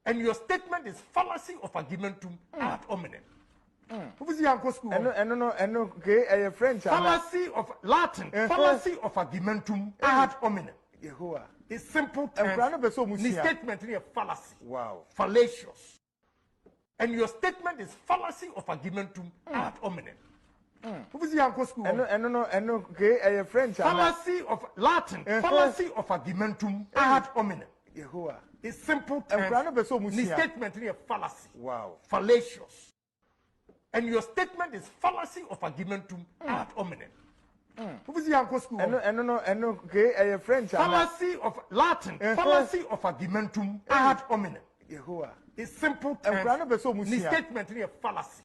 and your statement is fallacy of argumentum ad hominem. Who is your school? Okay, a French. Fallacy of Latin, fallacy of argumentum ad hominem. It's simple terms. The statement is a fallacy. Wow. Fallacious. And your statement is fallacy of argumentum ad hominem. Who is your school? Okay, a French. Fallacy of Latin, fallacy of argumentum ad hominem. It's simple terms. The statement is a fallacy. Wow. Fallacious. And your statement is fallacy of argumentum ad hominem. Who is your school? Okay, a French. Fallacy of Latin, fallacy of argumentum ad hominem. It's simple terms. The statement is a fallacy.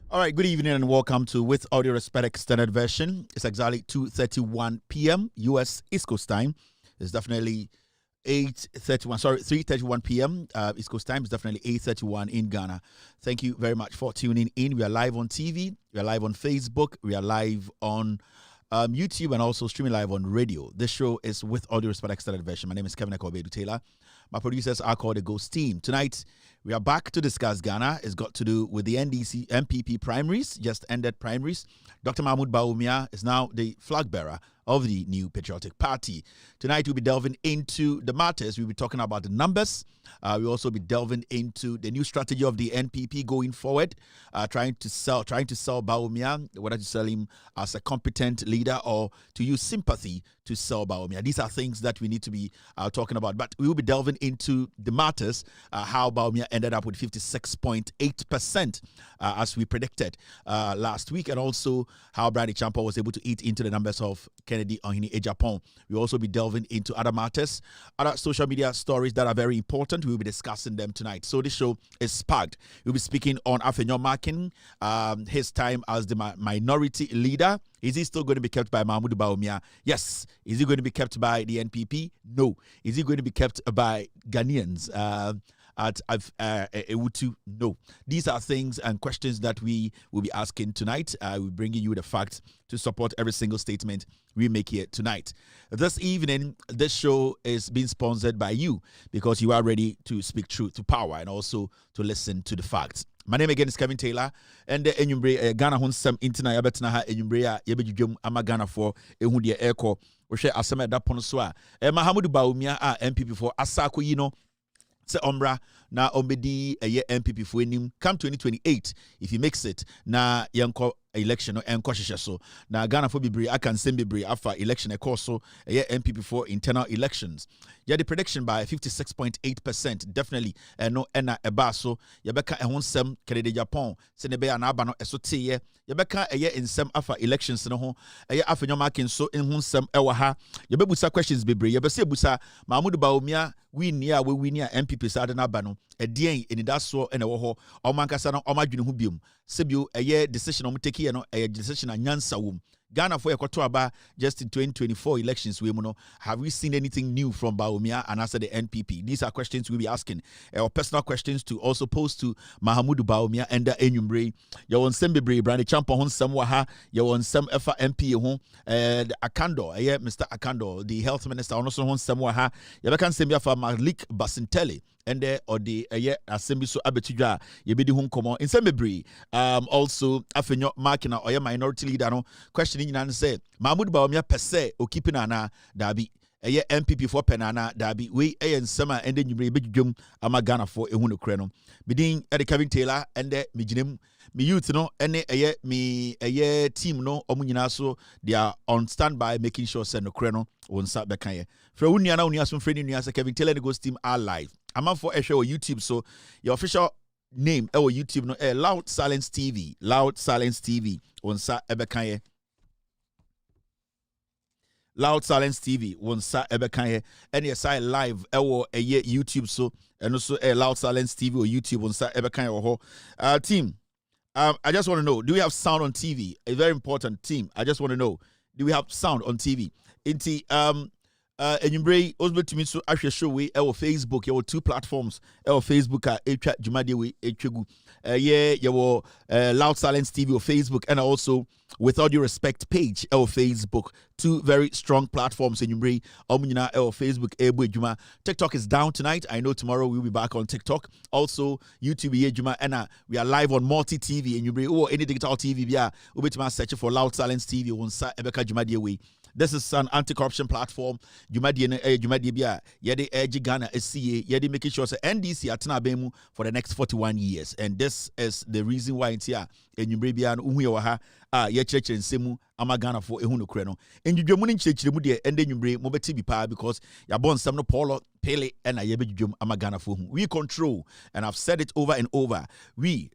All right, good evening and welcome to With Audio Respect Extended Version. It's exactly 2:31 p.m. U.S. East Coast time. It's definitely 3:31 p.m. East Coast time. It's definitely 8:31 in Ghana. Thank you very much for tuning in. We are live on TV. We are live on Facebook. We are live on YouTube and also streaming live on radio. This show is With Audio Respect Extended Version. My name is Kevin Ekobedu Taylor. My producers are called the Ghost Team. Tonight, we are back to discuss Ghana. It's got to do with the MPP primaries, just ended primaries. Dr. Mahmoud Bawumia is now the flag bearer of the New Patriotic Party. Tonight, we'll be delving into the matters. We'll be talking about the numbers. We'll also be delving into the new strategy of the NPP going forward, trying to sell Bawumia, whether to sell him as a competent leader or to use sympathy to sell Bawumia. These are things that we need to be talking about. But we will be delving into the matters, how Bawumia ended up with 56.8% as we predicted last week, and also how Brady Champa was able to eat into the numbers of Kennedy Ohini Ejapon. We'll also be delving into other matters, other social media stories that are very important. We'll be discussing them tonight. So this show is packed. We'll be speaking on Afenyo Markin, his time as the minority leader. Is he still going to be kept by Mahmoud Bawumia? Yes. Is he going to be kept by the NPP? No. Is he going to be kept by Ghanaians? At Ewutu? No. These are things and questions that we will be asking tonight. We're bringing you the facts to support every single statement we make here tonight. This evening, this show is being sponsored by you because you are ready to speak truth to power and also to listen to the facts. My name again is Kevin Taylor, and the Enyumbre Ghana Hunsam Intina Yabetna ha Enyumbre Yabejum Ama Ghana for Ehundia Eko. We share Asama da Ponoswa. Mahamudu Bawumia MPP for Asako Yino. Se ombra na ombedi MPP for him come 2028 if he makes it na yanko election and so na Ghana for Bibri I can send Bibri after election a course so MPP for internal elections. Yeah, the prediction by 56.8% definitely no ena eba so yebeka ehon sem Kennedy Japan senebe anaba no esote yebeka insem after elections no ho afenyo marking so ehon sem ewa ha yebebusa questions Bibri yebese busa Mahmoud Bawumia we near MPP side na ba no edien enidaso ena wo ho omankasa no omadwene ho biom sebio decision omteki no decision anyansa wom Ghana for Ekoto Aba just in 2024 elections we know have we seen anything new from Bawumia and answer the NPP? These are questions we'll be asking or personal questions to also pose to Mahamudu Bawumia and Enyumbre. You want Sembebre Brandi Champa hon Samwaha, you want some FA MP hon Akando, Mr. Akando, the health minister also hon Samwaha, you can send me for Malik Basintelli. And there or the assembly so abetuja yebedi hun komo in Sembebre also Afenyo Markina or minority leader no questioning and say Mahmoud Bawumia per se o keeping ana dabi ɛyɛ MPP for penana dabi we ɛyɛ nsɛm a ɛnde nwumire yɛbɛdwodwam ama Ghana for ɛhu nokorɛ no medin ɛde Kevin Taylor ɛnde megyinam me youth no ɛne ɛyɛ me ɛyɛ team no ɔmo nyinaa so they are on standby making sure sɛ nokorɛ no wɔn nsa bɛka yɛ frɛ wo nua na wo nua so frɛ ne nua sɛ Kevin Taylor and Ghost team are live amanfo ɛhwɛ wɔ YouTube so your official name ɛwɔ YouTube no Loud Silence TV wɔn nsa ɛbɛka yɛ Loud Silence TV wonsa ebekanye any side live ewo eye YouTube so and also Loud Silence TV or YouTube wonsa ebekanye ho team I just want to know, do we have sound on TV? A very important team. I just want to know, do we have sound on TV? Inti enyumbre osbe to me so ahwe show we our Facebook your two platforms our Facebook etwa jumade we etwegu your Loud Silence TV or Facebook and also With All Due Respect page our Facebook, two very strong platforms enyumbre omunyina our Facebook ebo ejuma. TikTok is down tonight. I know tomorrow we'll be back on TikTok. Also YouTube ejuma and we are live on multi TV enyumbre or any digital TV bia obetima search for Loud Silence TV wonsa ebeka jumade we. This is an anti-corruption platform. Jumadie bia yede edge Ghana SCA yede making sure say NDC atena bemu for the next 41 years, and this is the reason why it's here. Enyumbre bia no uhu ye ha ye church nsemu ama Ghana for ehunu kure no. Enjudwemu ni nchechiremu de ende enyumbre mo beti bi pa because ya bon nsem no Paulo Pele and ye bedwum ama Ghana for hu. We control, and I've said it over and over.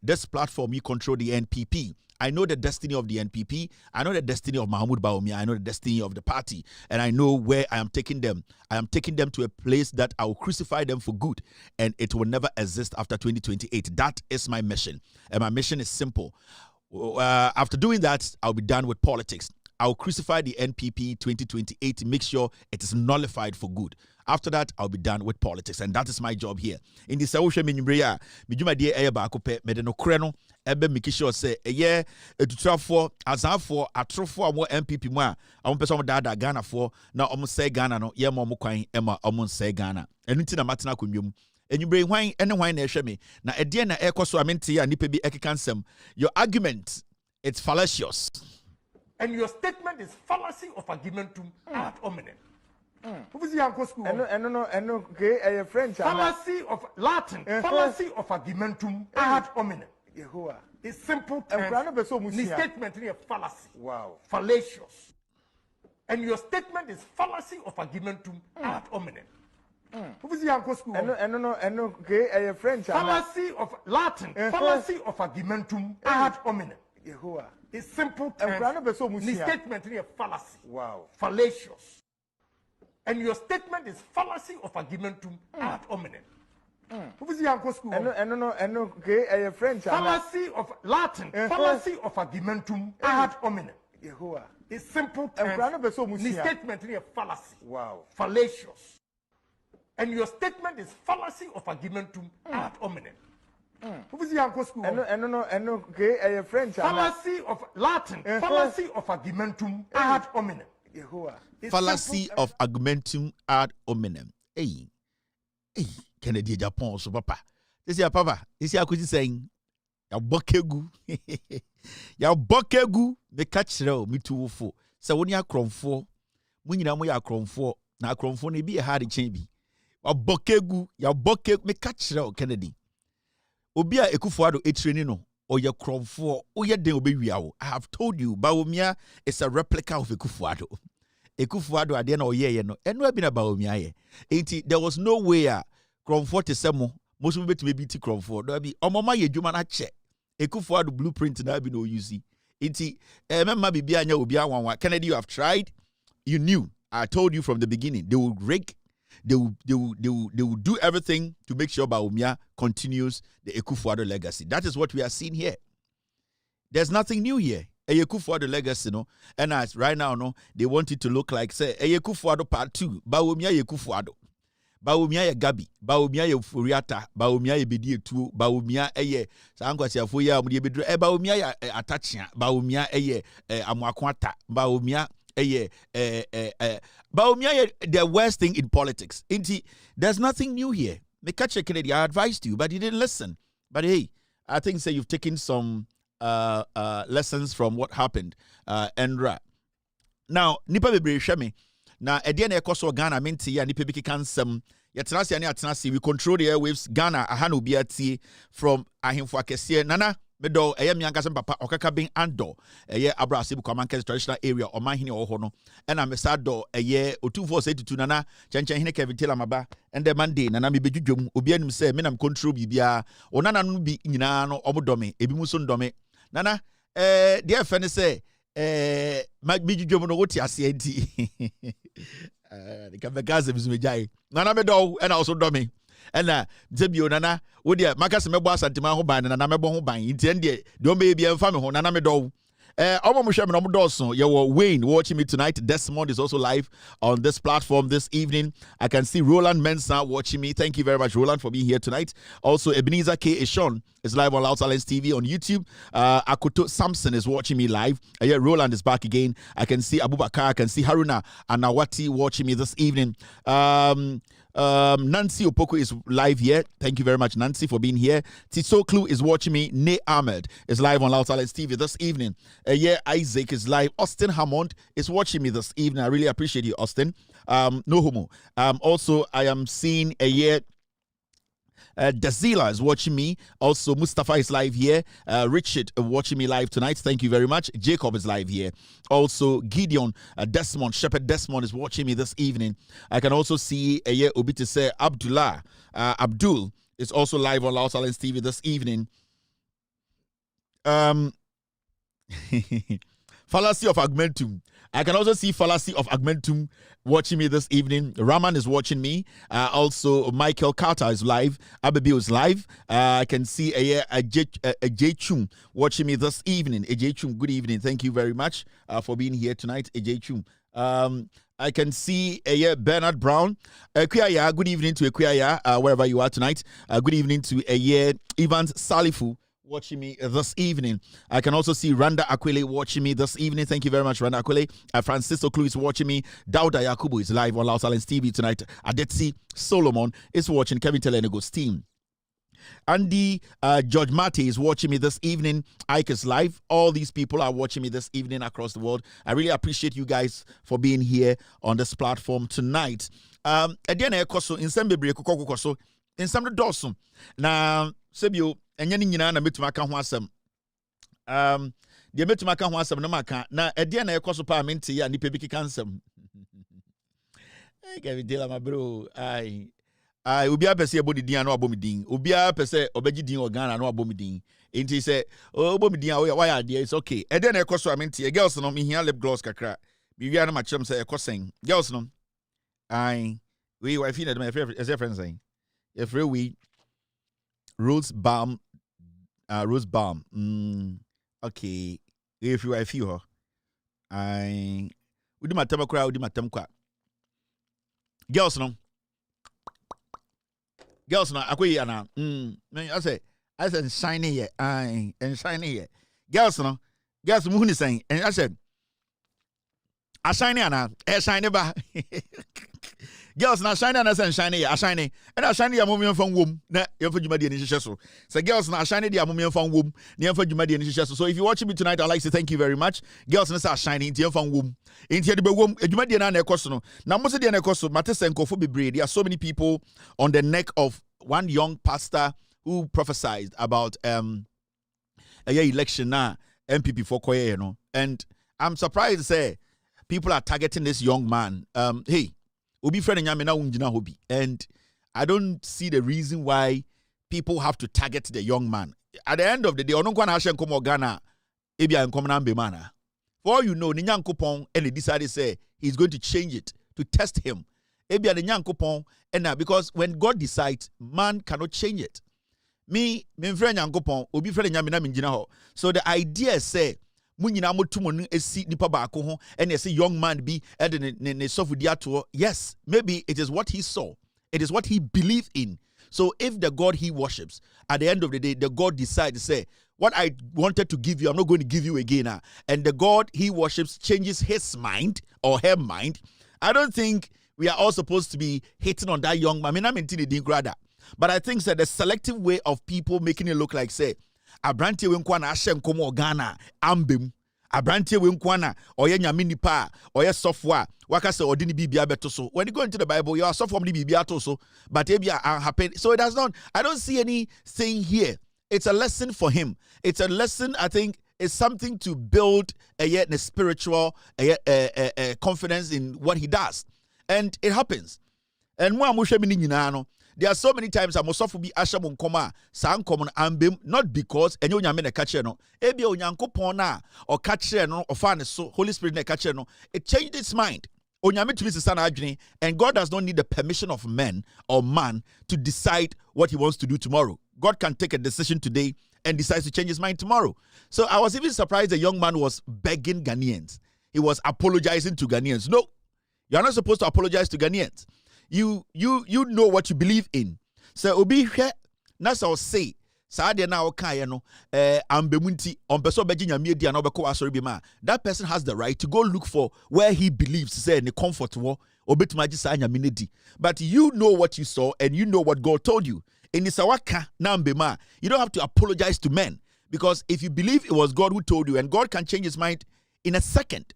This platform, we control the NPP. I know the destiny of the NPP. I know the destiny of Mahmoud Bawumia. I know the destiny of the party. And I know where I am taking them. I am taking them to a place that I will crucify them for good. And it will never exist after 2028. That is my mission. And my mission is simple. After doing that, I'll be done with politics. I'll crucify the NPP 2028 to make sure it is nullified for good. After that, I'll be done with politics, and that is my job here. In the social media, mijuma die eye ba kope mede no kre no ebe make sure say eye etutrafo azafo atrofo amo MPP mu a amo pese amo dada Ghana fo na amo say Ghana no ye ma amo kwan ema amo say Ghana. Enu ti na matena konwom. Enyubre hwan ene hwan na ehwe me na ede na ekoso amenti ya nipa bi ekeka nsem. Your argument, it's fallacious. And your statement is fallacy of argumentum ad hominem. Fallacy of Latin, fallacy of argumentum ad hominem. It's simple terms. The statement is a fallacy. Wow. Fallacious. And your statement is fallacy of argumentum ad hominem. Fallacy of Latin, fallacy of argumentum ad hominem. It's simple terms. The statement is a fallacy. Wow. Fallacious. And your statement is fallacy of argumentum ad hominem. Fallacy of Latin, fallacy of argumentum ad hominem. It's simple terms. The statement is a fallacy. Wow. Fallacious. And your statement is fallacy of argumentum ad hominem. Fallacy of Latin, fallacy of argumentum ad hominem. Fallacy of argumentum ad hominem. Hey, Kennedy Japan so papa. This is papa. This is akuji saying. Ya bokegu. Ya bokegu me catch reo me too fo. Se woni akromfo. Mu nyina mo ya akromfo. Na akromfo ne bi e hard chain bi. Ya bokegu me catch reo Kennedy. Obi a Ekufuado etreni no. Oye kromfo. Oye den obewia wo. I have told you Bawumia is a replica of Ekufuado. Ekufuado ade na oyeye no eno abi na Bawumia ye enti there was no way a Kromfo te semo most betime bi ti Kromfo do abi omoma ye dwuma na che Ekufuado blueprint na abi no use enti memma bibia anya obi anwanwa Kennedy, you have tried, you knew, I told you from the beginning they will rig, they will do everything to make sure Bawumia continues the Ekufuado legacy. That is what we are seeing here. There's nothing new here. Ekufuado legacy, no, and as right now, no, they want it to look like say Ekufuado part 2. Bawumia Ekufuado, Bawumia ye Gabi, Bawumia ye Furiata, Bawumia ye Bedi tu, Bawumia ye Sankwasi afuya mudi bedru, Bawumia ye Atachia, Bawumia ye Amwakwata, Bawumia ye Bawumia ye the worst thing in politics. Inti, there's nothing new here. Me catch a Kennedy, I advised you, but you didn't listen. But hey, I think say you've taken some lessons from what happened. Endra. Now, nipa bebre hweme. na ede na ekoso Ghana menti ya nipa bi kansem yetenase ne atenase we control the airwaves Ghana aha na obi atie from ahemfo akese nana medo eye mi ankasa papa okaka ben ando eye abrase bu kwamanke traditional area omanhene oho no na mesado eye O2482 nana chenchen hene Kevin Taylor maba ende Monday nana me bedwudwom obi anim se me nam control bibia onana no bi nyina no omodome ebi mu so ndome nana dear fene say mag bedwudwom no woti ase enti the kabagaze bizumejai nana medo na also dome ena zebio nana wo de makase mebo asantima ho ban nana mebo ho ban nti ende de o me bia mfa me ho nana medo omo mo hwe me no modoso ye wo Wayne watching me tonight. Desmond is also live on this platform this evening. I can see Roland Mensah watching me. Thank you very much, Roland, for being here tonight. Also Ebenezer K. Ishon is live on Loud Silence TV on YouTube. Akoto Samson is watching me live. Yeah, Roland is back again. I can see Abubakar, I can see Haruna Anawati watching me this evening. Nancy Opoko is live here. Thank you very much, Nancy, for being here. Tiso Klu is watching me. Ney Ahmed is live on Loud Silence TV this evening. Isaac is live. Austin Hammond is watching me this evening. I really appreciate you, Austin. No homo. Also, I am seeing Dazila is watching me. Also, Mustafa is live here. Richard watching me live tonight. Thank you very much. Jacob is live here. Also, Gideon, Desmond, Shepherd Desmond is watching me this evening. I can also see Obitise Abdullah. Abdul is also live on Loud Silence TV this evening. Fallacy of Augmentum. I can also see Fallacy of Augmentum watching me this evening. Raman is watching me. Also, Michael Carter is live. Abibi is live. I can see a J Chum watching me this evening. A J Chum, good evening. Thank you very much for being here tonight. A J Chum. I can see Bernard Brown. Equiaya, good evening to Equiaya, wherever you are tonight. Good evening to Evans Salifu watching me this evening. I can also see Randa Aquile watching me this evening. Thank you very much, Randa Aquile. Francisco Clue is watching me. Dauda Yakubu is live on Loud Silence TV tonight. Adetsi Solomon is watching. Kevin Telenego's team. Andy George Mate is watching me this evening. Ike is live. All these people are watching me this evening across the world. I really appreciate you guys for being here on this platform tonight. Again, in some in some dorsum. Now, Sebio, and Yanina Mitumaka Wasam. The Mitumaka Wasam Namaka. Now, again, a coso parmenti and the Pebiki Kansam. I can't tell my bro. I will be a person about the Diano Abomidin. Ubia per se obejidin or Ghana no Abomidin. And he said, oh, Bomidin, why are it's okay. And then a coso parmenti, a girl's no me here lip gloss cacra. Viviana Machum say a cosing. Girls no. We were feeling my favorite as a friend saying. If we Rose Balm, Rose Balm. Okay. If you are few, I would do my temper, would do my temper. Girls no. Girls no, I said, shiny here, and shiny here. Girls no, girls moon is saying, and I said, I shiny and I shiny ba. Girls na shiny and I said, shiny, I shiny, and I shiny a moment from womb. Na you for Jumadi and Shishaso. So girls na shiny the moment from womb, near for Jumadi and Shishaso. So if you're watching me tonight, I'd like to say thank you very much. Girls na shiny into your from womb. Into the womb, Jumadi and Ecosono. Now, most of the Ecoso, Matis and Kofu Bibre, there are so many people on the neck of one young pastor who prophesied about a election now, MPP for Koye, you know. And I'm surprised to say people are targeting this young man. Hey, Obi friend Nyamena Unjina Hobi. And I don't see the reason why people have to target the young man. At the end of the day, Ononkwana Hashem Komo Ghana, Ebia and Komana Mbemana. For all you know, Ninyan Kupon, and he decided to say he's going to change it to test him. Ebia the Ninyan Kupon, and because when God decides, man cannot change it. Me friend Kupon, Obi friend Nyamena Minjina Ho. So the idea say, Munyina Mutumon esi nipa baako ho and a young man be and ne sofudiato. Yes, maybe it is what he saw. It is what he believed in. So if the God he worships, at the end of the day, the God decides to say, what I wanted to give you, I'm not going to give you again. And the God he worships changes his mind or her mind. I don't think we are all supposed to be hating on that young man. I mean, I'm into the grada. But I think that the selective way of people making it look like, say, Abranti Wenkwana Ashem Komo Ghana, Ambim. Abrante we nkwana oye nyame nipa oye software waka say odini bibia beto so. When you go into the Bible, you are software bibia to so, but ebia happen. So it does not, I don't see anything here. It's a lesson for him. It's a lesson, I think, it's something to build a spiritual confidence in what he does. And it happens. And there are so many times I'm also be ashamun koma san common ambim, not because and you nyame catcher no ebi onyankopon na or catcher no or fan so Holy Spirit na catcher no, it changed its mind. Onyame to be sana adwene, and God does not need the permission of men or man to decide what he wants to do tomorrow. God can take a decision today and decides to change his mind tomorrow. So I was even surprised the young man was begging Ghanaians. He was apologizing to Ghanaians. No, you are not supposed to apologize to Ghanaians. You know what you believe in. So obi hwe na so say saade na oka no ambemunti onpeso beji nyame dia na obeko asori bi ma, that person has the right to go look for where he believes say in the comfort wo obetuma ji sa nyame di. But you know what you saw and you know what God told you. In Isawaka na ambema, you don't have to apologize to men, because if you believe it was God who told you, and God can change his mind in a second.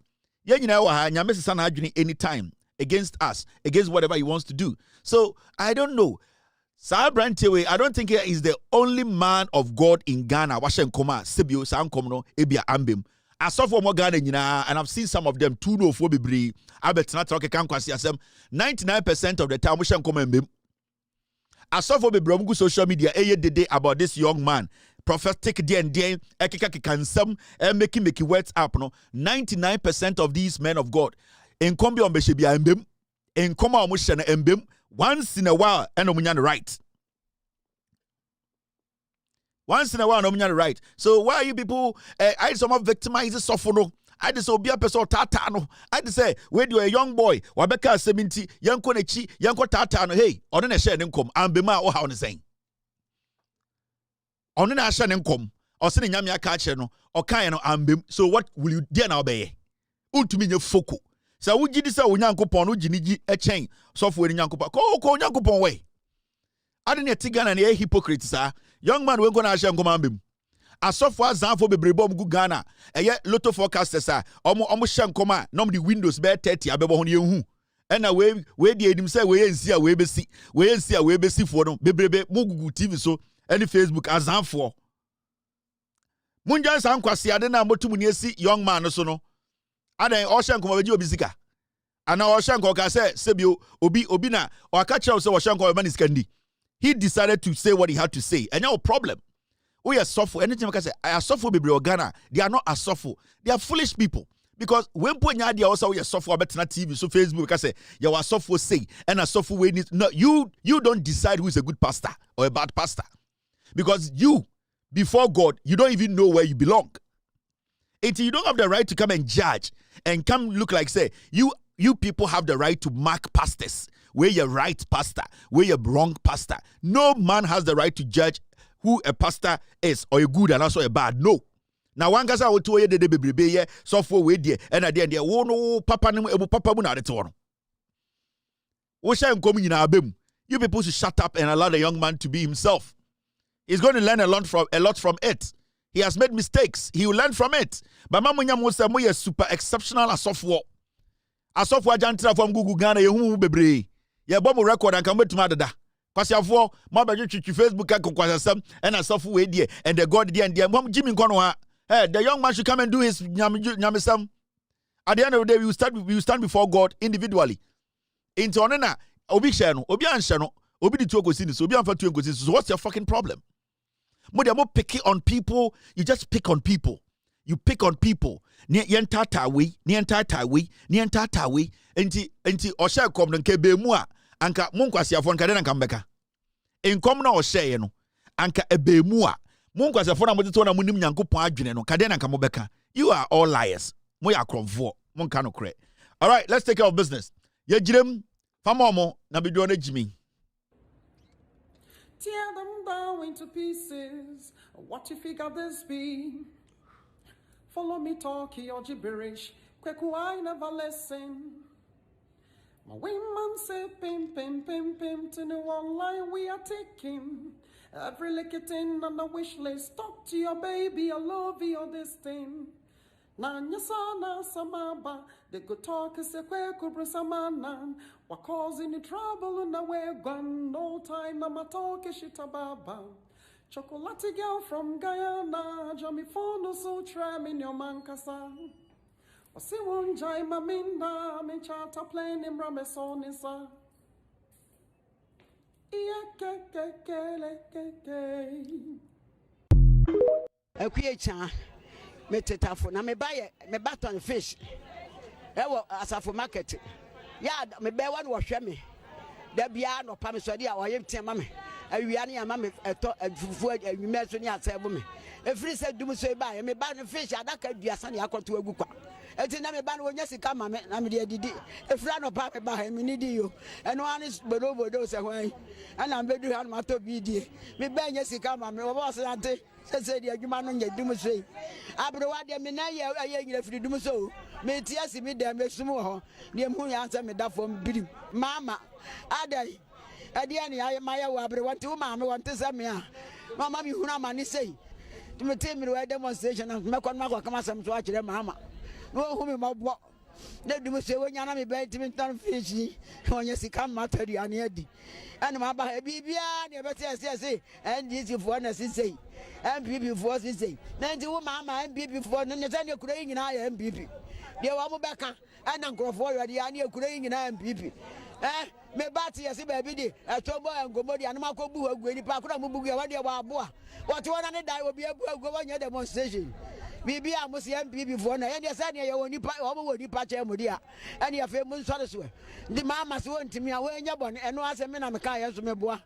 Anytime against us, against whatever he wants to do. So I don't know. Brantewe, I don't think he is the only man of God in Ghana. Washen Koma, Sibio, Sankomno, Ebia Ambim. I saw for more Ghana, and I've seen some of them too no for Bibri. I bet not talk 99% of the time, Washen Koma Mbim. I saw for Bibromugu social media the day about this young man. Prophetic DND, Ekikansam, and making words up. No, 99% of these men of God. In Kombi on Beshibia Mbim, in Koma Mushana Mbim, once in a while, and Omunyan right. Once in a while, Omunyan right. So why are you people? I some of victimizes Sofono. I just be a person tatano. I just say, when you a young boy, Wabeka 70, Yanko Nechi, Yanko Tatano, hey, on a share income, and Bema or how on saying. On a share income, or sending Yamia Kacheno, or Kayano Ambim. So what will you dare now be? Ultimate Foko. So would you decide when Yanko Pon, Ujiniji, a chain, software in Yanko Pon, Yanko Pon way? I didn't Tigan and a hypocrite, sir. Young man, we're going to Shango Mambim. As so far as for the Bribom Ghana, a yet lotto forecasters are almost shankoma, normally windows bear 30, abebo on you. And away, where the him say, we ain't see a way be see for them, baby, Mugu TV so, any Facebook as for Munjan Sanquasi, I don't know what to see young man or so no. I then Ocean come over you bizika. And now Ocean Coca said, Sebio, Obina, or catch out so Ocean man is candy. He decided to say what he had to say, and no problem. We are software. Anything I can say, I are software people Ghana. They are not as software. They are foolish people. Because when point they also we are software better not TV, so Facebook can say you are software say and a software way needs no you don't decide who is a good pastor or a bad pastor. Because you, before God, you don't even know where you belong. You don't have the right to come and judge and come look like say you people have the right to mark pastors. Where you're right pastor, where you're wrong pastor. No man has the right to judge who a pastor is, or a good and also a bad. No. Now one guy's out to the baby software with you, and at the end, no papa muna at the what shall come in our bim? You people should shut up and allow the young man to be himself. He's going to learn a lot from it. He has made mistakes. He will learn from it. But Mamunya Musa Moya super exceptional as software. A software jantra from Google Ghana, you bebre. Ya bomb record and come to Madada. Kwasiafo mabaje twitwi Facebook akokwasasam and a software there and the God there and there mom Jimmy Kono hey the young man should come and do his nyamesam. At the end of the day we stand before God individually into onena obi share no obi anhye no obi di tu okosi ni so obi anfa tu okosi so what's your fucking problem? Mo pick on people, you just pick on people. You pick on people. Ni entata we enti osha kom no nke be mu a anka monkwasiafo nka den anka mbeka enkom na o share no anka ebemu a monkwasiafo na moteto na monim nyankopon adwene no ka den anka mobeka. You are all liars. Mo ya kromfo monka no kre. All right, let's take care of business. Ye jirem famomo na bido na jimi. Tear them down into pieces. What you figure this be? Follow me talk your gibberish. Kweku I never listen. My women say pim pim pim pim to the one line we are taking. Every lick it in on the wish list. Talk to your baby, I love you, this thing. Na nyasana samaba, they go talk as a kweku samana. Wa causing the trouble in the way gone. No time na matoke shitababa. Chocolate girl from Guyana, Jammy Fondo so tram in your mankasa. I see one jai maminda, me chata plane in Ramesonisa. Ekwecha metetafo na me buy me baton fish ewo asafo market ya me be wan wo hwe me da bia no pa me so dia oye tema me awia ne ama me eto afufu awime so ne asebo me efiri se dum so ba me ba no fish adaka duasa ne akoto agu kwa eti na me ba no wonya sika ma me na me de didi efira no pa me ba me ni di yo eno anis bodo se hwan ana me du han ma to bi di me ba nya sika ma me wo bo se ante se di adwuma no nya dum so abro wa de me na ye nyira firi dum so me ti asi me dem me sum ho ne mu ya ansa me da fom birim mama adai ade ani aye maye wa abro wanti wo ma me wanti se me a mama mi huna ma ni sei me te me we demonstration me kon ma kwa kama sam so a kire mama no hu me mabo na dum so wonya na me be ti me tan fishi wonya sika matari ani adi ana ma ba bibia ne be te se NDC fo na sei MPP for say nanti wo mama MPP for no nyata ne kura nyina ya MPP de wa mo beka ana nkrofo yo de ani kura nyina MPP me bati yesi ba bi de etobo ngomo de anuma ko bu agu ni pa kura mo bugu ya wa de wa aboa what wona ne dai obi abu agu wonya demonstration bibi a mo se MPP for na ye de sa ne ye woni pa wo mo woni pa che mo dia ene ya fe mo nsore so ndi mama se wontimi a wonya bone eno ase me na me ka ye so me boa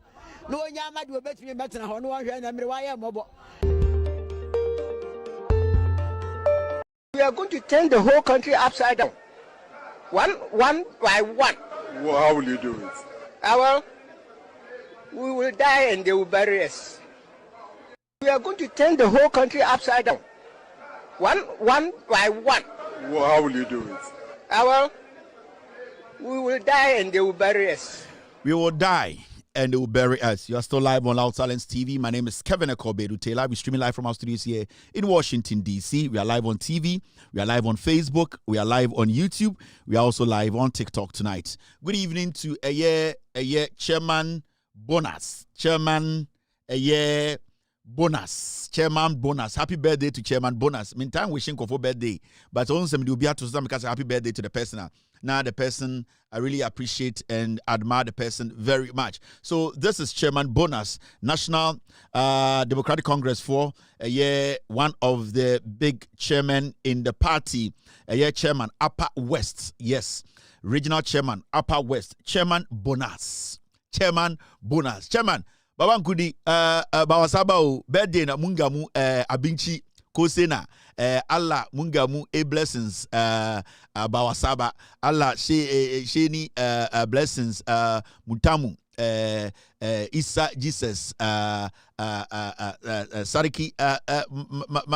no wonya amade obetimi betena ho no hwe na mere wa ye mobo. We are going to turn the whole country upside down. One by one. Well, how will you do it? Well, we will die and they will bury us. We are going to turn the whole country upside down. One by one. Well, how will you do it? Well, we will die and they will bury us. We will die and they will bury us. You are still live on Loud Silence TV. My name is Kevin Ekobedu Taylor. We're streaming live from our studios here in Washington, D.C. We are live on TV. We are live on Facebook. We are live on YouTube. We are also live on TikTok tonight. Good evening to Chairman Bonus. Chairman Bonus. Happy birthday to Chairman Bonus. Meantime, wishing for birthday. But also, do be to some because happy birthday to the person. Now, the person, I really appreciate and admire the person very much. So, this is Chairman Bonus, National Democratic Congress for one of the big chairmen in the party. Chairman, Upper West. Yes, Regional Chairman, Upper West. Chairman Bonus. Chairman, Baba Nkudi, Bawasaba, birthday na mungamu abinchi kosena. Allah mungamu blessings Bawasaba. Allah sheni blessings mutamu Isa Jesus Sariki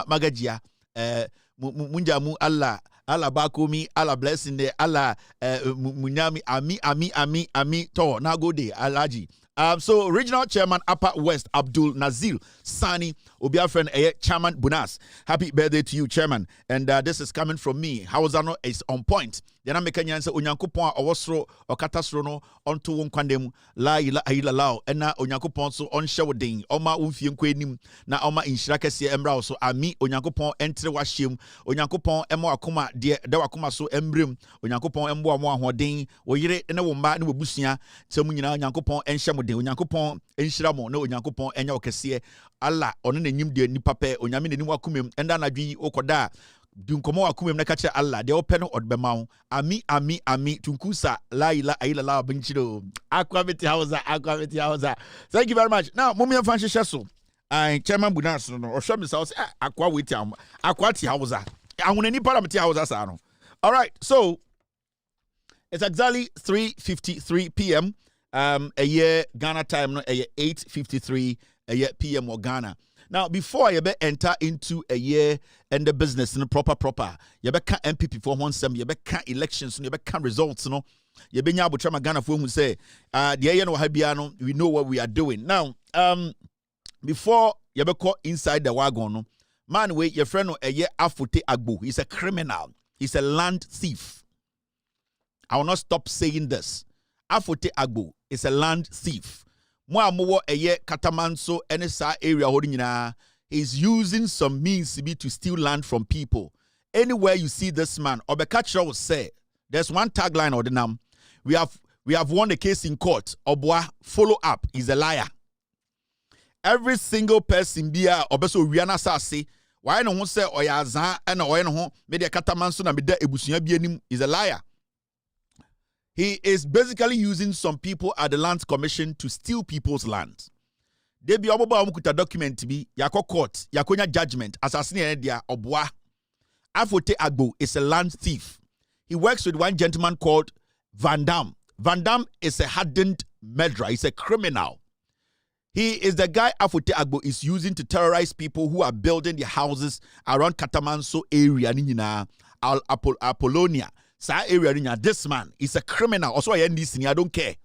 Magajia munjamu Allah bakomi Allah blessing de Allah munyami ami to nagode alaji. So, Regional Chairman Upper West, Abdul Nazil Sani, Obia friend, Chairman Bunas. Happy birthday to you, Chairman. And this is coming from me. Hawazano is on point. Then I'm making answer Onyankopon Owosro or Katasrono onto Wonkwandem La Ilala Ena Onyankopon so on showding Oma Umfien Quenim na Oma Inshrakesi Embra so Ami Onyankopon entre washim Onyankopon Emo Akuma de Dawakuma so Embrim Onyankopon Embo Amo Hodin Oyire Ena Womba ni Webusia Temunyina Onyankopon Enshamo Onyankopon enhyiramo na Onyankopon enya okese Allah ono na nyim de nipa pe onyame na nimu akumem enda na dwi okoda dunkomo akumem na kache Allah de ope no odbema ami tunkusa la ila ayila binchiro akwabeti hausa. Thank you very much. Now mommy and fancy so Chairman Bunas no or show me say akwa weti akwati hausa ahuna ni parameti hausa sa no. All right, so it's exactly 3:53 p.m. A year Ghana time, no, a year 8:53 a year PM or Ghana. Now, before you be enter into a year and the business in proper, you be can MPP for one sem, you be can elections, you be can results, no. You be nyabo chama Ghana for who say, the year no habiano, we know what we are doing now. Before you be caught inside the wagon, no, Man, wait, your friend, Afote Agbo. He's a criminal. He's a land thief. I will not stop saying this. Afote Agbo is a land thief. Mo Katamanso NSA area holding is using some means to steal land from people. Anywhere you see this man, Obekachra will say, there's one tagline or the name. We have won the case in court. Obwa, follow up. He's a liar. Every single person bia obeso wiana sase why no ho say oyazan and oy no ho me de katamanso na me da ebusua bia nim is a liar. He is basically using some people at the Land Commission to steal people's land. They be oboba omukuta document bi yakọ court yakonya judgment asasine ene dia obwa. Afote Agbo is a land thief. He works with one gentleman called Van Dam. Van Dam is a hardened murderer. He's a criminal. He is the guy Afote Agbo is using to terrorize people who are building their houses around Katamanso area, Apollonia. Area, this man is a criminal. Also, NDC, I don't care.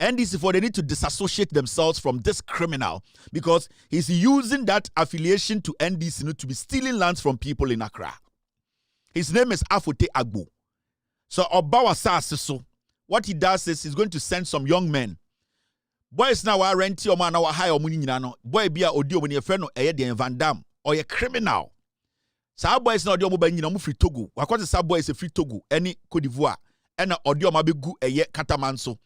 NDC, for they need to disassociate themselves from this criminal because he's using that affiliation to NDC to be stealing lands from people in Accra. His name is Afote Agbo. So, Obawa Saseso, what he does is he's going to send some young men. Boys now are renting or man or high or money no. Boy be a audio when your friend no the Van Dam or a criminal. Sa boys now the mobile no free Togo. Wakwa sa boy is a free Togo any Cote d'Ivoire and audio mabegu Katamanso.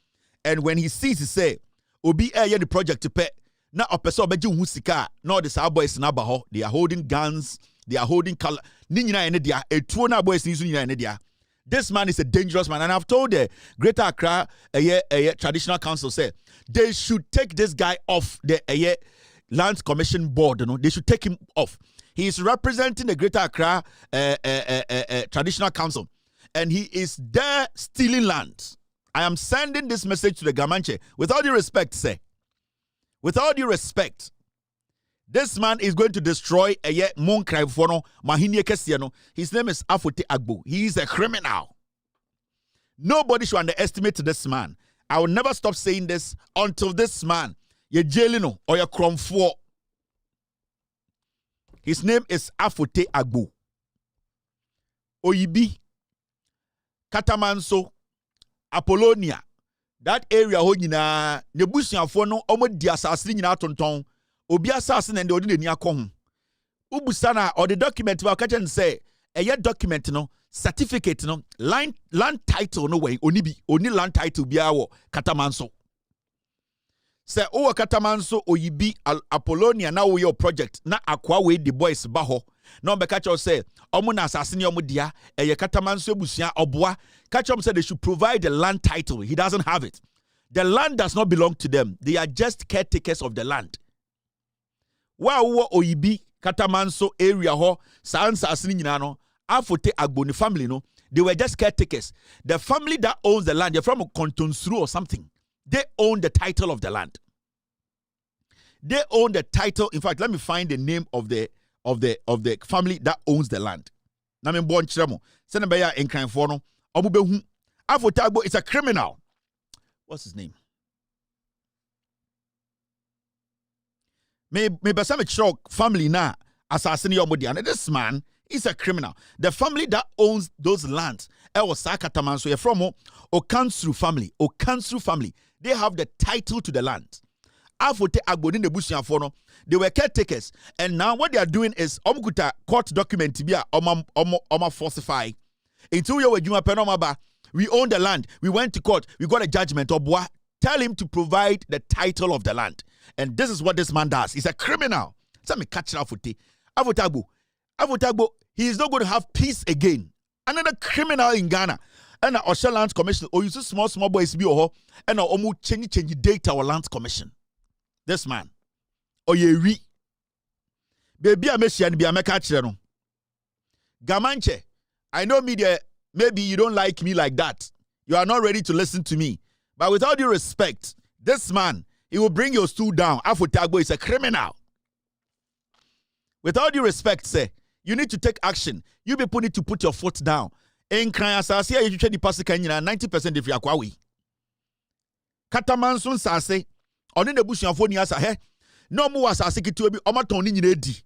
And when he sees he say obi the project to pay na opeso obeji hu sika na the sa boys na ba ho they are holding guns, they are holding color ni nyina ene dia etuo na boys ni so nyina ene dia. This man is a dangerous man. And I've told the Greater Accra Traditional Council, say, they should take this guy off the Land Commission board. You know? They should take him off. He is representing the Greater Accra Traditional Council. And he is there stealing land. I am sending this message to the Gamanche. With all due respect, say. With all due respect. This man is going to destroy Monkrai Mahinie Kesiano. His name is Afote Agbo. He is a criminal. Nobody should underestimate this man. I will never stop saying this until this man, ye jailino or ye cromfo. His name is Afote Agbo. Oyibi, Katamanso, Apollonia. That area honyina nebusiafo no omo di asase nyina tonton. Obi assassin and the ordinary akon. Ubusana or the document will catch and say, a document no certificate no land title no way only land title be our Katamanso. Say oh Katamanso oyibi Apollonia now your project na akwa we the boys baho. No be catch say omuna assassin omudia a Katamanso busia obwa catch say they should provide the land title. He doesn't have it. The land does not belong to them. They are just caretakers of the land. Wa oyibi Katamanso area ho sansa asini nyina no Afote Agbo ni family no they were just caretakers. The family that owns the land, they're from Kontonsuru or something. They own the title of the land. They own the title. In fact, let me find the name of the family that owns the land. Na me bon chiremo. Send be ya enkranfo no obubehu. Afote Agbo is a criminal. What's his name? Maybe some family na assassin your body. And this man is a criminal. The family that owns those lands, Katamanso, you're from Okansru family. Okansru family. They have the title to the land. Afote Agbo in the Bushiafono, they were caretakers. And now what they are doing is Omukuta court document to be a falsify. Until we were Penomaba, we own the land. We went to court. We got a judgment. Obwa, tell him to provide the title of the land. And this is what this man does. He's a criminal. Let me catch Afote Agbo, he is not going to have peace again. Another criminal in Ghana. And the Osha Land Commission, or you see small boys be and omu change data or Land Commission. This man. Oyewi. Baby, I miss you and be a mekachero. Gamanche, I know media, maybe you don't like me like that. You are not ready to listen to me. But with all due respect, this man, he will bring your stool down. Afote Agbo is a criminal. With all due respect, say, you need to take action. You people need to put your foot down. In Krayasasi, you try the pass 90% if you are kwawi. Katamansun sase, on in the bush of 4 years ahead. No more asasi to be omatoni ni di.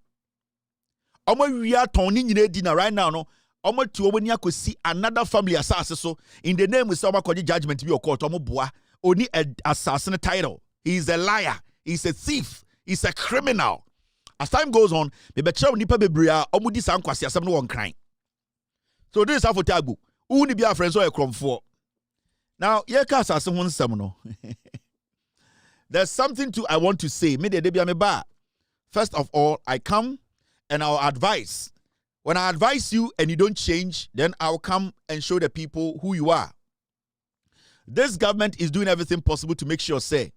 Omo we are turning in dinner right now, no. Omo to omo niya see another family assassin. So in the name we say omo judgment be your court. Omo boa only an assassin title. He is a liar. He's a thief. He's a criminal. As time goes on, me betra nipa bebrea omo di san kwase asem no won kran. So this is how for tabu. Who ni be our friends or a cromfo. Now, ye ka assassin won sem no. There's something I want to say. Me de be me ba. First of all, I come and I'll advise. When I advise you and you don't change, then I'll come and show the people who you are. This government is doing everything possible to make sure, say,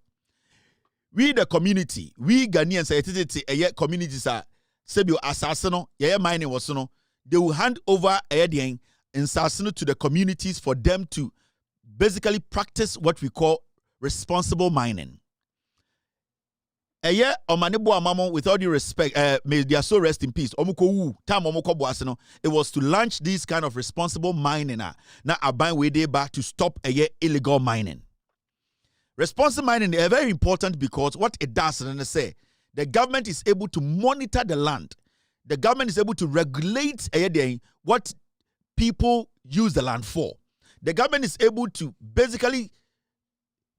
we the community, we Ghanaians, communities are, Sebio Assassino, mining was no, they will hand over in Sassino to the communities for them to basically practice what we call responsible mining. With all due respect, may their soul rest in peace. It was to launch this kind of responsible mining. Now, I buy way they back to stop illegal mining. Responsible mining is very important because what it does, and I say, the government is able to monitor the land. The government is able to regulate what people use the land for. The government is able to basically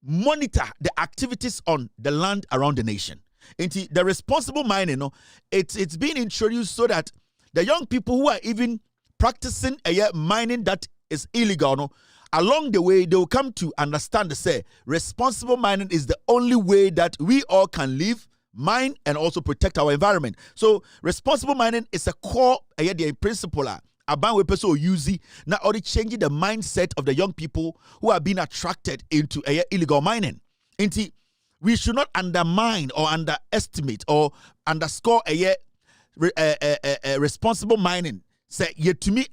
monitor the activities on the land around the nation. Into the responsible mining, it's been introduced so that the young people who are even practicing mining that is illegal, along the way they will come to understand say responsible mining is the only way that we all can live, mine, and also protect our environment. So responsible mining is a core principle. About we person using now already changing the mindset of the young people who are being attracted into illegal mining. We should not undermine or underestimate or underscore responsible mining. Say yet to me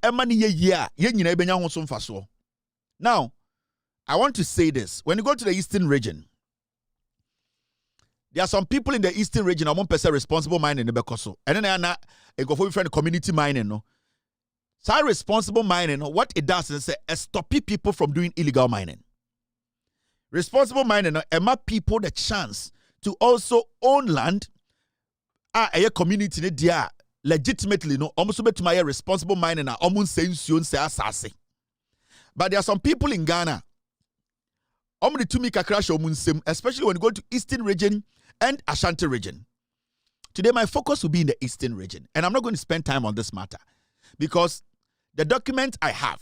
Now, I want to say this. When you go to the eastern region, there are some people in the eastern region who want responsible mining in the Bekoso. And then I go for friend community mining, no. So responsible mining, what it does is stop people from doing illegal mining. Responsible mining, it people the chance to also own land. A community there legitimately, no, almost to my responsible mining. But there are some people in Ghana. Especially when you go to Eastern region and Ashanti region. Today, my focus will be in the Eastern region, and I'm not going to spend time on this matter because the document I have,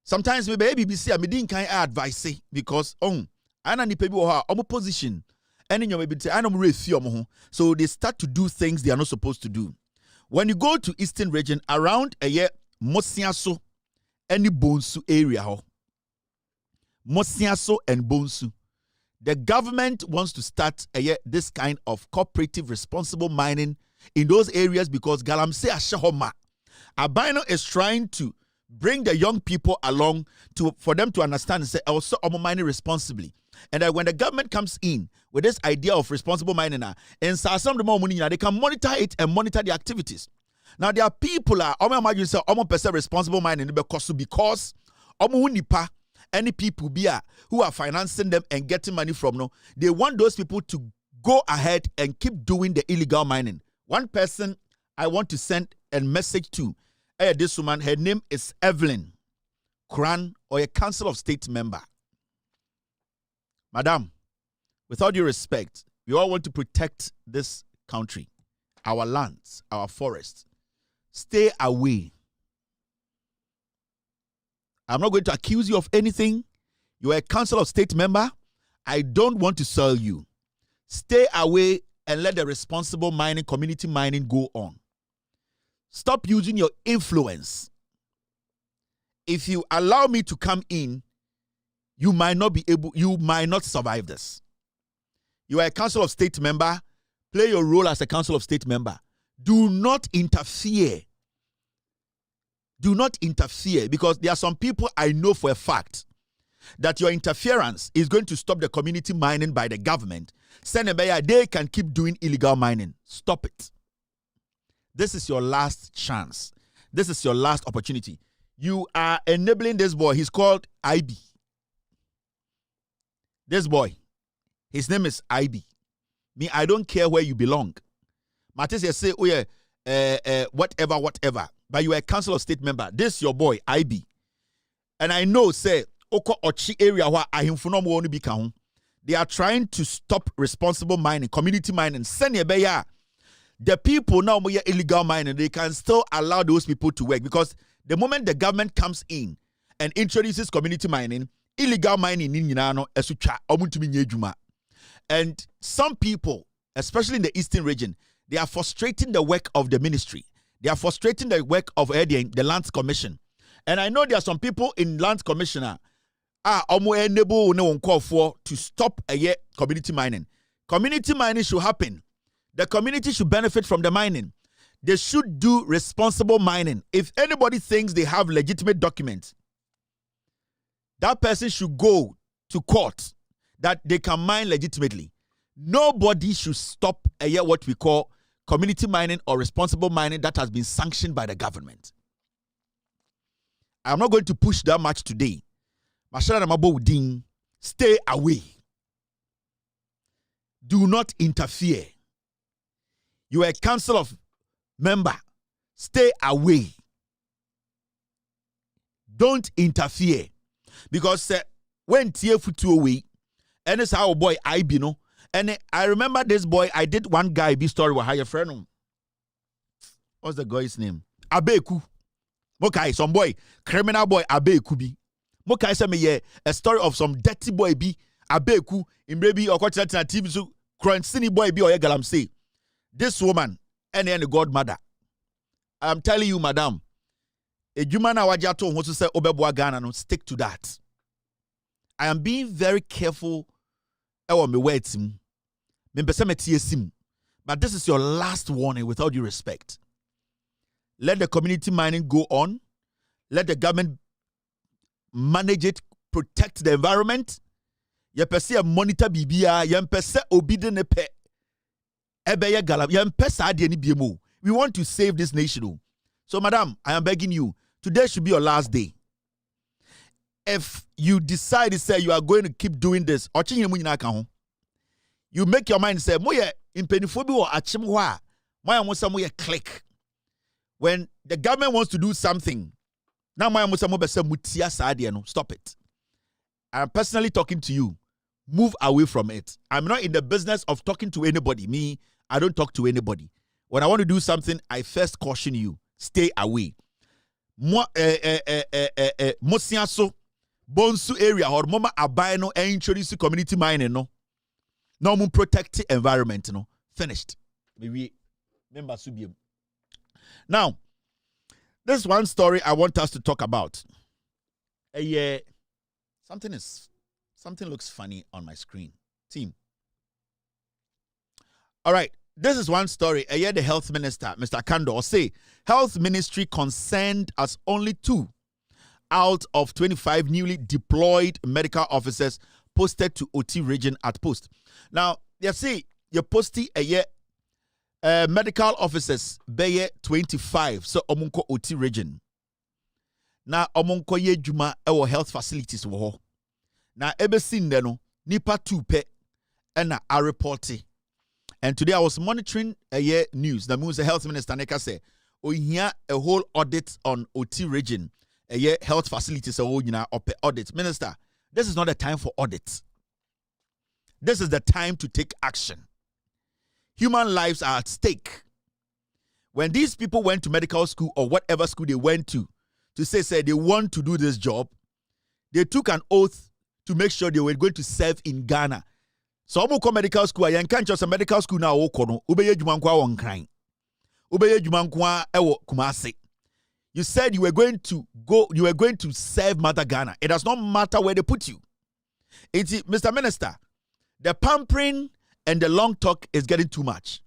sometimes maybe BBC I didn't kind of advise because I need people who are position, and in your maybe say I don't so they start to do things they are not supposed to do. When you go to Eastern region around Mosiaso, any Bonsu area, Mosiaso and Bonsu, the government wants to start this kind of cooperative responsible mining in those areas because Galamsey Ashahoma. Abino is trying to bring the young people along for them to understand and say, also mining responsibly. And that when the government comes in with this idea of responsible mining, and some of the more money, they can monitor it and monitor the activities. Now there are people responsible mining because any people who are financing them and getting money from they want those people to go ahead and keep doing the illegal mining. One person I want to send a message to this woman, her name is Evelyn Kran, or a Council of State member. Madam, with all due respect, we all want to protect this country, our lands, our forests. Stay away. I'm not going to accuse you of anything. You are a Council of State member. I don't want to sell you. Stay away and let the responsible mining, community mining go on. Stop using your influence. If you allow me to come in, you might not survive this. You are a Council of State member. Play your role as a Council of State member. Do not interfere. Do not interfere, because there are some people I know for a fact that your interference is going to stop the community mining by the government. They can keep doing illegal mining. Stop it. This is your last chance. This is your last opportunity. You are enabling this boy. He's called IB. This boy, his name is IB. Me, I don't care where you belong. Matthias say, oh yeah, whatever. But you are a council of state member. This your boy, IB. And I know, say, Oko Ochi area where I won't be count. They are trying to stop responsible mining, community mining. The people now illegal mining, they can still allow those people to work because the moment the government comes in and introduces community mining, illegal mining and some people, especially in the eastern region, they are frustrating the work of the ministry. They are frustrating the work of the Lands Commission. And I know there are some people in Lands Commissioner to stop community mining. Community mining should happen. The community should benefit from the mining. They should do responsible mining. If anybody thinks they have legitimate documents, that person should go to court that they can mine legitimately. Nobody should stop what we call community mining or responsible mining that has been sanctioned by the government. I'm not going to push that much today. Stay away. Do not interfere. You are a council of member. Stay away. Don't interfere. Because when TF2 away, and it's our boy IB, no. And I remember this boy, I did one guy be story with your friend. What's the guy's name? Abeku. Okay, some boy, criminal boy Abeku bi. Mokai say me a story of some dirty boy bi Abeku in baby or TV so cransini boy bi or galam say. This woman and the godmother. I'm telling you, madam, a human awajato wants to say obebwa Ghana no stick to that. I am being very careful. But this is your last warning with all due respect. Let the community mining go on. Let the government manage it, protect the environment. Yepese monitor bibia, yempese obidene pe. Ebeye galam, yempese adieni biemo. We want to save this nation. So, madam, I am begging you, today should be your last day. If you decide to say you are going to keep doing this, you make your mind say, moye impenifobi or achimwa, moya musa moye click. When the government wants to do something, now moya musa mobe se mutia saadi no, stop it. I'm personally talking to you. Move away from it. I'm not in the business of talking to anybody. Me, I don't talk to anybody. When I want to do something, I first caution you. Stay away. Mosiaso Bonsu area or mama abino and introduce community mining no. No mun protect the environment no. Finished. Maybe member subium. Now, this one story I want us to talk about. Something looks funny on my screen. Team. All right. This is one story. The health minister, Mr. Kando, say health ministry concerned as only 2 out of 25 newly deployed medical officers posted to OT region at post. Now, you see, you're posting medical officers be 25, so omunko OT region. Now, omunko ye juma ewo health facilities wo. Now, ebe sinde no nipa 2 pe ena a reporti. And today I was monitoring news. The news, the health minister Neka say, we hear a whole audit on OT region, health facilities, audit. Minister, this is not a time for audits. This is the time to take action. Human lives are at stake. When these people went to medical school or whatever school they went to say they want to do this job, they took an oath to make sure they were going to serve in Ghana. So omo medical school, I can't just a medical school now. Ubeye jumankwa won crying. Ubeye jumankwa ewo kumase. You said you were going to serve Mother Ghana. It does not matter where they put you. It's Mr. Minister, the pampering and the long talk is getting too much.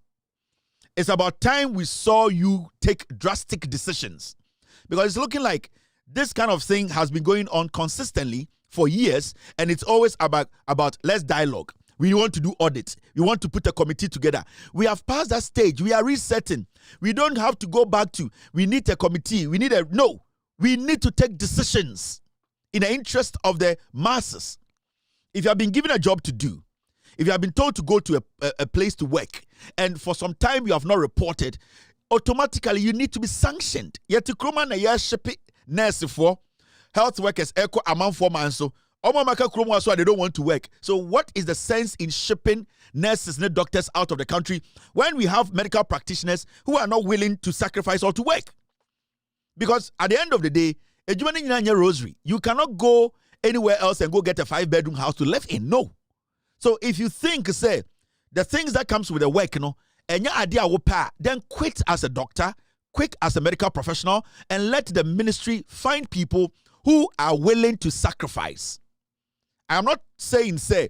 It's about time we saw you take drastic decisions. Because it's looking like this kind of thing has been going on consistently for years, and it's always about let's dialogue. We want to do audits. We want to put a committee together. We have passed that stage. We are resetting. We don't have to go back to, we need a committee. We need to take decisions in the interest of the masses. If you have been given a job to do, if you have been told to go to a place to work, and for some time you have not reported, automatically you need to be sanctioned. Yet to kroma na ya shipping nurse for health workers echo amount 4 months so they don't want to work. So what is the sense in shipping nurses and doctors out of the country when we have medical practitioners who are not willing to sacrifice or to work? Because at the end of the day, a rosary, you cannot go anywhere else and go get a 5-bedroom house to live in. No. So if you think, say, the things that comes with the work, and your idea will pay, then quit as a doctor, quit as a medical professional, and let the ministry find people who are willing to sacrifice. I'm not saying, say,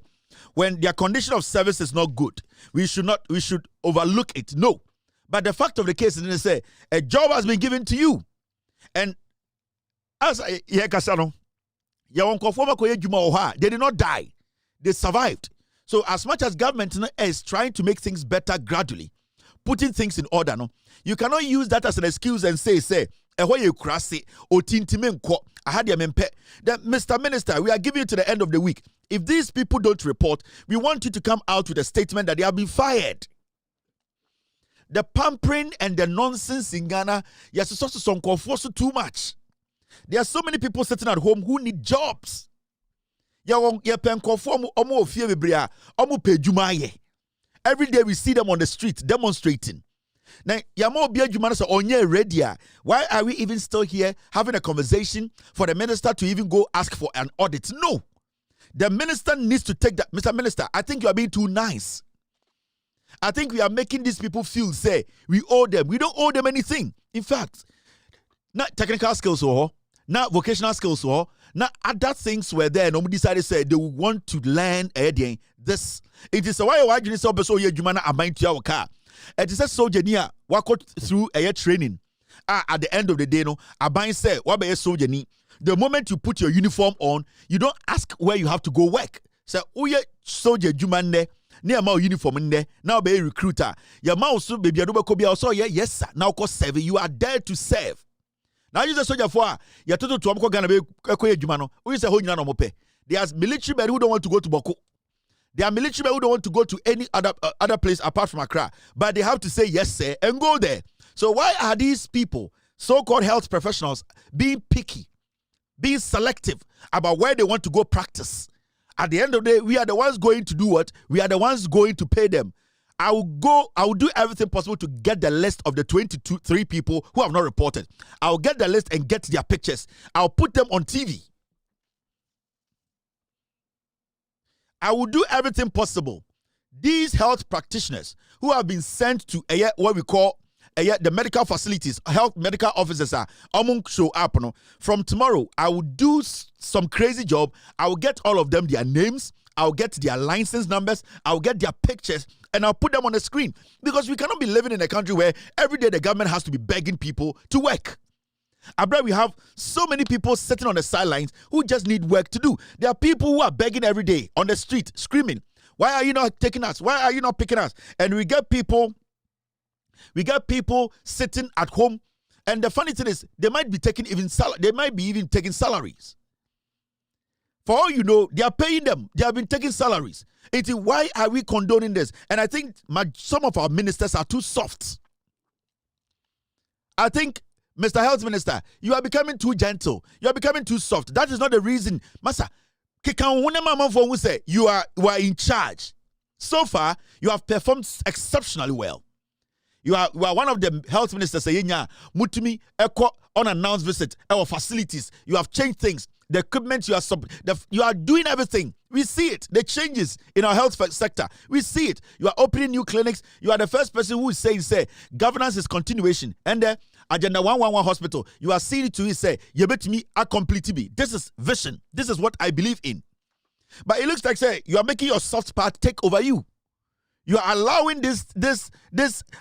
when their condition of service is not good, we should overlook it. No. But the fact of the case is to say, a job has been given to you. And as I hear Kasano, they did not die. They survived. So as much as government is trying to make things better gradually, putting things in order, you cannot use that as an excuse and say, Mr. Minister, we are giving you to the end of the week. If these people don't report, we want you to come out with a statement that they have been fired. The pampering and the nonsense in Ghana, yes, it's also too much. There are so many people sitting at home who need jobs. Every day we see them on the street demonstrating. Now, why are we even still here having a conversation for the minister to even go ask for an audit? No. The minister needs to take that. Mr. Minister, I think you are being too nice. I think we are making these people feel, say, we owe them. We don't owe them anything. In fact, not technical skills or not vocational skills or not other things were there. Nobody decided say they would want to learn this. It is a why you need to say you mana abind to our car. It is a soldier near walk through a training. At the end of the day, no, abind say what be a soldier ni. The moment you put your uniform on, you don't ask where you have to go work. Say, oh yeah, soldier jumane. Near my uniform in there, now be a recruiter. Your mouse baby adobe also yes sir. Now cause serve. You are there to serve. Now you just soldier for you told to Amko Gana be jumano. Who is a whole mope. There's military men who don't want to go to Boko. There are military men who don't want to go to any other place apart from Accra. But they have to say yes sir and go there. So why are these people, so-called health professionals, being picky, being selective about where they want to go practice? At the end of the day, we are the ones going to do what? We are the ones going to pay them. I will do everything possible to get the list of the 3 people who have not reported. I'll get the list and get their pictures. I'll put them on TV. I will do everything possible. These health practitioners who have been sent to what we call the medical facilities, health medical officers are show up. From tomorrow, I will do some crazy job. I will get all of them their names. I'll get their license numbers. I'll get their pictures and I'll put them on the screen because we cannot be living in a country where every day the government has to be begging people to work. Abra, we have so many people sitting on the sidelines who just need work to do. There are people who are begging every day on the street, screaming, "Why are you not taking us? Why are you not picking us?" And we get people sitting at home, and the funny thing is, they might be taking even taking salaries. For all you know, they are paying them. They have been taking salaries. Why are we condoning this? And I think some of our ministers are too soft. I think, Mr. Health Minister, you are becoming too gentle. You are becoming too soft. That is not the reason. Masa, you are in charge. So far, you have performed exceptionally well. You are one of the health ministers saying, Mutumi, unannounced visit, our facilities. You have changed things. The equipment you are doing everything. We see it. The changes in our health sector. We see it. You are opening new clinics. You are the first person who is saying, governance is continuation. And the Agenda 111 hospital, you are seeing it to say, you bet me a complete be. This is vision. This is what I believe in. But it looks like, you are making your soft part take over you. You are allowing this,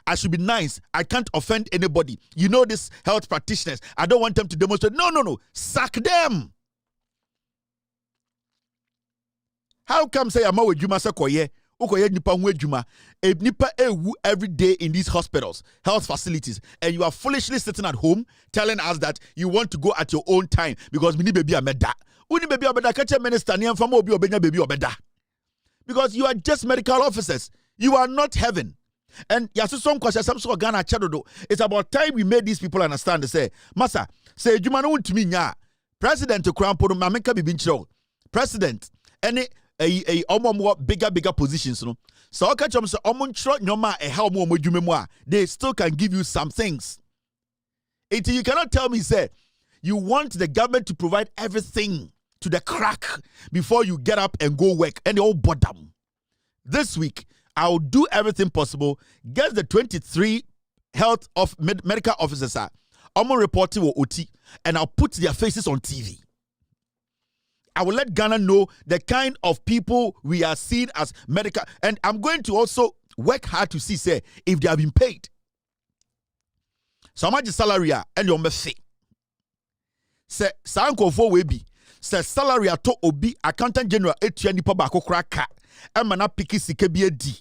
I should be nice. I can't offend anybody. You know, these health practitioners, I don't want them to demonstrate. No. Sack them. How come say I'm with Juma Sakoye? Ukoye nipa hu adwuma. Nipa ewu every day in these hospitals, health facilities, and you are foolishly sitting at home telling us that you want to go at your own time because we need baby ameda. Uni baby obeda catch minister ni amfamo obi obenya baby obeda. Because you are just medical officers. You are not heaven. And some questions, some sort of Ghana chadodo. It's about time we made these people understand. They say, Masa, say you man to me nya. President to crown podo mameka be bincho. President, any a more bigger positions, no. So catch them so nyoma a how more they still can give you some things. You cannot tell me, say, you want the government to provide everything to the crack before you get up and go work and they all bottom. This week, I'll do everything possible. Get the 23 health of medical officers. I'm reporting with OT and I'll put their faces on TV. I will let Ghana know the kind of people we are seeing as medical. And I'm going to also work hard to see, say, if they have been paid. So much salary and your mercy. Say, Sanko for Webi. Say, salary to Obi, Accountant General, Etienne Pabako Kraka, and Mana Piki Sikebie D.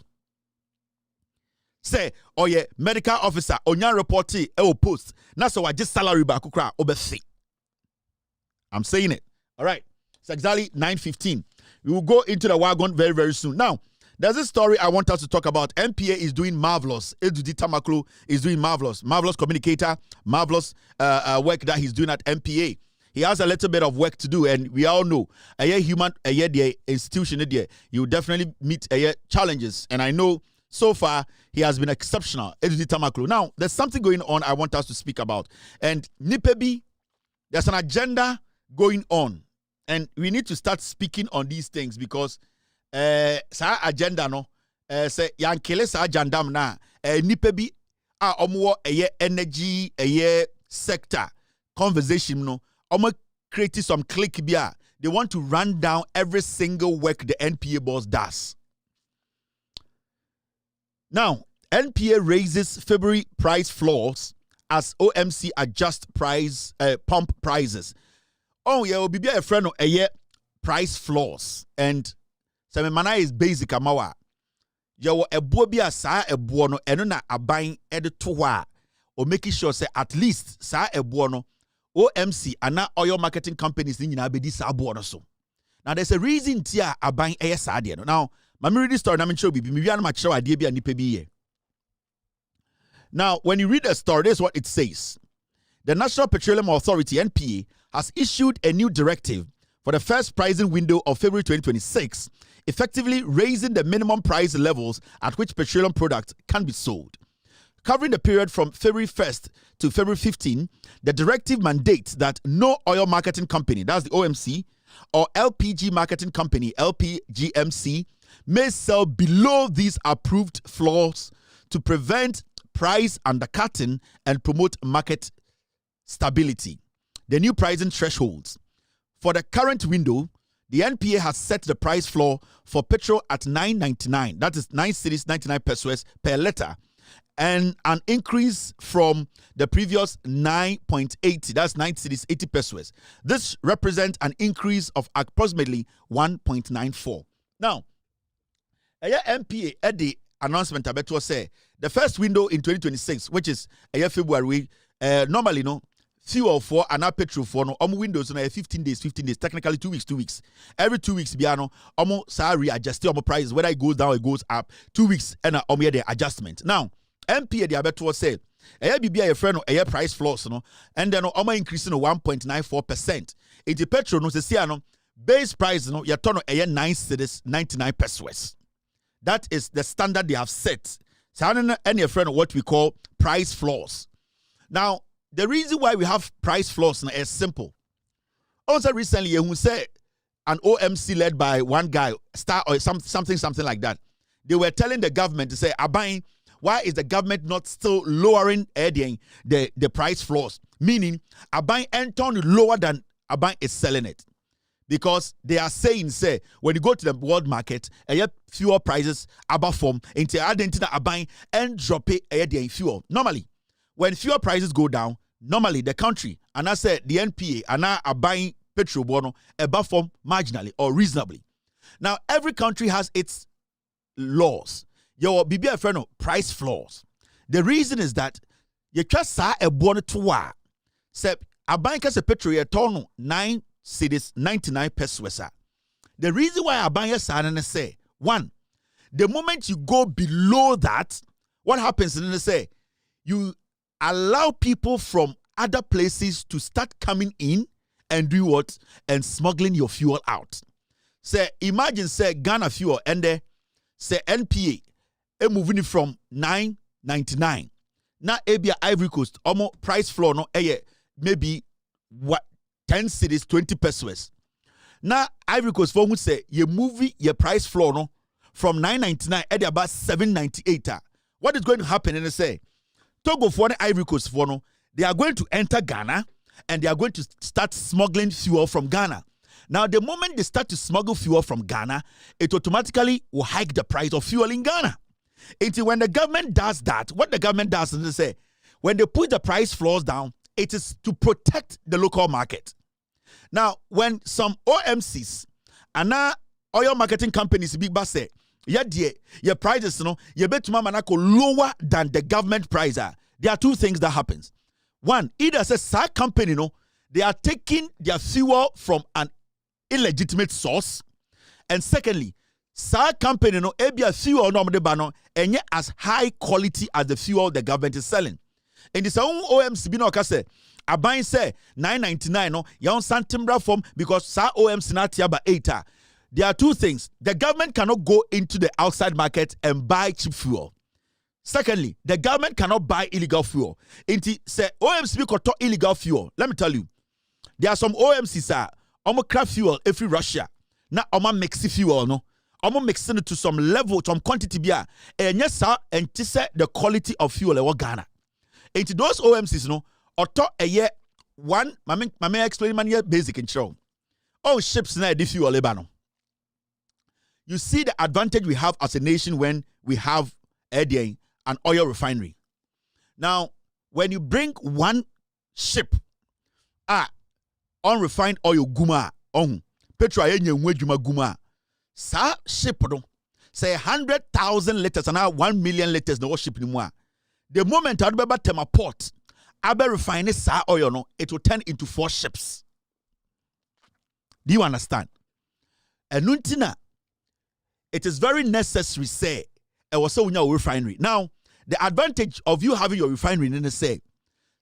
Say, oh yeah, medical officer, on your reportee, post. That's why just salary back obesi. I'm saying it. All right. It's exactly 9:15. We will go into the wagon very, very soon. Now, there's a story I want us to talk about. MPA is doing marvelous. Edudi Tamaklo is doing marvelous. Marvelous communicator, marvelous work that he's doing at MPA. He has a little bit of work to do, and we all know the institution you will definitely meet challenges. And I know so far he has been exceptional. Edudi Tamaklo. Now, there's something going on I want us to speak about. And Nipebi, there's an agenda going on. And we need to start speaking on these things because sa agenda no say yankele sa agenda na Nipebi omo energy sector conversation no omo create some click bia. They want to run down every single work the NPA boss does. Now, NPA raises February price floors as OMC adjust price pump prices. Oh yeah, will be a friend of a price floors and some mana is basic amawa. You a bobia sa a buono enona a buying editoa or making sure say at least sa a buono OMC and now oil marketing companies in Yinabedi sa buono so. Now there's a reason tia a buying a sadia. Now, my read this story, I'm sure be maybe I'm not sure I did be a nipebi. Now, when you read the story, this is what it says. The National Petroleum Authority, NPA, has issued a new directive for the first pricing window of February 2026, effectively raising the minimum price levels at which petroleum products can be sold. Covering the period from February 1st to February 15, the directive mandates that no oil marketing company, that's the OMC, or LPG marketing company, LPGMC, may sell below these approved floors to prevent price undercutting and promote market stability. The new pricing thresholds. For the current window, the NPA has set the price floor for petrol at 9.99. That is 9 cedis 99 pesos per litre, and an increase from the previous 9.80. That's 9 cedis 80 pesos. This represents an increase of approximately 1.94. Now, NPA at the announcement about to say the first window in 2026, which is February, normally no. Fuel for and now petrol for no windows on 15 days, technically 2 weeks. Every 2 weeks, biano, salary adjust prices, whether it goes down or it goes up, 2 weeks and the adjustment. Now, MPA the abeto say, a friend of price floors, no, and then increasing 1.94%. It's petrol no say base price no your turn 9 cedis 99 pesos. That is the standard they have set. So any friend of what we call price floors. Now, the reason why we have price floors is simple. Also recently, you said an OMC led by one guy, Star or something like that. They were telling the government to say, Abain, why is the government not still lowering the price floors? Meaning, Abain and turn lower than Abain is selling it. Because they are saying, say, when you go to the world market, you have fewer prices above form, into identity Abain and drop it fuel. Normally, when fuel prices go down, normally the country, and I said the NPA, and now are buying petrol bono above form marginally or reasonably. Now, every country has its laws. Your BBI friend price floors. The reason is that you just saw a bono to wa. Say, a bank has a petrol, you turn 9 cedis 99 pesos. The reason why a bank has say, one, the moment you go below that, what happens in the say you allow people from other places to start coming in and do what? And smuggling your fuel out. Say, imagine, say, Ghana fuel, and then, say, NPA, moving it from $9.99. Now, Abia Ivory Coast, almost price floor, no, maybe, what, 10 cities, 20 pesos. Now, Ivory Coast, for who say, your movie, your price floor, no, from $9.99, at about $7.98. What is going to happen, and they say, Togo for the Ivory Coast, for no, they are going to enter Ghana, and they are going to start smuggling fuel from Ghana. Now, the moment they start to smuggle fuel from Ghana, it automatically will hike the price of fuel in Ghana. Until when the government does that, what the government does is they say, when they put the price floors down, it is to protect the local market. Now, when some OMCs and now oil marketing companies, big bass say, your prices, you bet manako lower than the government price. There are two things that happens. One, either says SAR company, they are taking their fuel from an illegitimate source. And secondly, SAR company, ebia fuel no de bano, and as high quality as the fuel the government is selling. And this own OMC bino kase, a buying say $9.99, no, yon santimbra form because SAR OMC not yaba 8. There are two things. The government cannot go into the outside market and buy cheap fuel. Secondly, the government cannot buy illegal fuel. Inti say OMC could talk illegal fuel. Let me tell you, there are some OMCs craft fuel every Russia. Now mix fuel no. Mixing it to some level, some quantity bia. And yes sir, and to say the quality of fuel in Ghana. Into those OMCs no, or talk a year one. My explain man here basic in show. All ships na the fuel lebano. You see the advantage we have as a nation when we have an oil refinery. Now, when you bring one ship, unrefined oil guma on petrol guma, sa ship say 100,000 liters and now 1 million liters no ship anymore. The moment I remember Tema port, abe refine sa oil no, it will turn into 4 ships. Do you understand? And nuntina, it is very necessary say it was so in your refinery. Now, the advantage of you having your refinery in the say,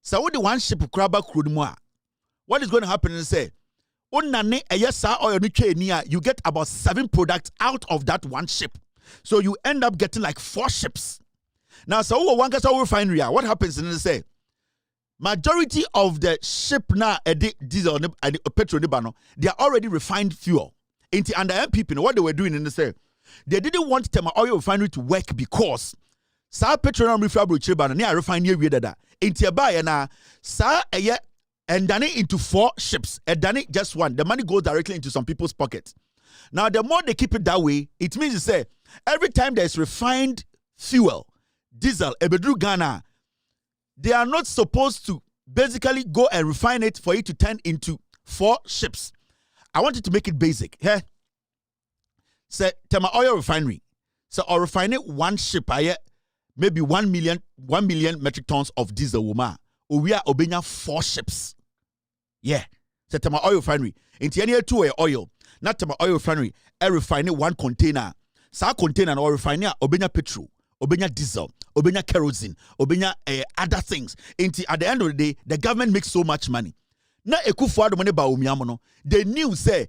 so what the one ship crabber crude more. What is going to happen in the say? You get about 7 products out of that one ship. So you end up getting like 4 ships. Now, so one gets our refinery. What happens in the say? Majority of the ship now, diesel and petrol, they are already refined fuel. And the MPP, what they were doing in the say, they didn't want Tema oil refinery to work because sa petroleum refinery cheba na refinery we dada. Inti buy na sa and done it into 4 ships. And done it just one. The money goes directly into some people's pockets. Now, the more they keep it that way, it means to say every time there's refined fuel, diesel, ebedru Ghana, they are not supposed to basically go and refine it for it to turn into 4 ships. I want you to make it basic. Here, say Tema oil refinery. So or refine it 1 ship maybe 1 million metric tons of diesel woma. We are obenya 4 ships. Yeah. So Tema oil refinery. Into any 2 oil. Not Tema oil refinery. Refine 1 container. Sa container or refinery obenya petrol, obenya diesel, obenya kerosene, obenya other things. Into at the end of the day, the government makes so much money. Na ekufuado money Bawumia mono. They knew say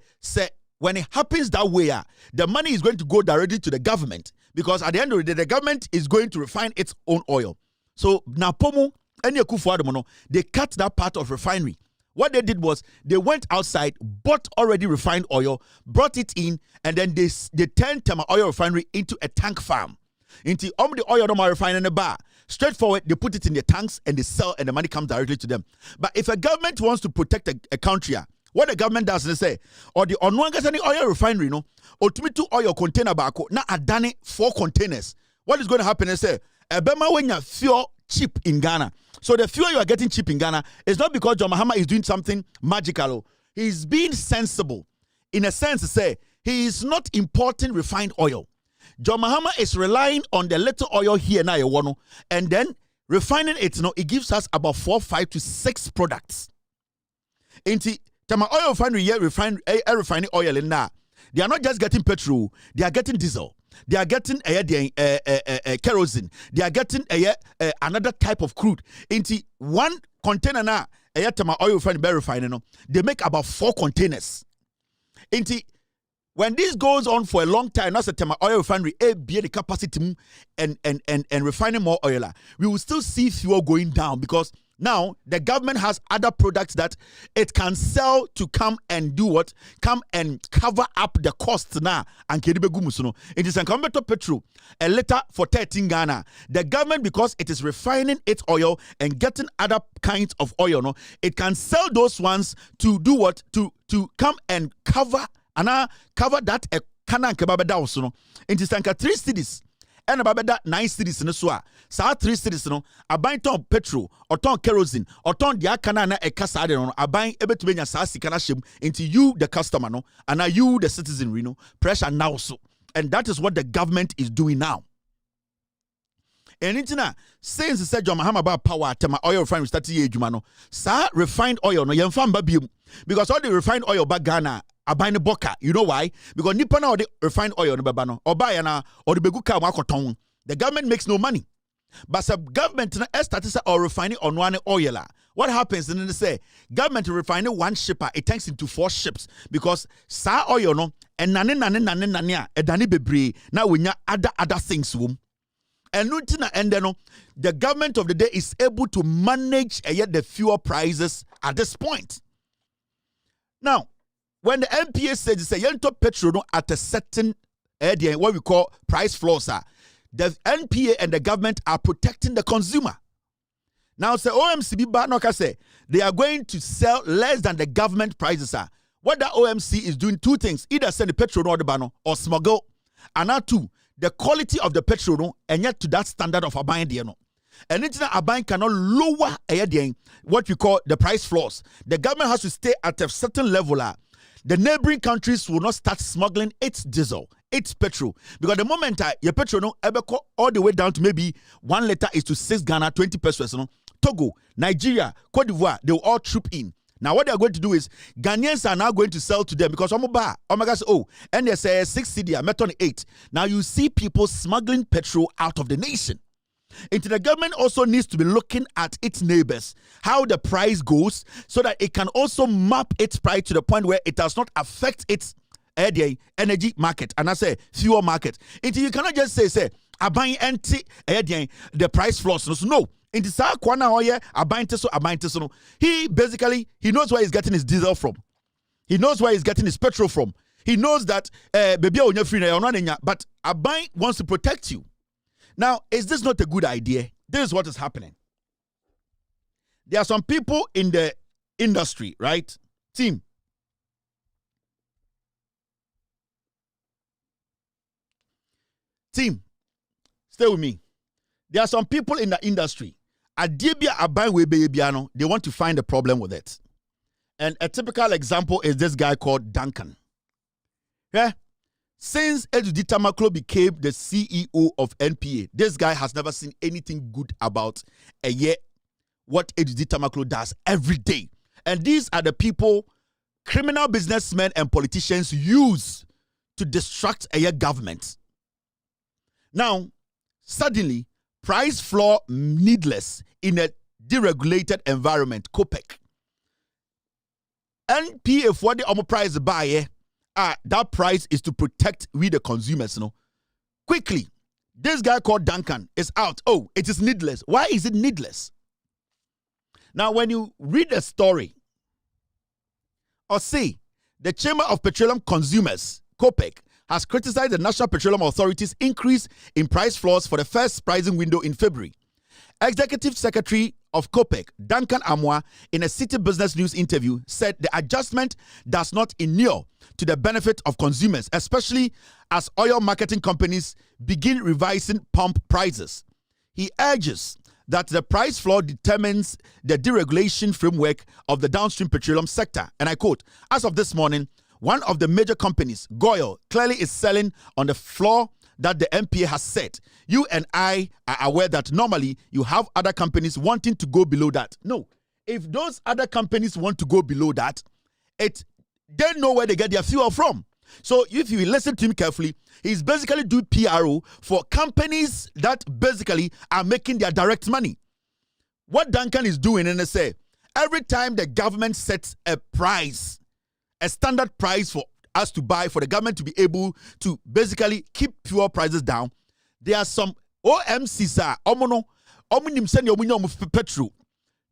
when it happens that way, the money is going to go directly to the government because at the end of the day, the government is going to refine its own oil. So now Pomo and Ekufuado, they cut that part of refinery. What they did was they went outside, bought already refined oil, brought it in, and then they turned Tema oil refinery into a tank farm. Into the oil no refinery in the bar. Straightforward, they put it in the tanks and they sell, and the money comes directly to them. But if a government wants to protect a country, what the government does, they say, or the onwangasani oil refinery, ultimately oil container bako, na adane 4 containers. What is going to happen? They say, Ebema when you fuel cheap in Ghana. So the fuel you are getting cheap in Ghana is not because John Mahama is doing something magical. He's being sensible. In a sense, to say, he is not importing refined oil. John Mahama is relying on the little oil here now, and then refining it, it gives us about 4, 5 to 6 products. Into Tema oil refinery, refining oil in now. They are not just getting petrol, they are getting diesel. They are getting kerosene. They are getting another type of crude. Into one container now, oil refinery, refining. They make about 4 containers. Into when this goes on for a long time, that's a time oil refinery be the capacity and refining more oil. We will still see fuel going down because now the government has other products that it can sell to come and do what? Come and cover up the costs now. And it is a converted petrol, a liter for 13 Ghana. The government, because it is refining its oil and getting other kinds of oil, no, it can sell those ones to do what? To come and cover that a kana kebabeda also no. It is 3 cities. And about that 9 cities in the soa. Sa 3 cities no. A buying ton petrol or ton kerosene or ton dia kana na e kasa de no. A buying ebe to benya sa sikana shim into you the customer no. And now you the citizenry no. Pressure now so. And that is what the government is doing now. And it's na since said John Mahama about power tema oil refinery started ye no. Sa refined oil no yemfa mba biom because all the refined oil back Ghana aban ne boka. You know why? Because nipa na the refined oil no beba no oba ya na or the begu ka makoton. The government makes no money. But some government na started or refining on one oil. What happens then they say government refining one shipper, it turns into 4 ships because sa oil no and nane e dani bebre na we nya other things wom. And then the government of the day is able to manage the fuel prices at this point. Now, when the MPA says it's a yento petrol at a certain what we call price floors, the NPA and the government are protecting the consumer. Now, say OMC Banoka say they are going to sell less than the government prices are. What the OMC is doing 2 things: either send the petrol or the bano or smuggle, and now 2. The quality of the petrol no, and yet to that standard of a buying no. And it's not a buying cannot lower what we call the price floors. The government has to stay at a certain level. The neighboring countries will not start smuggling its diesel, its petrol. Because the moment your petrol no ever go all the way down to maybe 1 liter is to 6 Ghana, 20 pesos. No? Togo, Nigeria, Cote d'Ivoire, they will all troop in. Now, what they are going to do is Ghanaians are now going to sell to them because and they say 6 cedi, meton 8. Now you see people smuggling petrol out of the nation. Into the government also needs to be looking at its neighbors, how the price goes, so that it can also map its price to the point where it does not affect its energy market and I say fuel market. Until you cannot just say I buy the price floors. No. In the South Kwana Oye, a he basically knows where he's getting his diesel from. He knows where he's getting his petrol from. He knows that baby on your free but Abai wants to protect you. Now, is this not a good idea? This is what is happening. There are some people in the industry, right? Team. Stay with me. There are some people in the industry. They want to find a problem with it. And a typical example is this guy called Duncan. Yeah? Since Edudi Tamaklo became the CEO of NPA, this guy has never seen anything good about what Edudi Tamaklo does every day. And these are the people criminal businessmen and politicians use to distract a government. Now, suddenly, price floor needless in a deregulated environment, COPEC. NPA for the price buy, that price is to protect we the consumers. No? Quickly, this guy called Duncan is out. Oh, it is needless. Why is it needless? Now, when you read the story, or see, the Chamber of Petroleum Consumers, COPEC, has criticized the National Petroleum Authority's increase in price floors for the first pricing window in February. Executive Secretary of COPEC, Duncan Amwa, in a City Business News interview, said the adjustment does not inure to the benefit of consumers, especially as oil marketing companies begin revising pump prices. He urges that the price floor determines the deregulation framework of the downstream petroleum sector. And I quote, as of this morning, one of the major companies, Goil, clearly is selling on the floor that the MPA has set. You and I are aware that normally you have other companies wanting to go below that. No, if those other companies want to go below that, they know where they get their fuel from. So if you listen to him carefully, he's basically doing PRO for companies that basically are making their direct money. What Duncan is doing, and they say, every time the government sets a price, a standard price for us to buy, for the government to be able to basically keep fuel prices down, there are some OMCs, petrol.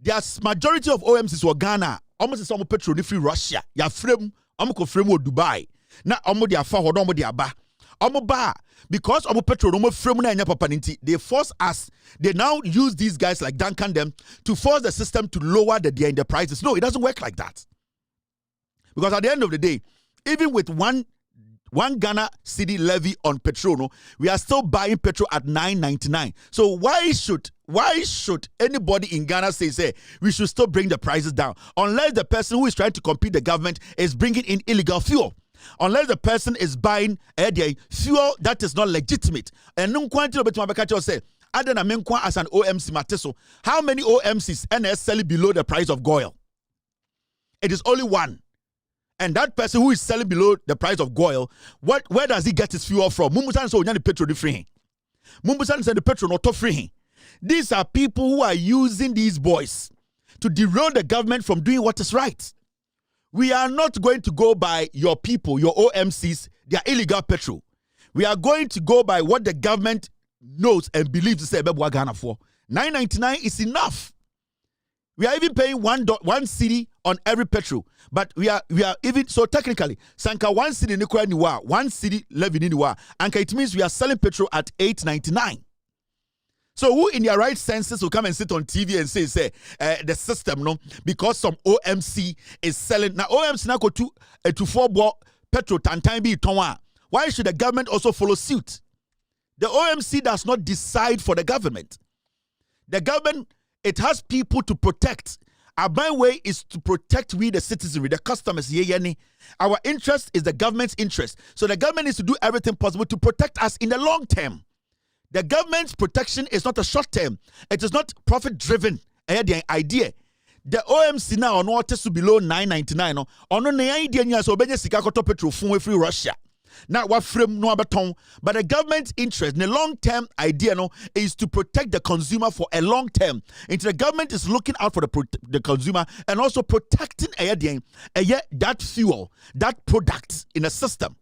There's majority of OMCs were Ghana, almost some petrol free Russia. Ya frame, frame Dubai. Na dia fa hodo dia ba. Ba because petrol frame na nya papa ninti. They force us. They now use these guys like Duncan them to force the system to lower the prices. No, it doesn't work like that. Because at the end of the day, even with one Ghana city levy on petrol, we are still buying petrol at $9.99. So why should anybody in Ghana say we should still bring the prices down? Unless the person who is trying to compete the government is bringing in illegal fuel. Unless the person is buying fuel that is not legitimate. And no quantity say, other than as an OMC Mateso, how many OMCs NS selling below the price of oil? It is only one. And that person who is selling below the price of oil, where does he get his fuel from? Mumbusan so the petrol free. Mumbusan said the petrol not free. These are people who are using these boys to derail the government from doing what is right. We are not going to go by your people, your OMCs, their illegal petrol. We are going to go by what the government knows and believes to say Ghana for. $9.99 is enough. We are even paying one cedi on every petrol, but we are even so technically. Sanka 1 cedi niwa niwa 1 cedi levy niwa, and it means we are selling petrol at $8.99. So who in their right senses will come and sit on TV and say the system because some OMC is selling now OMC na go to 4 petrol tantan bi tonwa. Why should the government also follow suit? The OMC does not decide for the government. The government, it has people to protect. Our way is to protect we the citizenry, the customers. Our interest is the government's interest. So the government needs to do everything possible to protect us in the long term. The government's protection is not a short term. It is not profit driven. The idea. The OMC now on what is below $9.99. On the idea so benye sika koto petrol phone free Russia. Now what frame no abaton, but the government's interest in the long term idea is to protect the consumer for a long term. And the government is looking out for the consumer and also protecting that fuel, that product in the system.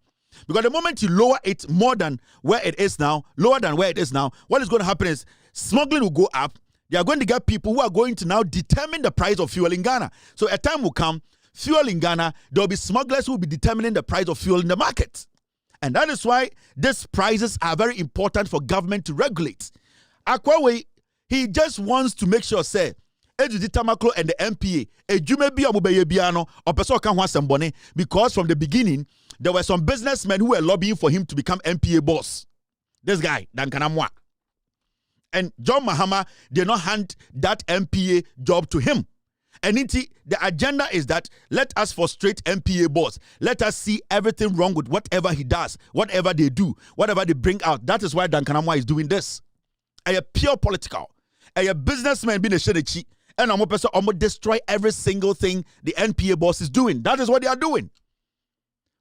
Because the moment you lower it more than where it is now, what is going to happen is smuggling will go up. They are going to get people who are going to now determine the price of fuel in Ghana. So a time will come, fuel in Ghana, there will be smugglers who will be determining the price of fuel in the market. And that is why these prices are very important for government to regulate. Akwawe, he just wants to make sure, say, Ejudi Tamaklo and the MPA, because from the beginning, there were some businessmen who were lobbying for him to become MPA boss. This guy, Duncan Amwa. And John Mahama did not hand that MPA job to him. And the agenda is that let us frustrate MPA boss. Let us see everything wrong with whatever he does, whatever they do, whatever they bring out. That is why Duncan Amwa is doing this. A pure political. A businessman being a shedechi. And I'm going to destroy every single thing the NPA boss is doing. That is what they are doing.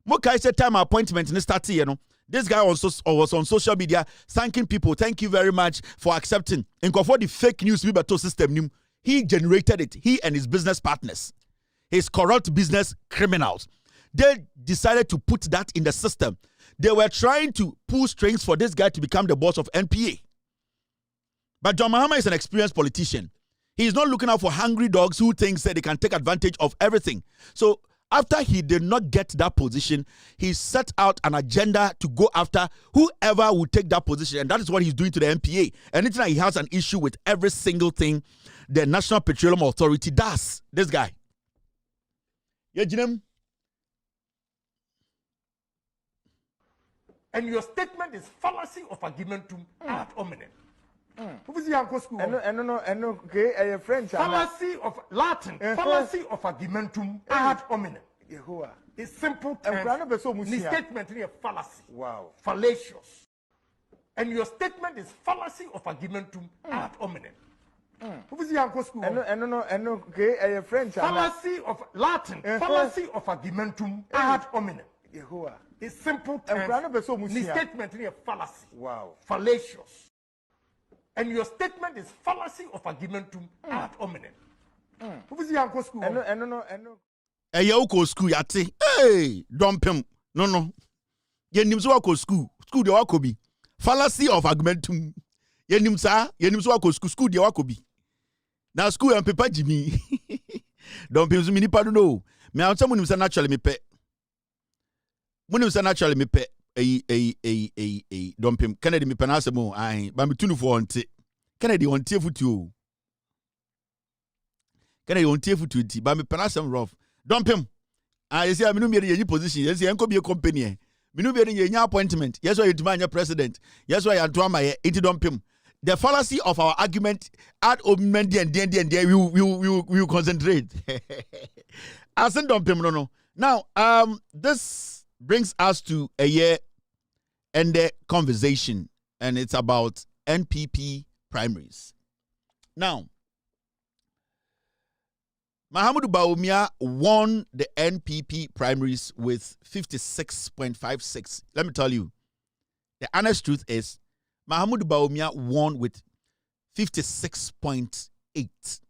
Mukai said time appointment in the start, this guy was on social media thanking people. Thank you very much for accepting. And for the fake news system, he generated it. He and his business partners, his corrupt business criminals, they decided to put that in the system. They were trying to pull strings for this guy to become the boss of NPA. But John Mahama is an experienced politician. He's not looking out for hungry dogs who think that they can take advantage of everything. So after he did not get that position, he set out an agenda to go after whoever would take that position. And that is what he's doing to the NPA. Anytime he has an issue with every single thing the National Petroleum Authority does. This guy. Yeah, Jim. And your statement is fallacy of argumentum ad hominem. Okay, French. Fallacy of Latin. Fallacy of argumentum ad hominem. It's simple terms. The statement is a fallacy. Wow. Fallacious. And your statement is fallacy of argumentum ad hominem. Okay, French. Fallacy of Latin. Fallacy of argumentum ad hominem. It's simple terms. The statement is a fallacy. Wow. Fallacious. And your statement is fallacy of argumentum ad hominem. Who is your uncle school? No. A yoko school yate. Hey, dump him. No. Yenim so wako school. School de wako bi. Fallacy of argumentum. Yenim so wako school de wako bi. Now school and paper Jimmy. Dump him so mini pardon no. Me am someone who naturally me pe. When you say naturally me pe a dump him. Kennedy me penase mo ai ba me tunu for onte. Kennedy onte futu. Kennedy onte futu ti ba me penase rough. Dump him. You see, I mean, you position. Yes, you be a company. Me no be any appointment. Yes, why you demand your president. Yes, why you do my into dump him. The fallacy of our argument at omen and we concentrate. I send dump him no. Now, this brings us to a year and the conversation, and it's about NPP primaries. Now, Mahamudu Bawumia won the NPP primaries with 56.56. Let me tell you, the honest truth is Mahamudu Bawumia won with 56.8.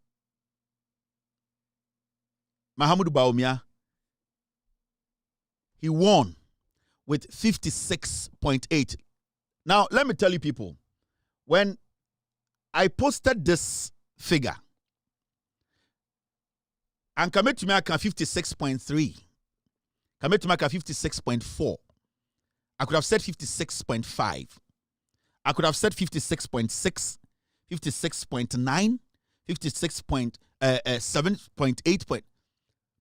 Mahamudu Bawumia, he won with 56.8. Now, let me tell you people, when I posted this figure, and commit to me 56.3. Commit to me 56.4. I could have said 56.5. I could have said 56.6, 56.9, 56.7.8.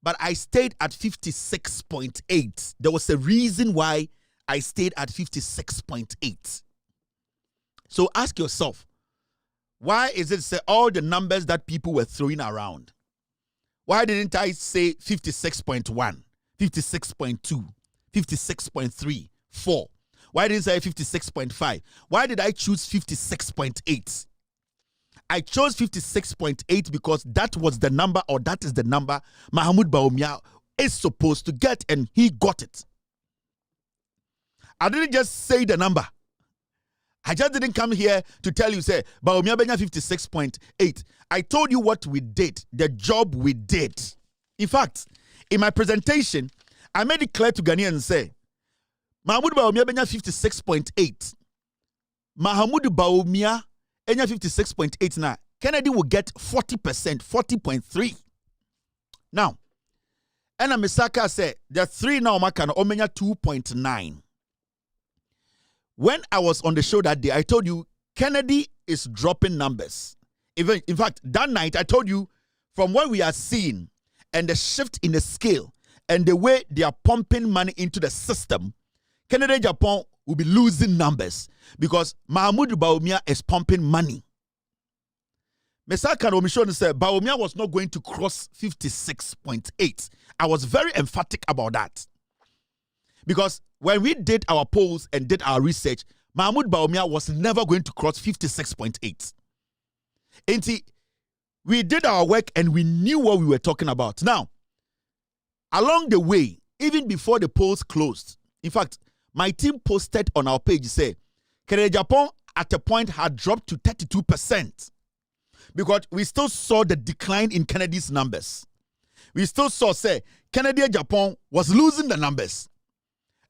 But I stayed at 56.8. There was a reason why I stayed at 56.8. So ask yourself, why is it all the numbers that people were throwing around? Why didn't I say 56.1, 56.2, 56.3, 4? Why didn't I say 56.5? Why did I choose 56.8? I chose 56.8 because that was the number, or that is the number Mahamudu Bawumia is supposed to get, and he got it. I didn't just say the number. I just didn't come here to tell you, say, Bawumia benya 56.8. I told you what we did, the job we did. In fact, in my presentation, I made it clear to Ghanaians, say, Mahamudu Bawumia benya 56.8. Mahamudu Bawumia benya 56.8 now. Kennedy will get 40%, 40.3. Now, and Misaka said, the three now makana omenya 2.9. When I was on the show that day, I told you Kennedy is dropping numbers. Even in fact, that night I told you from what we are seeing and the shift in the scale and the way they are pumping money into the system, Kennedy Japan will be losing numbers because Mahamudu Bawumia is pumping money. Mesaka Omishon said Bawumia was not going to cross 56.8. I was very emphatic about that. Because when we did our polls and did our research, Mahamudu Bawumia was never going to cross 56.8. And we did our work and we knew what we were talking about. Now, along the way, even before the polls closed, in fact, my team posted on our page, say, Kennedy Japan at a point had dropped to 32% because we still saw the decline in Kennedy's numbers. We still saw, say, Kennedy Japan was losing the numbers.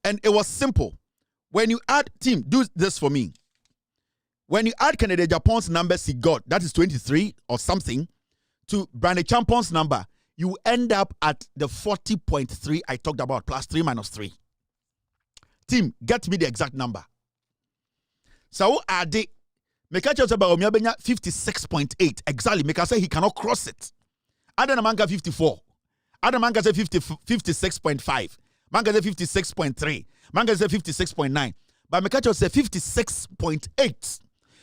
And it was simple. When you add, team, do this for me. When you add Kennedy Japan's numbers he got, that is 23 or something, to Brandy Champon's number, you end up at the 40.3 I talked about, plus 3 minus 3. Team, get me the exact number. So add it. Make a choice about Bawumia benya 56.8. Exactly. Make a say he cannot cross it. Adam Manga 54. Adam Manga say 56.5. Manga say 56.3. Manga say 56.9. But Mekacho say 56.8.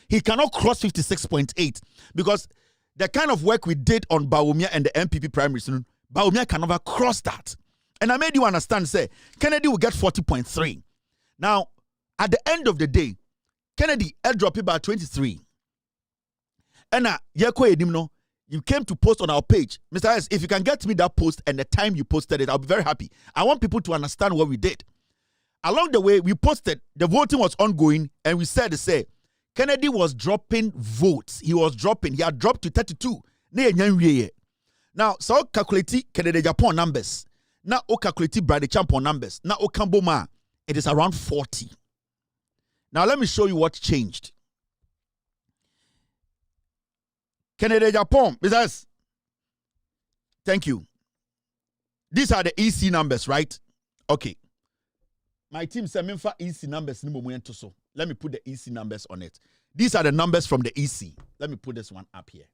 He cannot cross 56.8 because the kind of work we did on Bawumia and the NPP primaries, Bawumia can never cross that. And I made you understand, say, Kennedy will get 40.3. Now, at the end of the day, Kennedy airdrop about 23. And you came to post on our page. Mr. S, if you can get me that post and the time you posted it, I'll be very happy. I want people to understand what we did. Along the way, we posted, the voting was ongoing, and we said, Kennedy was dropping votes. He had dropped to 32. Now, so calculate Kennedy Japan numbers. Now, calculate Brady Champion numbers. Now, Kamboma, it is around 40. Now, let me show you what changed. Kennedy Japan, because thank you. These are the EC numbers, right? Okay. My team said, "Memfa EC numbers." So let me put the EC numbers on it. These are the numbers from the EC. Let me put this one up here.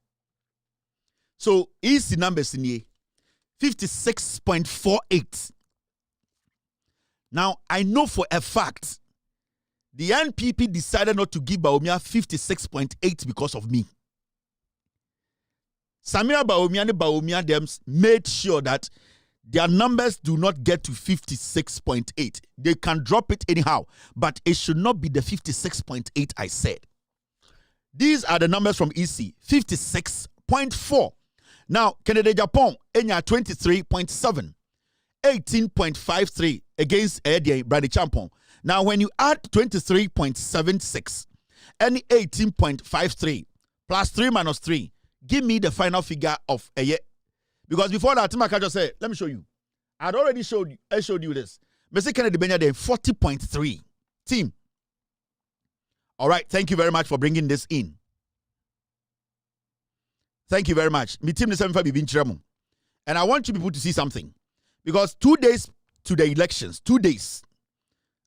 So EC numbers in here, 56.48. Now I know for a fact the NPP decided not to give Bawumia 56.8 because of me. Samira Bawumia and Bawumia them made sure that their numbers do not get to 56.8. They can drop it anyhow, but it should not be the 56.8 I said. These are the numbers from EC, 56.4. Now, Kennedy Japan, Enya 23.7, 18.53 against Brady Champon. Now, when you add 23.76 and 18.53 plus 3 minus 3, give me the final figure of a year. Because before that, Timaka just said, let me show you. I showed you this. Mr. Kennedy Benya there 40.3. Team. All right, thank you very much for bringing this in. Thank you very much. Me team and I want you people to see something. Because 2 days to the elections, 2 days,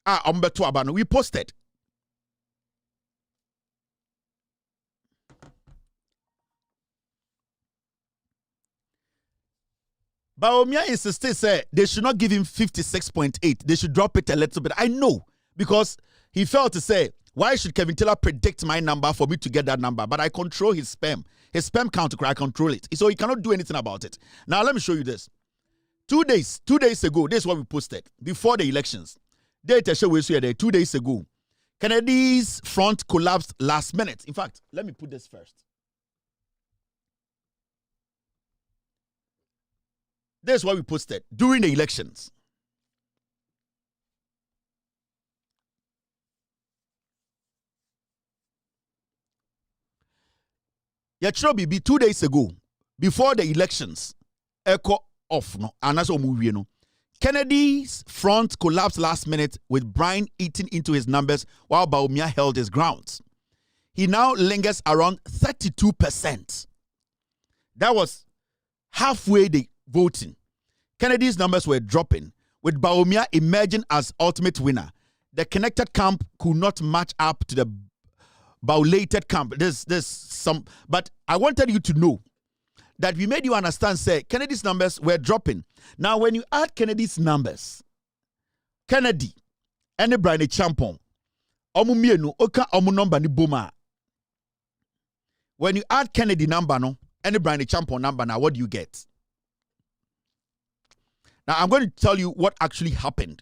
we posted. Bawumia insisted, say they should not give him 56.8. They should drop it a little bit. I know, because he felt to say, why should Kevin Taylor predict my number for me to get that number? But I control his spam. His spam count, I control it. So he cannot do anything about it. Now, let me show you this. 2 days ago, this is what we posted before the elections. Data show we there 2 days ago. Kennedy's front collapsed last minute. In fact, let me put this first. This is what we posted during the elections. Yachirobi 2 days ago, before the elections, echo off no, and that's what we know. Kennedy's front collapsed last minute with Brian eating into his numbers while Bawumia held his ground. He now lingers around 32%. That was halfway the voting. Kennedy's numbers were dropping, with Bawumia emerging as ultimate winner. The connected camp could not match up to the Bawulated camp. There's some, but I wanted you to know that we made you understand, say, Kennedy's numbers were dropping. Now, when you add Kennedy's numbers, Kennedy and Brian Champon, omumienu oka omu number ni boma. When you add Kennedy number no, and Brian Champon number now, what do you get? Now, I'm going to tell you what actually happened.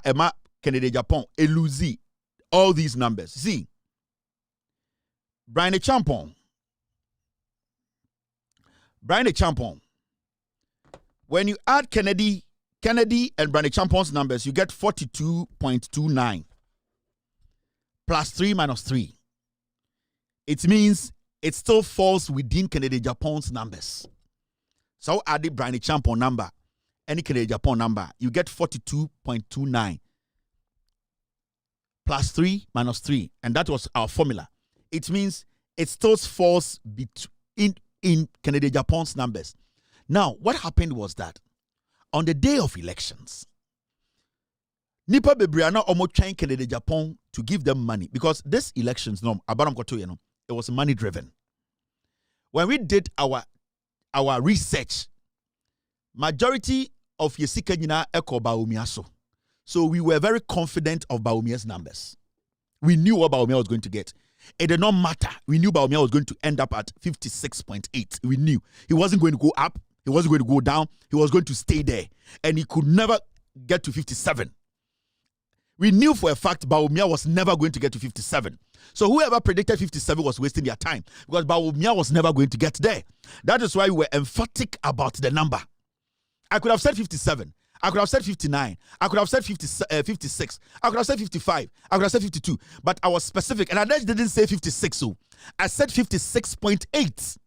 Emma Kennedy Japan, Eluzi, all these numbers. See, Brian Champon. When you add Kennedy and Brian Champon's numbers, you get 42.29 plus 3 minus 3. It means it still falls within Kennedy Japan's numbers. So add the Brian Champon number, any Kennedy Japan number, you get 42.29 plus 3 minus 3. And that was our formula. It means it still falls in Kennedy Japan's numbers. Now, what happened was that on the day of elections, Nipa Bebriana almost trying Kennedy Japan to give them money because this elections, it was money driven. When we did our research, majority of Yesika Nina Eko Bawumia so we were very confident of Bawumia's numbers. We knew what Bawumia was going to get. It did not matter. We knew Bawumia was going to end up at 56.8. We knew. He wasn't going to go up. He wasn't going to go down. He was going to stay there. And he could never get to 57. We knew for a fact Bawumia was never going to get to 57. So whoever predicted 57 was wasting their time because Bawumia was never going to get there. That is why we were emphatic about the number. I could have said 57. I could have said 59. I could have said 56. I could have said 55. I could have said 52. But I was specific. And I just didn't say 56. So I said 56.8.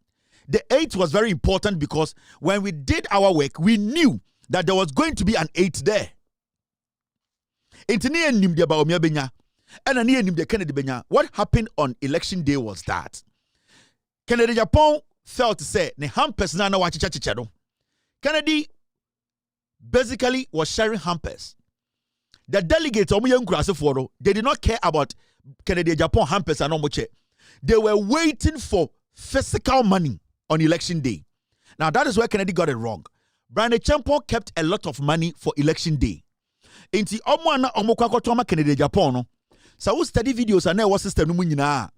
The 8 was very important because when we did our work, we knew that there was going to be an 8 there. What happened on election day was that Kennedy Japan felt to say ne hampers na wachicha no. Kennedy basically was sharing hampers. The delegates they did not care about Kennedy Japan hampers and omoche. They were waiting for physical money on election day. Now that is where Kennedy got it wrong. Brian Champon kept a lot of money for election day. Inti omwana omokwakotoma Kennedy Japan no. So we study videos and now system no nyina.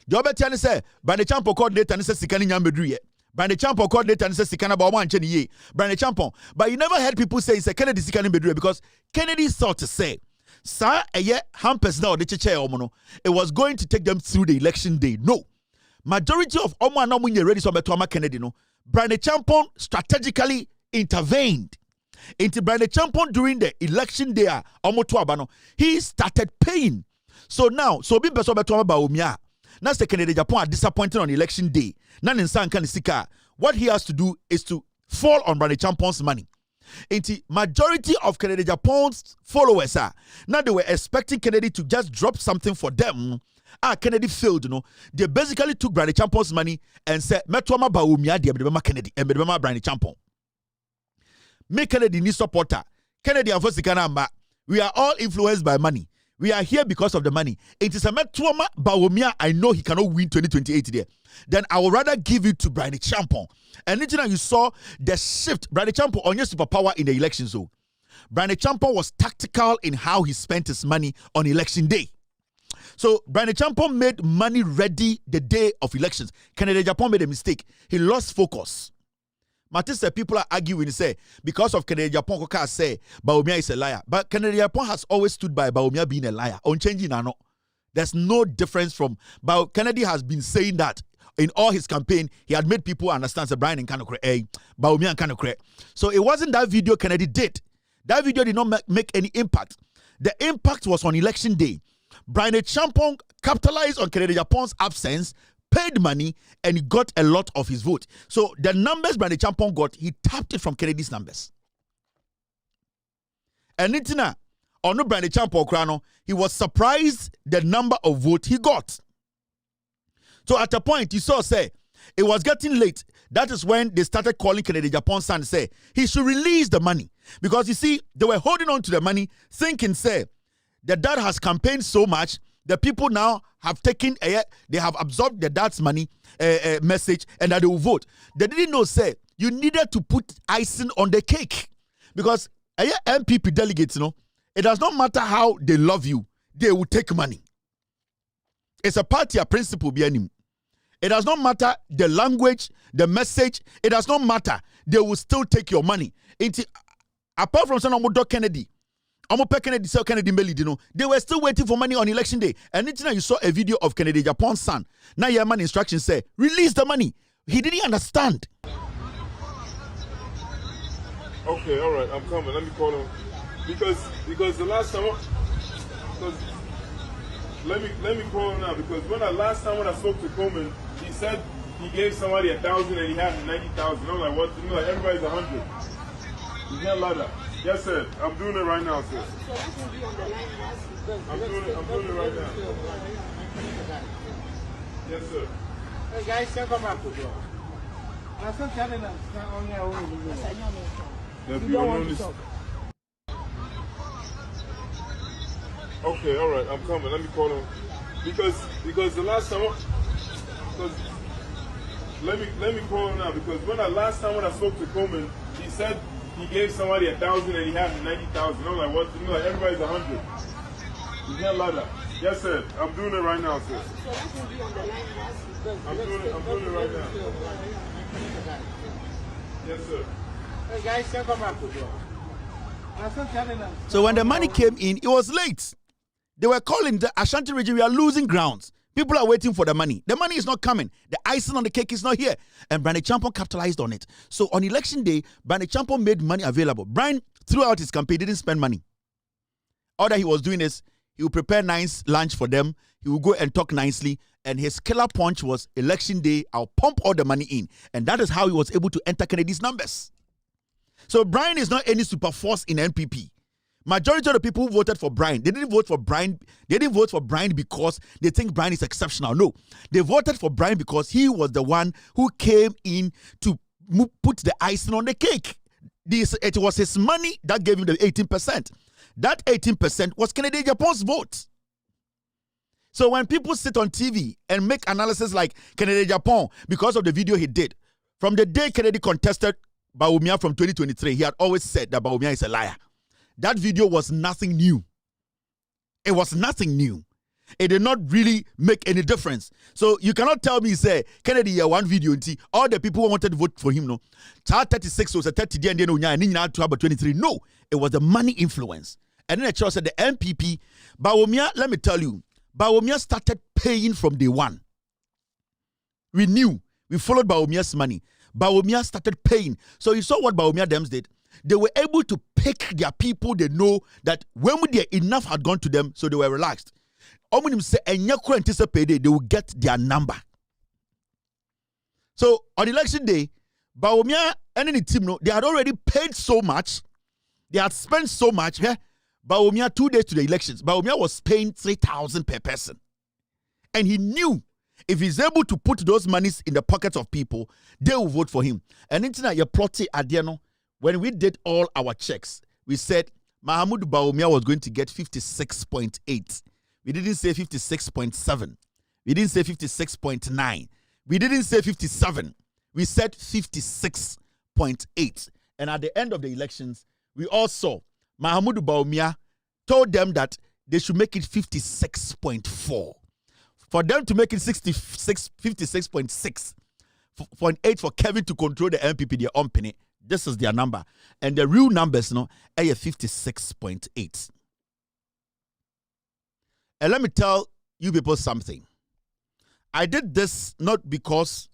The obetian say Brian Champon coordinator and say sikani nyambedruye. Brian Champon coordinator and say sikana ba omo anche ye. Brian Champon. But you never heard people say Kennedy sikani bedruye because Kennedy thought to say sir eye hampers now the cheche omo no. It was going to take them through the election day. No. Majority of omo and omo ready so betoma Kennedy no. Brian Champon strategically intervened. Into Brian Champon during the election day, he started paying. So now, so being beso betoma Bawumia. Now the Kennedy Japan are disappointed on election day. What he has to do is to fall on Brian Champon's money. Into majority of Kennedy Japan's followers now they were expecting Kennedy to just drop something for them. Kennedy failed, you know. They basically took Brian Champon's money and said, "Metoma Bawumia, the Kennedy, and Brian Champon." Make Kennedy need supporter. Kennedy and Fosikana, we are all influenced by money. We are here because of the money. It is a Metoma Bawumia. I know he cannot win 2028 there. Then I would rather give it to Brian Champon. And then you saw the shift. Brian Champon on your superpower in the election zone. Brian Champon was tactical in how he spent his money on election day. So Brian Champon made money ready the day of elections. Kennedy Japan made a mistake. He lost focus. Matisse, people are arguing, say, because of Kennedy Japan, Koka say Bawumia is a liar. But Kennedy Japan has always stood by Bawumia being a liar. On changing or not. There's no difference from Kennedy has been saying that in all his campaign, he had made people understand that Brian and Bawumia and Kanokre. So it wasn't that video Kennedy did. That video did not make any impact. The impact was on election day. Brian Champon capitalized on Kennedy Japan's absence, paid money, and he got a lot of his vote. So the numbers Brian Champon got, he tapped it from Kennedy's numbers. And Nitina, on Brian Champon Krano, he was surprised the number of votes he got. So at a point, you saw, say, it was getting late. That is when they started calling Kennedy Japan's son, say, he should release the money. Because you see, they were holding on to the money, thinking, say, the dad has campaigned so much, the people now have taken, they have absorbed the dad's money message and that they will vote. They didn't know, say, you needed to put icing on the cake. Because MPP delegates, you know, it does not matter how they love you, they will take money. It's a party principle behind him. It does not matter the language, the message, it does not matter. They will still take your money. Apart from Senator Kennedy, they were still waiting for money on election day. And you saw a video of Kennedy Japan's son. Now your man instructions say, release the money. He didn't understand. Okay, all right, I'm coming. Let me call him. Because the last time, let me call him now. Because last time when I spoke to Coleman, he said he gave somebody 1,000 and he had 90,000. I'm like, what? You know, like everybody's 100. You can't lie that. Yes, sir. I'm doing it right now, sir. I'm doing it right now. Yes, sir. Hey, guys, can come back. Okay, all right. I'm coming. Let me call him. Because the last time, let me call him now. Because last time when I spoke to Coleman, he said he gave somebody 1,000 and he had 90,000. I'm like, what? You know, like everybody's 100. You can't lie that. Yes, sir. I'm doing it right now, sir. I'm doing it right now. Yes, sir. Hey, guys, can come back. So when the money came in, it was late. They were calling the Ashanti region, we are losing grounds. People are waiting for the money. The money is not coming. The icing on the cake is not here. And Brian Champon capitalized on it. So on election day, Brian Champon made money available. Brian throughout his campaign, he didn't spend money. All that he was doing is he would prepare nice lunch for them. He would go and talk nicely. And his killer punch was election day, I'll pump all the money in. And that is how he was able to enter Kennedy's numbers. So Brian is not any super force in NPP. Majority of the people who voted for Brian, they didn't vote for Brian because they think Brian is exceptional. No. They voted for Brian because he was the one who came in to put the icing on the cake. It was his money that gave him the 18%. That 18% was Kennedy Japon's vote. So when people sit on TV and make analysis like Kennedy Japan because of the video he did, from the day Kennedy contested Bawumia from 2023, he had always said that Bawumia is a liar. That video was nothing new. It was nothing new. It did not really make any difference. So you cannot tell me, say, Kennedy here one video, all the people who wanted to vote for him, no. 36 was a 30 day and then 23. No, it was the money influence. And then the church said the MPP, Bawumia, let me tell you, Bawumia started paying from day one. We knew. We followed Bawumia's money. Bawumia started paying. So you saw what Bawumia Dems did. They were able to pick their people. They know that when enough had gone to them, so they were relaxed. Omunim say, they will get their number. So on election day, Bawumia and any team, they had already paid so much. They had spent so much. Bawumia 2 days to the elections, Bawumia was paying 3,000 per person. And he knew if he's able to put those monies in the pockets of people, they will vote for him. And into your plotty Adiano, when we did all our checks, we said Mahamudu Bawumia was going to get 56.8. We didn't say 56.7. We didn't say 56.9. We didn't say 57. We said 56.8. And at the end of the elections, we all saw Mahamudu Bawumia told them that they should make it 56.4. For them to make it 56.6. For an 8 for Kevin to control the MPP, their own penny. This is their number. And the real numbers, are 56.8. And let me tell you people something. I did this not because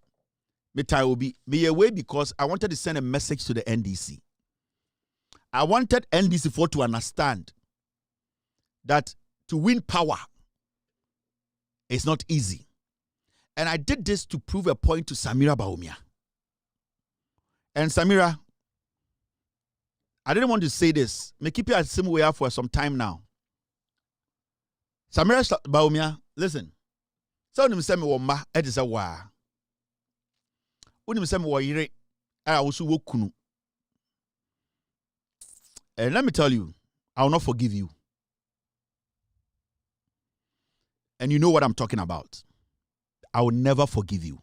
I will be away, because I wanted to send a message to the NDC. I wanted NDC to understand that to win power is not easy. And I did this to prove a point to Samira Bawumia. And Samira, I didn't want to say this. Me keep you at the same way for some time now. Samira Bawumia, listen. So unim se me wo ma e de se wa. Unim se me wo yire a wo so wo kunu. And let me tell you, I will not forgive you. And you know what I'm talking about. I will never forgive you.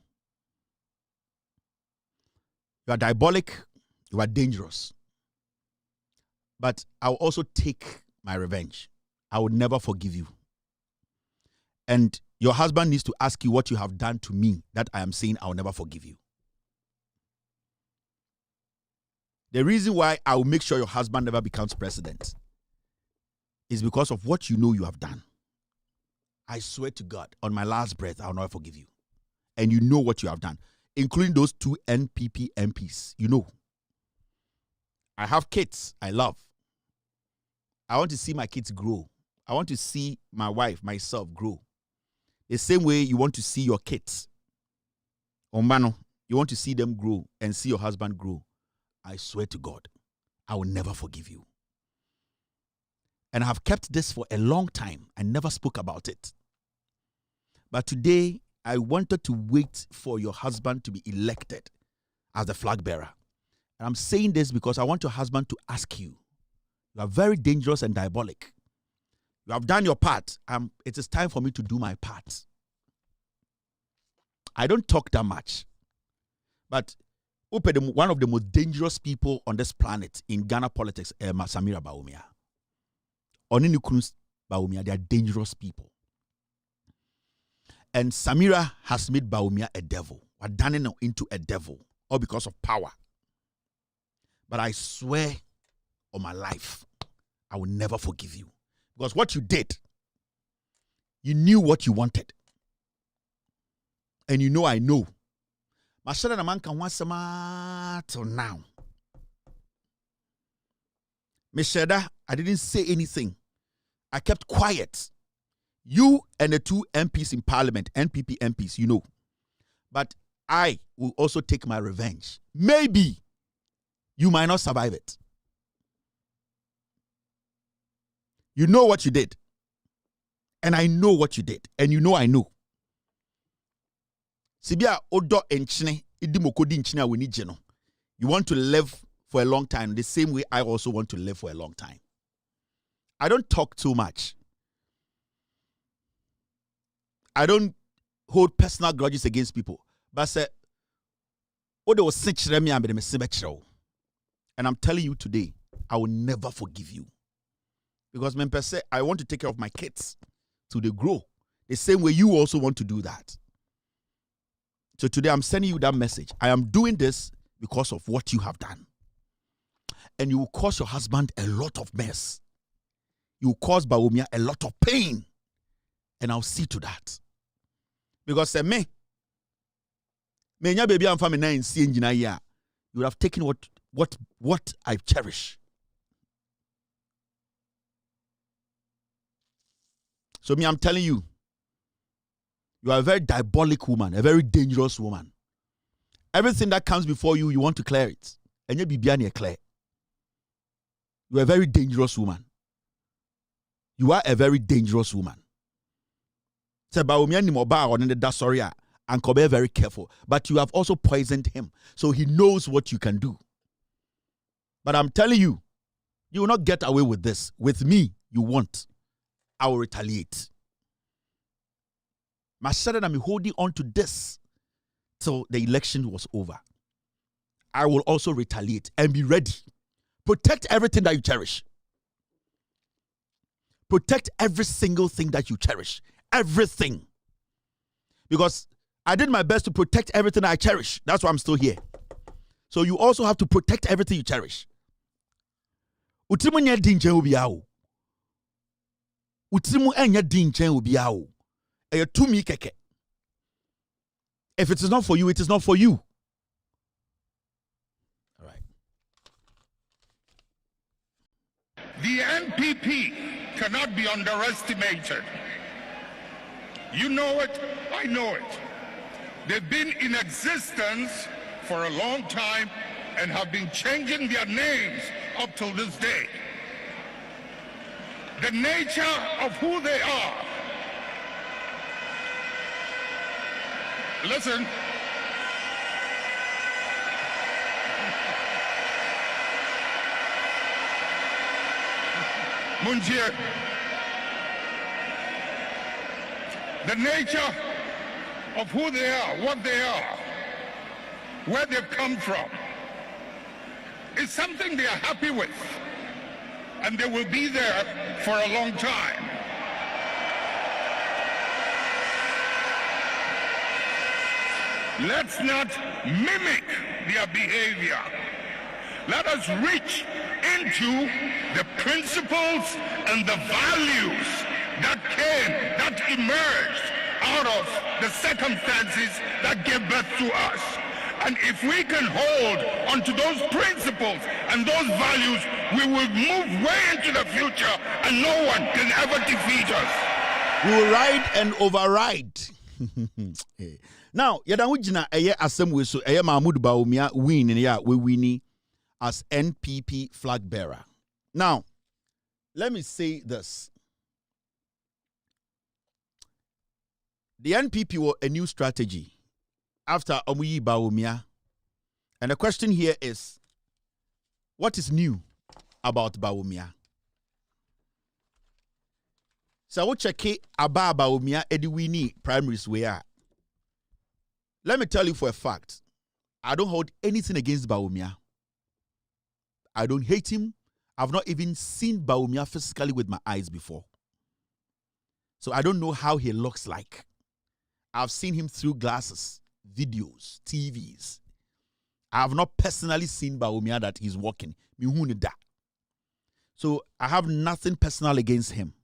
You are diabolic. You are dangerous. But I will also take my revenge. I will never forgive you. And your husband needs to ask you what you have done to me that I am saying I will never forgive you. The reason why I will make sure your husband never becomes president is because of what you know you have done. I swear to God, on my last breath, I will never forgive you. And you know what you have done, including those 2 NPP MPs. You know. I have kids I love. I want to see my kids grow. I want to see my wife, myself grow. The same way you want to see your kids. Ombano, you want to see them grow and see your husband grow. I swear to God, I will never forgive you. And I have kept this for a long time. I never spoke about it. But today, I wanted to wait for your husband to be elected as the flag bearer. And I'm saying this because I want your husband to ask you. You are very dangerous and diabolic. You have done your part. It is time for me to do my part. I don't talk that much. But one of the most dangerous people on this planet in Ghana politics, Samira Bawumia. Oninukunus Bawumia, they are dangerous people. And Samira has made Bawumia a devil. We're turning him into a devil, all because of power. But I swear on my life, I will never forgive you. Because what you did, you knew what you wanted. And you know I know. Mashara na man can want some till now. Mesheda, I didn't say anything. I kept quiet. You and the 2 MPs in Parliament, NPP MPs, you know. But I will also take my revenge. Maybe you might not survive it. You know what you did. And I know what you did. And you know I know. Sibia odo enchine idimokodi enchine we jeno. You want to live for a long time the same way I also want to live for a long time. I don't talk too much. I don't hold personal grudges against people. But say odo was me and I'm telling you today, I will never forgive you. Because I want to take care of my kids till they grow. The same way you also want to do that. So today I'm sending you that message. I am doing this because of what you have done. And you will cause your husband a lot of mess. You will cause Bawumia a lot of pain. And I'll see to that. Because me baby I'm from a you would have taken what I cherish. So I'm telling you, you are a very diabolic woman, a very dangerous woman. Everything that comes before you, you want to clear it. And you be clear. You are a very dangerous woman. You are a very dangerous woman. Say Bawumia ni moba or that sorry and be very careful. But you have also poisoned him. So he knows what you can do. But I'm telling you, you will not get away with this. With me, you won't. I will retaliate. Mashada, I'm holding on to this till the election was over. I will also retaliate and be ready. Protect everything that you cherish. Protect every single thing that you cherish. Everything. Because I did my best to protect everything I cherish. That's why I'm still here. So you also have to protect everything you cherish. Utimu nya dinje obiawo. Utimu enya dinje obiawo. Eyo tumi keke. If it is not for you, it is not for you. All right. The NPP cannot be underestimated. You know it, I know it. They've been in existence for a long time and have been changing their names up till this day. The nature of who they are. Listen. Munjir. The nature of who they are, what they are, where they've come from, is something they are happy with. And they will be there for a long time. Let's not mimic their behavior. Let us reach into the principles and the values that emerged out of the circumstances that gave birth to us. And if we can hold onto those principles and those values, we will move way into the future and no one can ever defeat us. We will ride and override. Now, Yadawujina Eye Assembly, so Eye Mahmoud Bawumia win and we winning as NPP flag bearer. Now, let me say this. The NPP were a new strategy after Omuyi Bawumia. And the question here is, what is new about Bawumia? So we check about Bawumia Ediwini primaries where. Let me tell you for a fact, I don't hold anything against Bawumia. I don't hate him. I've not even seen Bawumia physically with my eyes before. So I don't know how he looks like. I've seen him through glasses, videos, TVs. I have not personally seen Bawumia that he's walking. So I have nothing personal against him.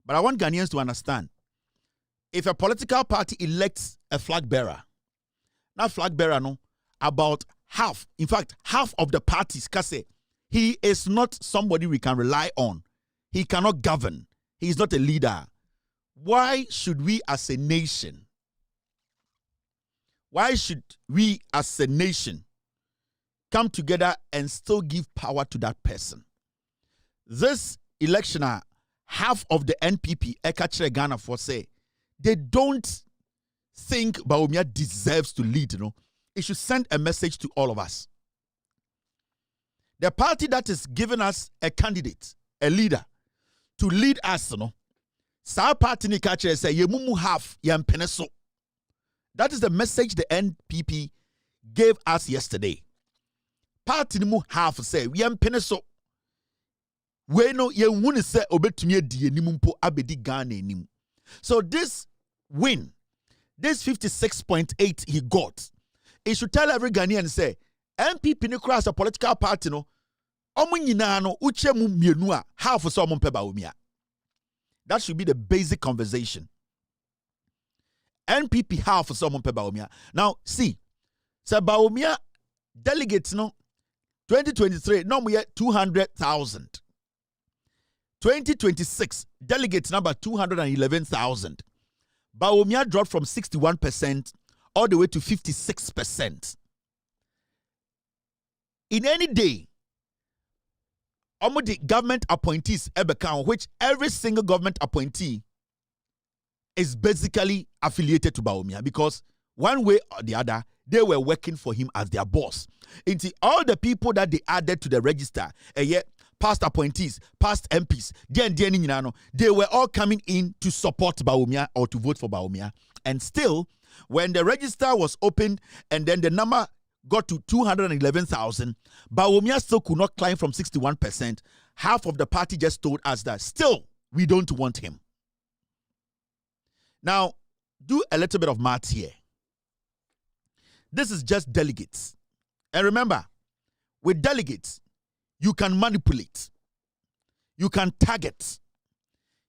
But I want Ghanaians to understand, if a political party elects a flag bearer, now flag bearer, no, about half, in fact, half of the parties, kase, He is not somebody we can rely on. He cannot govern. He is not a leader. Why should we as a nation, come together and still give power to that person? This electioner, half of the NPP, Ekachere Ghana for say, they don't think Bawumia deserves to lead. It should send a message to all of us. The party that is giving us a candidate, a leader, to lead us, Sa party ni Ekachere say, Yemumu half, yampeneso. That is the message the NPP gave us yesterday. Party ni mu half say, yampeneso. We no ye wuni se obetumi edi enimu mpo abedi Ghana enimu. So this win, this 56.8 he got, he should tell every Ghanaian say, MPP ni cross a political party no, omu nyina no uche mu mienu a half so omu mpe Bawumia. That should be the basic conversation. NPP half so omu mpe Bawumia. Now see, so Bawumia delegates no 2023 no mu 200,000. 2026, delegates number 211,000. Bawumia dropped from 61% all the way to 56%. In any day, the government appointees which every single government appointee is basically affiliated to Bawumia, because one way or the other, they were working for him as their boss. Into all the people that they added to the register, past appointees, past MPs, they were all coming in to support Bawumia or to vote for Bawumia. And still, when the register was opened and then the number got to 211,000, Bawumia still could not climb from 61%. Half of the party just told us that still we don't want him. Now, do a little bit of math here. This is just delegates. And remember, with delegates, you can manipulate. You can target.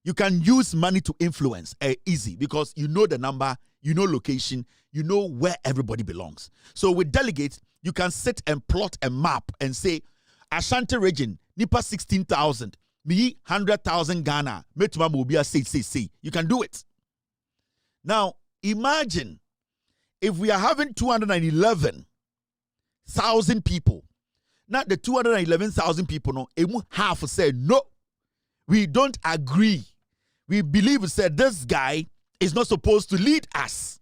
You can use money to influence. Easy, because you know the number, you know location, you know where everybody belongs. So with delegates, you can sit and plot a map and say, Ashanti region, Nipa 16,000, me 100,000 Ghana, Metuma Mobia say. You can do it. Now, imagine if we are having 211,000 people. Not the 211,000 people, no, half said, no, we don't agree. We believe, said, this guy is not supposed to lead us.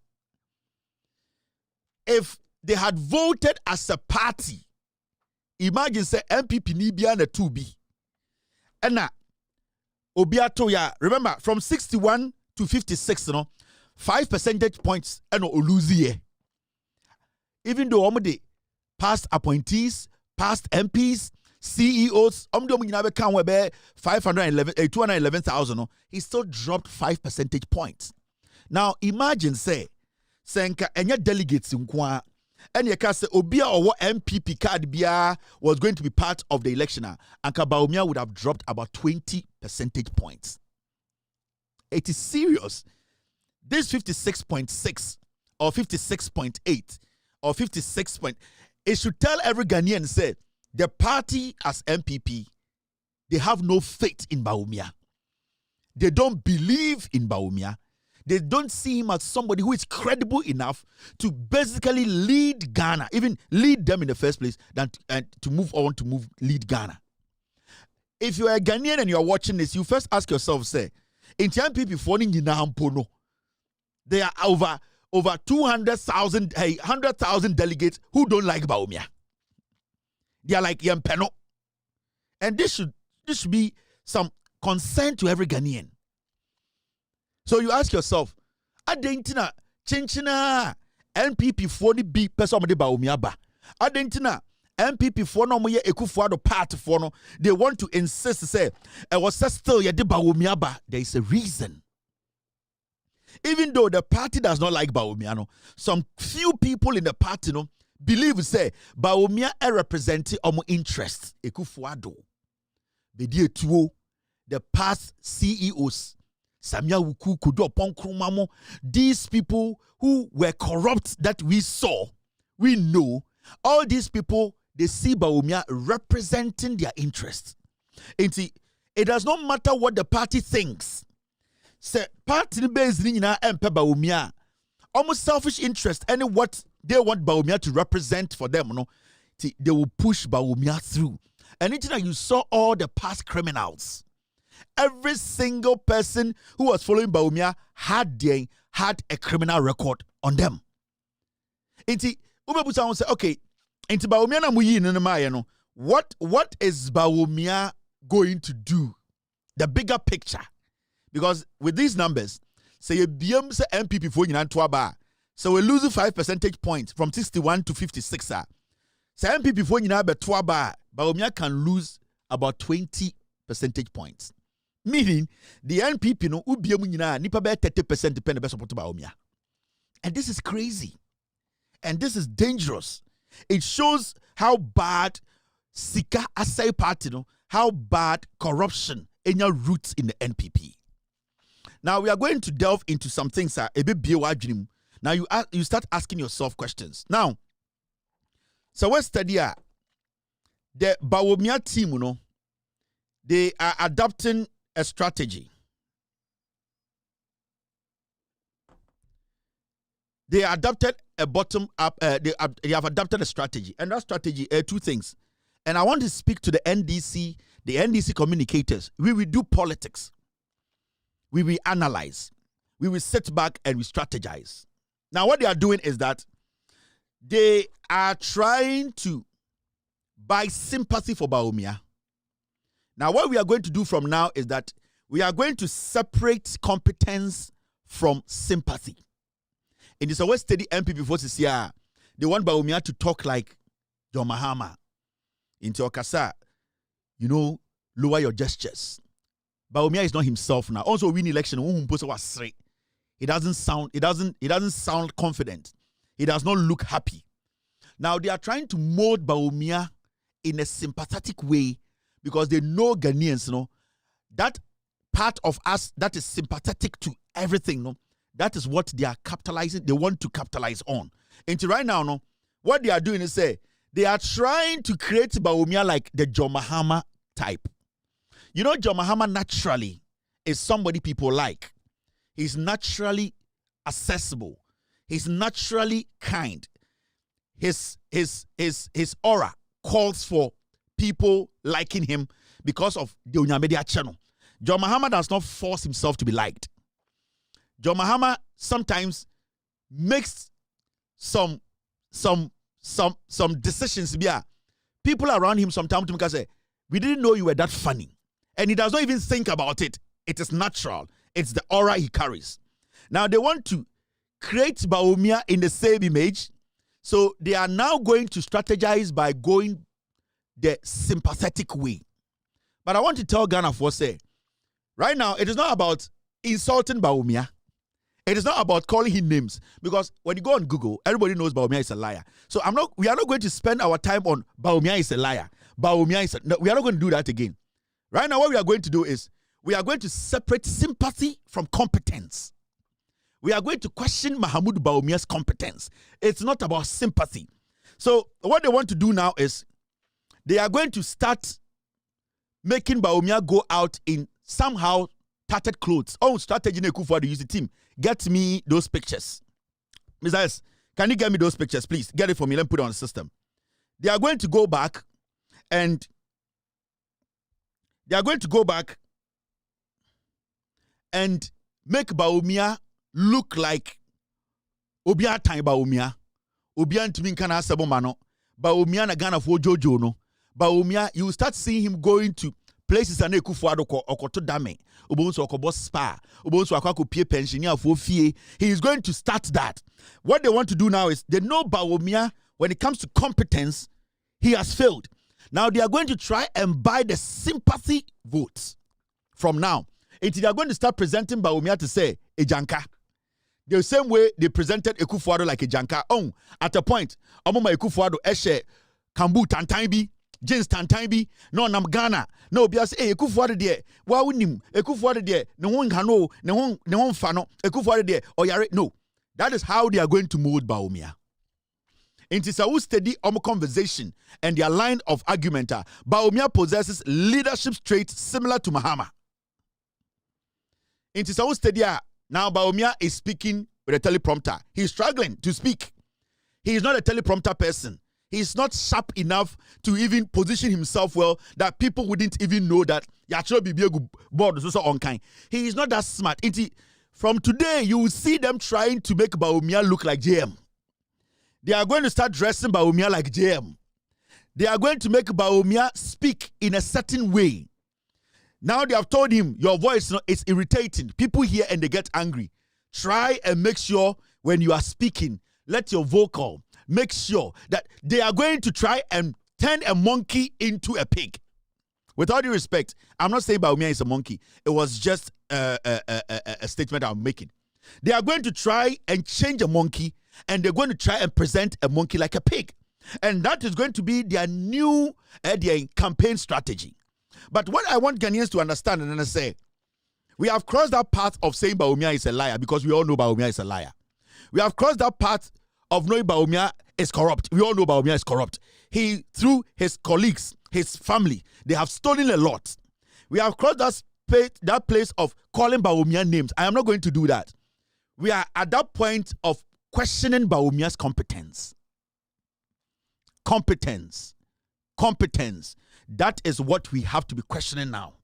If they had voted as a party, imagine, say, MPP Nibia and a 2B. And now, Obiatoya, remember, from 61 to 56, 5 percentage points, and Oluzie. Even though the past appointees, past MPs, CEOs, 211,000, he still dropped 5 percentage points. Now imagine, say, Senka enya delegates nkwa, and you can say Obia or MPP card bia was going to be part of the election, and Bawumia would have dropped about 20 percentage points. It is serious. This 56.6 or 56.8 or 56. It should tell every Ghanaian, say, the party as MPP, they have no faith in Bawumia. They don't believe in Bawumia. They don't see him as somebody who is credible enough to basically lead Ghana, even lead them in the first place, than to move on to lead Ghana. If you are a Ghanaian and you are watching this, you first ask yourself, say, in MPP phoning Yinampono, there are over 200,000, 100,000 delegates who don't like Bawumia. They are like Yampeno. And this should be some concern to every Ghanaian. So you ask yourself, Adentina, Chinchina, NPP for the big person of the Bawumia ba. Adentina, NPP for no more Ekufuado party for no. They want to insist, say, I was still ya de Bawumia ba. There is a reason. Even though the party does not like Bawumia, some few people in the party believe, say, Bawumia represents omo interests. Ekufuado. Bedie tuo, the past CEOs, Samia Wuku, Kudo Ponkrumamo, these people who were corrupt that we saw, we know, all these people, they see Bawumia representing their interests. It does not matter what the party thinks. Say party based in Bawumia, almost selfish interest, and what they want Bawumia to represent for them, they will push Bawumia through. And you saw all the past criminals. Every single person who was following Bawumia had a criminal record on them. Ubebusa say, okay, Bawumia na muyi no. What is Bawumia going to do? The bigger picture. Because with these numbers, say you BM say MPP for you so we lose 5 percentage points from 61 to 56. Say MPP for you Bawumia can lose about 20 percentage points. Meaning the NPP no UBM nipa be 30% depend the best support Bawumia. And this is crazy. And this is dangerous. It shows how bad Sika Asai Party, how bad corruption in your roots in the NPP. Now we are going to delve into some things a bit dream. Now you start asking yourself questions. Now, so what's the Bawumia team, they are adopting a strategy. They adopted a bottom-up, they have adopted a strategy. And that strategy, two things. And I want to speak to the NDC communicators. We will do politics. We will analyze. We will sit back and we strategize. Now, what they are doing is that they are trying to buy sympathy for Bawumia. Now, what we are going to do from now is that we are going to separate competence from sympathy. In this always steady MP before this year, they want Bawumia to talk like John Mahama. Into Okasa, lower your gestures. Bawumia is not himself now. Also, win election. He doesn't sound confident. He does not look happy. Now they are trying to mold Bawumia in a sympathetic way because they know Ghanaians, that part of us that is sympathetic to everything, that is what they are capitalizing. They want to capitalize on. And right now, what they are doing is they are trying to create Bawumia like the John Mahama type. John Mahama naturally is somebody people like. He's naturally accessible. He's naturally kind. His aura calls for people liking him because of the Onyamedia channel. John Mahama does not force himself to be liked. John Mahama sometimes makes some decisions. People around him sometimes say, we didn't know you were that funny. And he does not even think about it. It is natural. It's the aura he carries. Now they want to create Bawumia in the same image. So they are now going to strategize by going the sympathetic way. But I want to tell Ghana for right now, it is not about insulting Bawumia. It is not about calling him names. Because when you go on Google, everybody knows Bawumia is a liar. So we are not going to spend our time on Bawumia is a liar. No, we are not going to do that again. Right now, what we are going to do is we are going to separate sympathy from competence. We are going to question Mahamudu Bawumia's competence. It's not about sympathy. So what they want to do now is they are going to start making Bawumia go out in somehow tattered clothes. Oh, strategy for the use the team. Get me those pictures. Mr. S, can you get me those pictures, please? Get it for me. Let me put it on the system. They are going to go back and make Bawumia look like Obia Time Bawumia. Obia Ntimin Kana Sabomano. Bawumia na Ghana for Jojo no. Bawumia, you start seeing him going to places and Ekufuado Okoto Dame. Obonso Okobo Spa. Obonso Akwako Pie Pensioner for Fie. He is going to start that. What they want to do now is they know Bawumia, when it comes to competence, he has failed. Now they are going to try and buy the sympathy votes from now. Until they are going to start presenting Bawumia to say, Ejanka. The same way they presented Ekufuado like Ejanka. Oh, at a point, Amoma Ekufuado Eshe, Kambu Tantaibi, James Tantaibi, no Nam Ghana, no Bias, Ekufuado de, Wawunim, Ekufuado de, no one Hano, no one Fano, Ekufuado de, or Yare. No. That is how they are going to mold Bawumia. Into Saul study conversation and their line of argument. Bawumia possesses leadership traits similar to Mahama. Into Saul study now Bawumia is speaking with a teleprompter. He's struggling to speak. He is not a teleprompter person. He's not sharp enough to even position himself well that people wouldn't even know that board so on kind. He is not that smart. From today, you will see them trying to make Bawumia look like JM. They are going to start dressing Bawumia like JM. They are going to make Bawumia speak in a certain way. Now they have told him, your voice is irritating. People hear and they get angry. Try and make sure when you are speaking, let your vocal make sure that they are going to try and turn a monkey into a pig. With all due respect, I'm not saying Bawumia is a monkey. It was just a statement I'm making. They are going to try and change a monkey, and they're going to try and present a monkey like a pig. And that is going to be their new their campaign strategy. But what I want Ghanaians to understand and say, we have crossed that path of saying Bawumia is a liar because we all know Bawumia is a liar. We have crossed that path of knowing Bawumia is corrupt. We all know Bawumia is corrupt. He, through his colleagues, his family, they have stolen a lot. We have crossed that place of calling Bawumia names. I am not going to do that. We are at that point of questioning Bawumia's competence. Competence. That is what we have to be questioning now.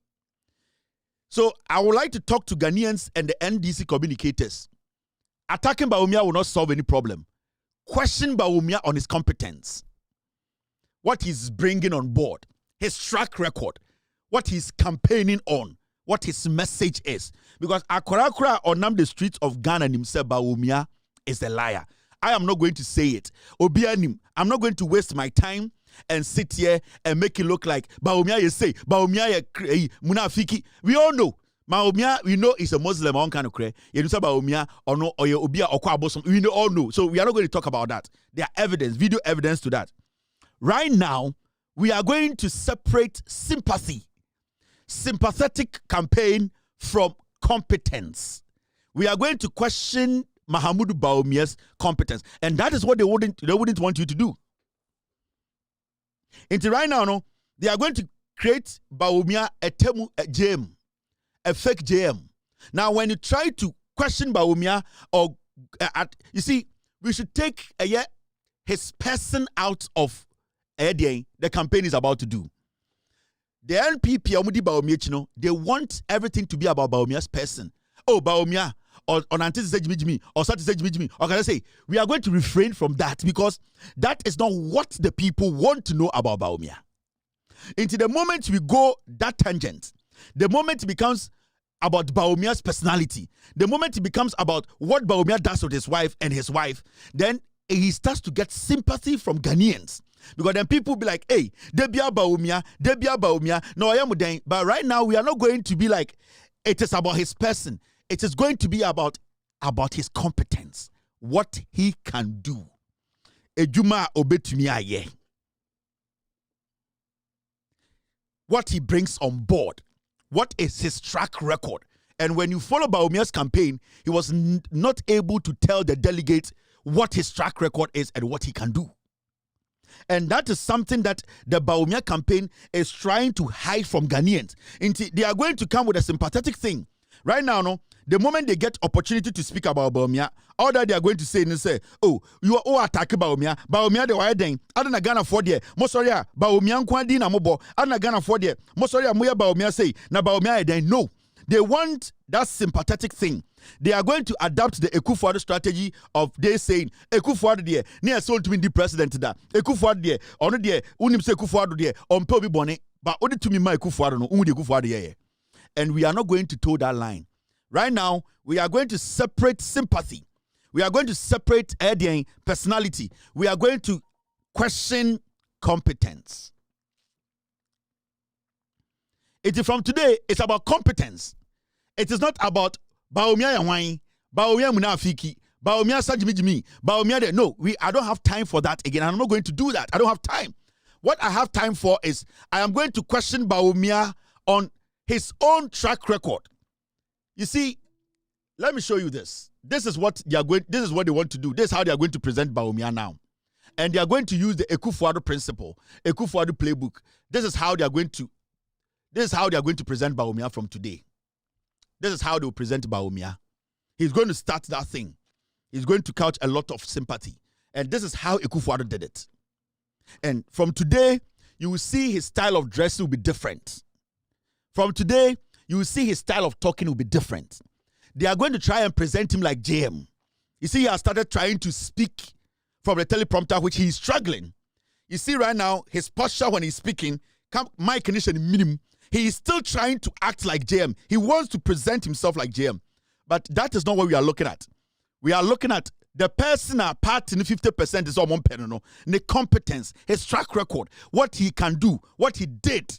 So I would like to talk to Ghanaians and the NDC communicators. Attacking Bawumia will not solve any problem. Question Bawumia on his competence. What he's bringing on board. His track record. What he's campaigning on. What his message is. Because Akorakora on the streets of Ghana and himself, Bawumia is a liar. I am not going to say it. Obianim, I'm not going to waste my time and sit here and make it look like Bawumia you say, Bawumia munafiki. We all know. Bawumia, we know is a Muslim on kind of cray. You know Bawumia or no or Obia or Kwabosom. We all know. So we are not going to talk about that. There are evidence, video evidence to that. Right now, we are going to separate sympathetic campaign from competence. We are going to question Mahamudu Bawumia's competence. And that is what they wouldn't want you to do. Until right now, no, they are going to create Bawumia a JM, a fake JM. Now, when you try to question Bawumia, or you see, we should take his person out of the campaign is about to do. The NPP, they want everything to be about Bawumia's person. Oh, Bawumia, or anti-Sejimijimi, or Sati-Sejimijimi. Or can I say, we are going to refrain from that because that is not what the people want to know about Bawumia. Into the moment we go that tangent, the moment it becomes about Bawumia's personality, the moment it becomes about what Bawumia does with his wife and his wife, then he starts to get sympathy from Ghanaians. Because then people be like, hey, Debia Bawumia, no, I am with. But right now, we are not going to be like, it is about his person. It is going to be about his competence, what he can do. Ejuma obetumi aye. What he brings on board. What is his track record? And when you follow Bawumia's campaign, he was not able to tell the delegates what his track record is and what he can do. And that is something that the Bawumia campaign is trying to hide from Ghanaians. They are going to come with a sympathetic thing. Right now, no, the moment they get opportunity to speak about Bawumia, all that they are going to say is say, oh, you are all attacking Bawumia. Bawumia the wire then. I don't Ghana for there. Mosoria Bawumia kwandi na mobo. I don't Ghana for there. Mosoria moya Bawumia say na Bawumia then. No, they want that sympathetic thing. They are going to adapt the Ekufuado strategy of they saying Ekufuado there near sold to be the president that Ekufuado there on there unim se Ekufuado there on Pobi Bonnet but only to me my Ekufuado no uni Ekufuado here. And we are not going to toe that line. Right now, we are going to separate sympathy. We are going to separate personality. We are going to question competence. It is from today, it's about competence. It is not about Bawumia Yawai, Bawumia Munafiki, Bawumia Sajimijimi, Bawumia. No, I don't have time for that again. I'm not going to do that. I don't have time. What I have time for is I am going to question Bawumia on his own track record. You see, let me show you this. This is what they want to do. This is how they are going to present Bawumia now. And they are going to use the Ekufuado principle, Ekufuado playbook. This is how they are going to present Bawumia from today. This is how they will present Bawumia. He's going to start that thing. He's going to couch a lot of sympathy. And this is how Ekufuado did it. And from today, you will see his style of dressing will be different. From today, you will see his style of talking will be different. They are going to try and present him like JM. You see, he has started trying to speak from the teleprompter, which he is struggling. You see right now, his posture when he's speaking, my condition minimum, he is still trying to act like JM. He wants to present himself like JM. But that is not what we are looking at. We are looking at the person part in 50% is all one pen, no? The competence, his track record, what he can do, what he did.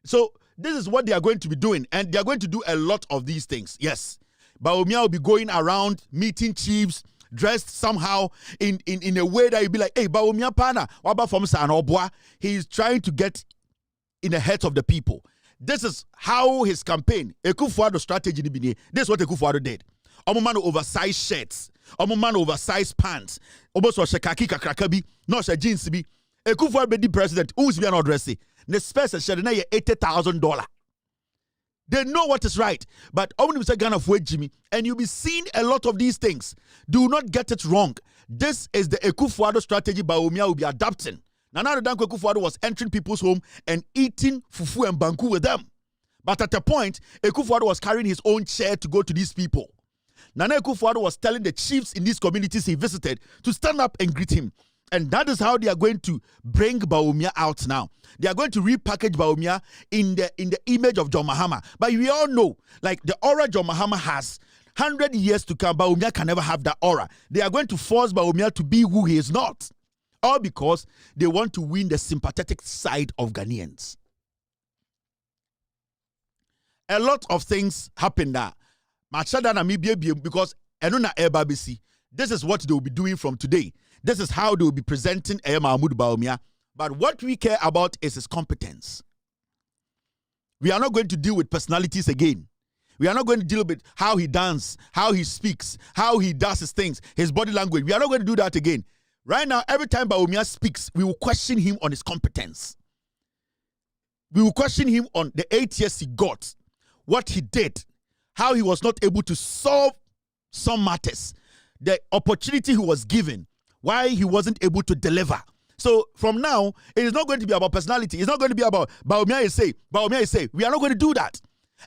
So this is what they are going to be doing. And they are going to do a lot of these things. Yes. Bawumia will be going around meeting chiefs, dressed somehow in a way that you'll be like, hey, Bawumia pana, waba from San Obwa. He is trying to get in the heads of the people. This is how his campaign, Ekufuado strategy, this is what Ekufuado did. Man oversized shirts, man oversized pants, oboso shekaki kakrakabi, no she jeans bi. Ekufuado be the president, who's be an addressee. The space is $80,000. They know what is right. But Ghana for Jimmy, and you'll be seeing a lot of these things. Do not get it wrong. This is the Ekufuado strategy Bawumia will be adapting. Nana Danko Ekufuado was entering people's home and eating fufu and banku with them. But at a point, Ekufuado was carrying his own chair to go to these people. Nana Ekufuado was telling the chiefs in these communities he visited to stand up and greet him. And that is how they are going to bring Bawumia out now. They are going to repackage Bawumia in the image of John Mahama. But we all know, like the aura John Mahama has, 100 years to come, Bawumia can never have that aura. They are going to force Bawumia to be who he is not. All because they want to win the sympathetic side of Ghanaians. A lot of things happen there. Because this is what they will be doing from today. This is how they will be presenting Mahmoud Bawumia. But what we care about is his competence. We are not going to deal with personalities again. We are not going to deal with how he dances, how he speaks, how he does his things, his body language. We are not going to do that again. Right now, every time Bawumia speaks, we will question him on his competence. We will question him on the 8 years he got, what he did, how he was not able to solve some matters, the opportunity he was given, why he wasn't able to deliver. So from now, it is not going to be about personality. It's not going to be about Bawumia is say. We are not going to do that.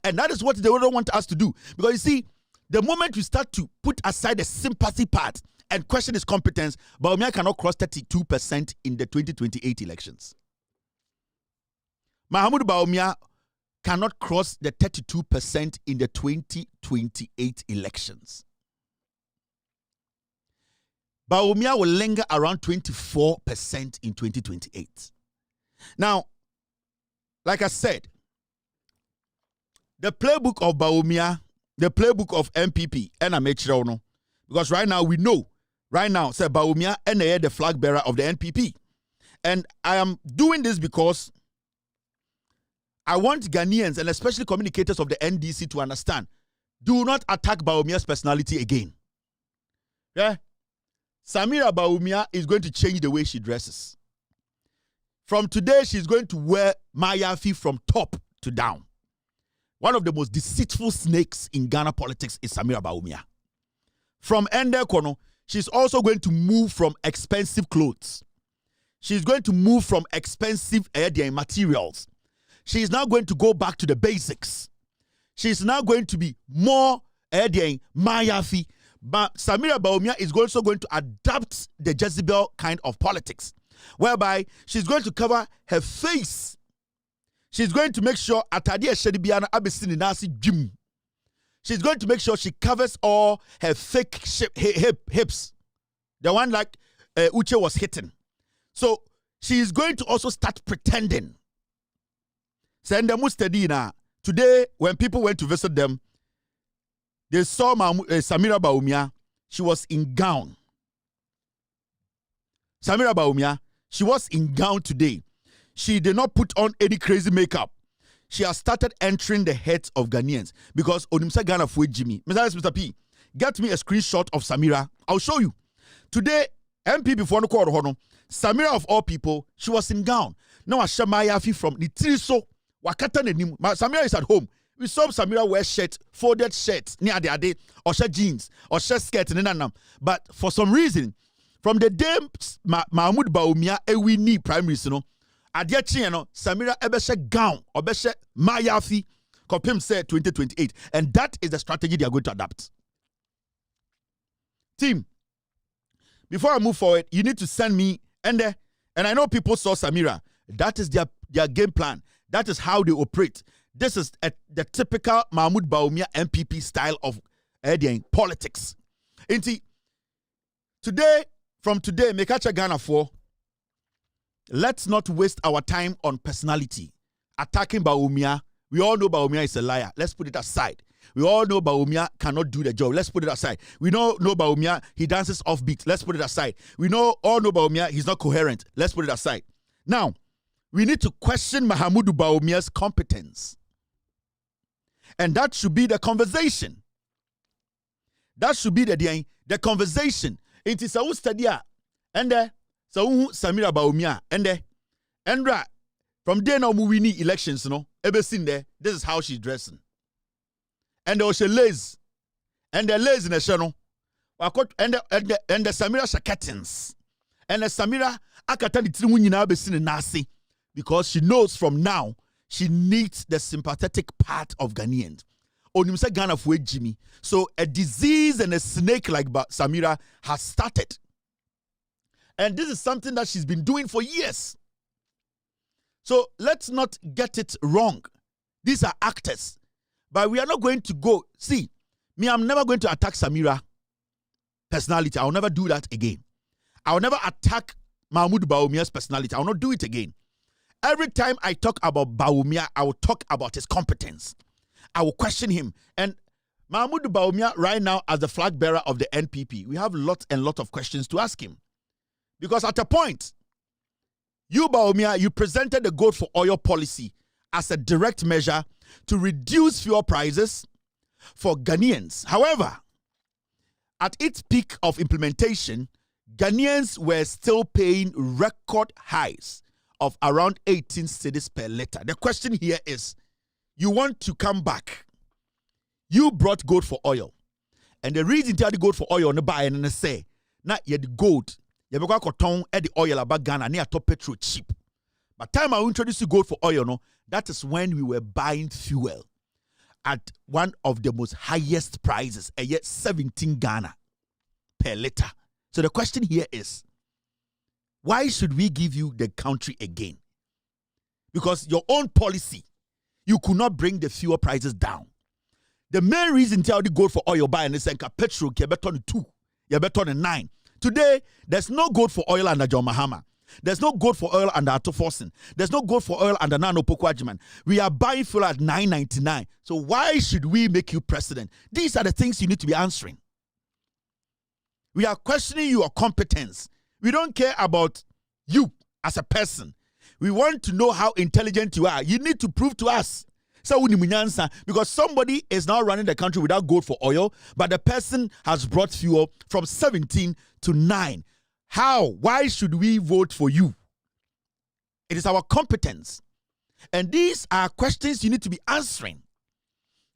And that is what they don't want us to do. Because you see, the moment we start to put aside the sympathy part and question his competence, Bawumia cannot cross 32% in the 2028 elections. Mahmoud Bawumia cannot cross the 32% in the 2028 elections. Bawumia will linger around 24% in 2028. Now, like I said, the playbook of Bawumia, the playbook of MPP, and Amechrono, because right now we know, say Bawumia and the flag bearer of the NPP. And I am doing this because I want Ghanaians and especially communicators of the NDC to understand, do not attack Bawumia's personality again. Yeah? Samira Bawumia is going to change the way she dresses. From today, she's going to wear mayafi from top to down. One of the most deceitful snakes in Ghana politics is Samira Bawumia. From Ende Kono, she's also going to move from expensive clothes. She's going to move from expensive materials. She's now going to go back to the basics. She's now going to be more mayafi. But Samira Bawumia is also going to adapt the Jezebel kind of politics, whereby she's going to cover her face. She's going to make sure she's going to make sure she covers all her fake hips, the one like Uche was hitting. So she's going to also start pretending. Today, when people went to visit them, they saw Samira Bawumia. She was in gown. Samira Bawumia, she was in gown today. She did not put on any crazy makeup. She has started entering the heads of Ghanaians because Onimsa Ghana Fue Jimmy. Mr. P, get me a screenshot of Samira. I'll show you. Today, MP before no call hono. Samira of all people, she was in gown. Now a Shamayafi from Nitiriso, Wakata Nenim. Samira is at home. We saw Samira wear shirt, folded shirts, near the ade, or shirt jeans, or shirt skirt, but for some reason, from the day Mahmoud Bawumia we need primaries, Adiachi, Samira ebeshe gown, or beshe Mayafi, Kopim said 2028. And that is the strategy they are going to adapt. Team, before I move forward, you need to send me, and I know people saw Samira. That is their game plan. That is how they operate. This is the typical Mahmoud Bawumia MPP style of politics. From today, Mekacha Ghana for, let's not waste our time on personality. Attacking Bawumia. We all know Bawumia is a liar. Let's put it aside. We all know Bawumia cannot do the job. Let's put it aside. We know Bawumia, he dances offbeat. Let's put it aside. We all know Bawumia, he's not coherent. Let's put it aside. Now, we need to question Mahmoud Bawumia's competence. And that should be the conversation. That should be the conversation. It is a study. And Samira Bawumia. And from there now we win elections, ever seen there, this is how she's dressing. And there was a lace. And the lace in the channel. And the Samira shakatins. And the Samira akatani timunyina be seen nasi. Because she knows from now she needs the sympathetic part of Ghanaians. Onimse Ghana for Jimmy. So a disease and a snake like Samira has started. And this is something that she's been doing for years. So let's not get it wrong. These are actors. But we are not going to go. See, I'm never going to attack Samira personality. I'll never do that again. I'll never attack Mahmoud Bawumia's personality. I'll not do it again. Every time I talk about Bawumia, I will talk about his competence. I will question him. And Mahmoud Bawumia, right now, as the flag bearer of the NPP, we have lots and lots of questions to ask him. Because at a point, you, Bawumia, you presented the gold for oil policy as a direct measure to reduce fuel prices for Ghanaians. However, at its peak of implementation, Ghanaians were still paying record highs of around 18 cedis per liter. The question here is, you want to come back. You brought gold for oil. And the reason you had gold for oil on the buy and say, now you had gold. You have got the oil about Ghana near top petrol cheap. But time I introduced you gold for oil, that is when we were buying fuel at one of the most highest prices, and yet 17 Ghana per liter. So the question here is, why should we give you the country again? Because your own policy, you could not bring the fuel prices down. The main reason tell the gold for oil buy and it's like petrol, you better on 2, you better on 9. Today, there's no gold for oil under John Mahama. There's no gold for oil under Ato Forsen. There's no gold for oil under Nano Pokwajiman. We are buying fuel at $9.99. So why should we make you president? These are the things you need to be answering. We are questioning your competence. We don't care about you as a person. We want to know how intelligent you are. You need to prove to us. Because somebody is now running the country without gold for oil, but the person has brought fuel from 17 to 9. How? Why should we vote for you? It is our competence. And these are questions you need to be answering.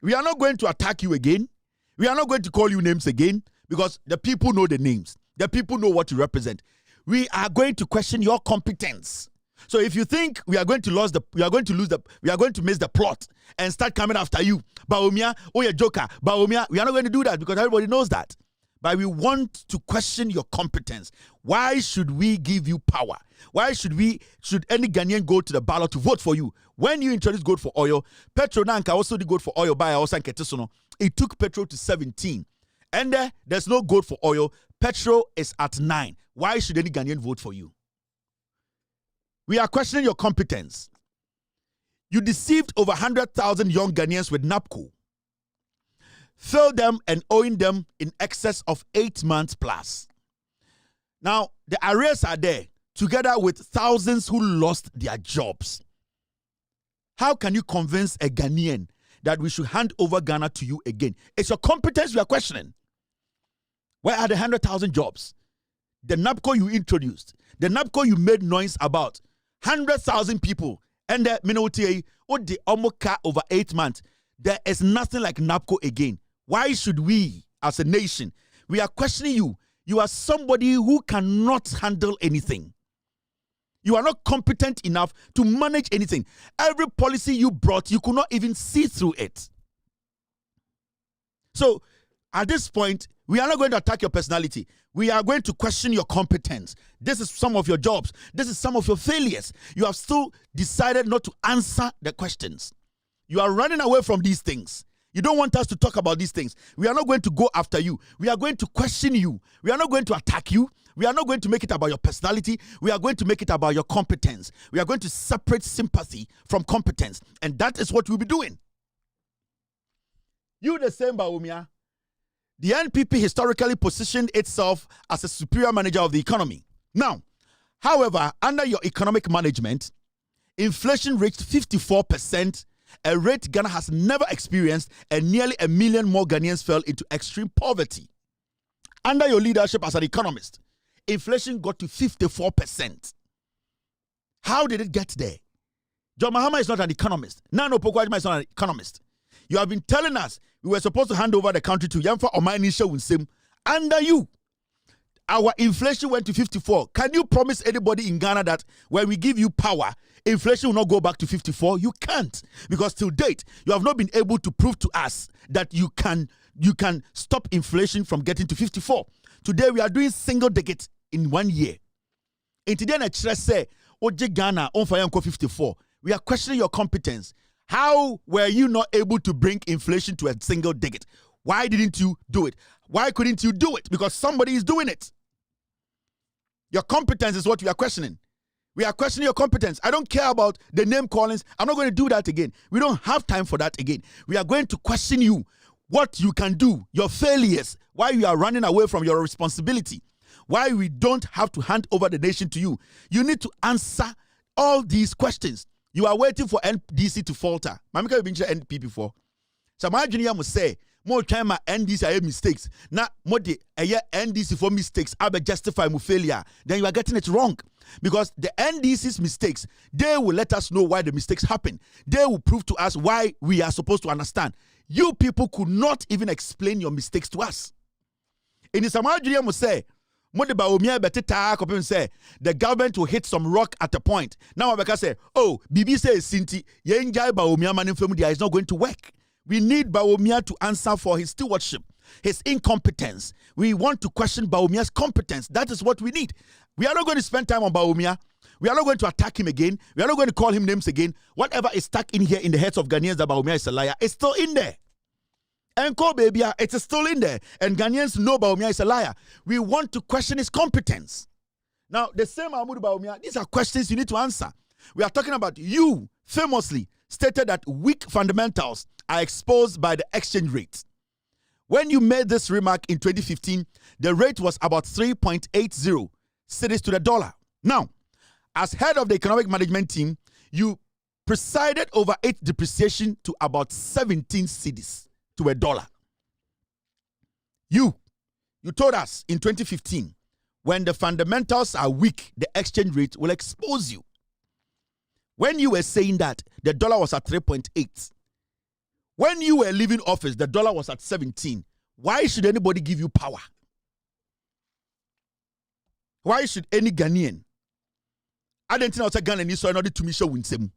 We are not going to attack you again. We are not going to call you names again because the people know the names. The people know what you represent. We are going to question your competence. So if you think we are going to miss the plot and start coming after you, Bawumia, oh you're joker, Bawumia, we are not going to do that because everybody knows that. But we want to question your competence. Why should we give you power? Why should any Ghanaian go to the ballot to vote for you? When you introduce gold for oil, petrol nanka also the gold for oil by also it took petrol to 17. And there's no gold for oil. Petrol is at 9. Why should any Ghanaian vote for you? We are questioning your competence. You deceived over 100,000 young Ghanaians with NAPCO. Failed them and owing them in excess of 8 months plus. Now, the arrears are there, together with thousands who lost their jobs. How can you convince a Ghanaian that we should hand over Ghana to you again? It's your competence we are questioning. Where are the 100,000 jobs? the NAPCO you introduced, the NAPCO you made noise about, 100,000 people, and the minute or the omoka over 8 months, there is nothing like NAPCO again. Why should we, as a nation, we are questioning you? You are somebody who cannot handle anything. You are not competent enough to manage anything. Every policy you brought, you could not even see through it. So, at this point, we are not going to attack your personality. We are going to question your competence. This is some of your jobs. This is some of your failures. You have still decided not to answer the questions. You are running away from these things. You don't want us to talk about these things. We are not going to go after you. We are going to question you. We are not going to attack you. We are not going to make it about your personality. We are going to make it about your competence. We are going to separate sympathy from competence. And that is what we'll be doing. You the same, Bawumia. The NPP historically positioned itself as a superior manager of the economy. Now, however, under your economic management, inflation reached 54%, a rate Ghana has never experienced, and nearly 1 million more Ghanaians fell into extreme poverty. Under your leadership as an economist, inflation got to 54%. How did it get there? John Mahama is not an economist. Nano Pokwajima is not an economist. You have been telling us we were supposed to hand over the country to Yamfa Omainisha Unsim. Under you, our inflation went to 54. Can you promise anybody in Ghana that when we give you power, inflation will not go back to 54? You can't, because till date, you have not been able to prove to us that you can stop inflation from getting to 54. Today, we are doing single digit in 1 year. In today, I say, Oje Ghana on fire 54. We are questioning your competence. How were you not able to bring inflation to a single digit? Why didn't you do it? Why couldn't you do it? Because somebody is doing it. Your competence is what we are questioning. We are questioning your competence. I don't care about the name callings. I'm not going to do that again. We don't have time for that again. We are going to question you, what you can do, your failures, why you are running away from your responsibility, why we don't have to hand over the nation to you. You need to answer all these questions. You are waiting for NDC to falter. Mamika, you've been to NPP before. So my junior must say, more time my NDC I have mistakes. Now, more the NDC for mistakes, I be justify my failure. Then you are getting it wrong. Because the NDC's mistakes, they will let us know why the mistakes happen. They will prove to us why we are supposed to understand. You people could not even explain your mistakes to us. In the Samajuniya must say, Bawumia say the government will hit some rock at a point. Now I say, oh, BB says Sinti, Yenjai Bawumia Manifemudia is not going to work. We need Bawumia to answer for his stewardship, his incompetence. We want to question Bawumia's competence. That is what we need. We are not going to spend time on Bawumia. We are not going to attack him again. We are not going to call him names again. Whatever is stuck in here in the heads of Ghanaians that Bawumia is a liar, it's still in there. And call baby, it's still in there. And Ghanaians know Bawumia is a liar. We want to question his competence. Now, the same Mahmoud Bawumia, these are questions you need to answer. We are talking about you famously stated that weak fundamentals are exposed by the exchange rate. When you made this remark in 2015, the rate was about 3.80 cedis to the dollar. Now, as head of the economic management team, you presided over its depreciation to about 17 cedis to a dollar. You told us in 2015, when the fundamentals are weak, the exchange rate will expose you. When you were saying that, the dollar was at 3.8. When you were leaving office, the dollar was at 17. Why should anybody give you power? Why should any Ghanaian? I didn't know Ghana needs in order to me show winsem.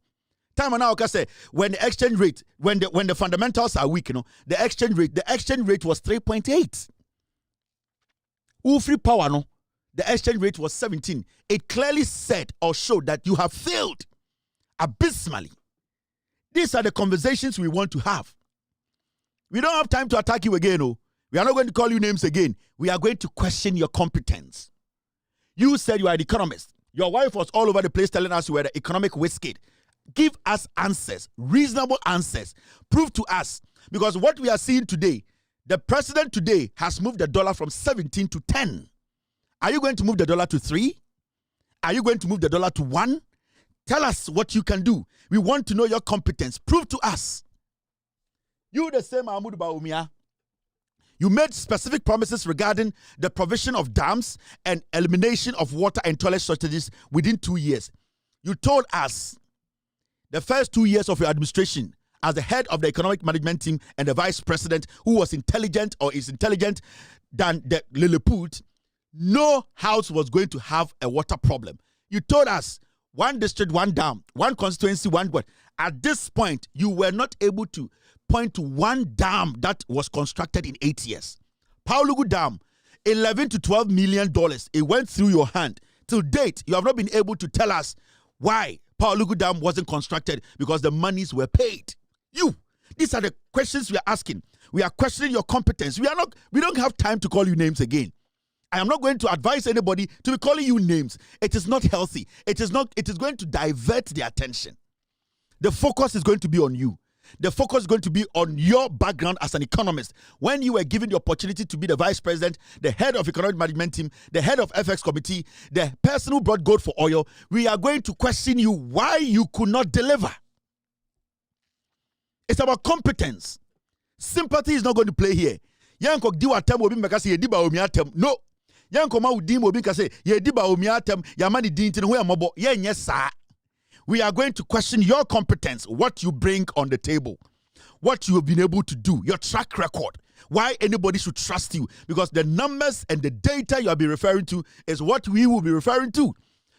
Time and now, I say when the exchange rate, when the fundamentals are weak, the exchange rate was 3.8. Who free power, no? The exchange rate was 17. It clearly said or showed that you have failed abysmally. These are the conversations we want to have. We don't have time to attack you again, no. We are not going to call you names again. We are going to question your competence. You said you are an economist. Your wife was all over the place telling us you were the economic whiz kid. Give us answers, reasonable answers. Prove to us. Because what we are seeing today, the president today has moved the dollar from 17 to 10. Are you going to move the dollar to 3? Are you going to move the dollar to 1? Tell us what you can do. We want to know your competence. Prove to us. You the same Mahmoud Bawumia. You made specific promises regarding the provision of dams and elimination of water and toilet shortages within 2 years. You told us the first 2 years of your administration as the head of the economic management team and the vice president who was intelligent or is intelligent than the Lilliput, no house was going to have a water problem. You told us one district, one dam, one constituency, one word. At this point, you were not able to point to one dam that was constructed in 8 years. Paulugu Dam, $11 to $12 million. It went through your hand. Till date, you have not been able to tell us why Paulugu Dam wasn't constructed, because the monies were paid. These are the questions we are asking. We are questioning your competence. We don't have time to call you names again. I am not going to advise anybody to be calling you names. It is not healthy. It is going to divert the attention. The focus is going to be on you. The focus is going to be on your background as an economist. When you were given the opportunity to be the vice president, the head of economic management team, the head of FX committee, the person who brought gold for oil, we are going to question you why you could not deliver. It's about competence. Sympathy is not going to play here. Yanko diwa tem obi meka say yedi Bawumia tem. No. Yanko ma udi obi ka say yedi Bawumia tem, yamani di nti no ho emobo. Yenye saa. We are going to question your competence, what you bring on the table, what you have been able to do, your track record, why anybody should trust you, because the numbers and the data you have been referring to is what we will be referring to.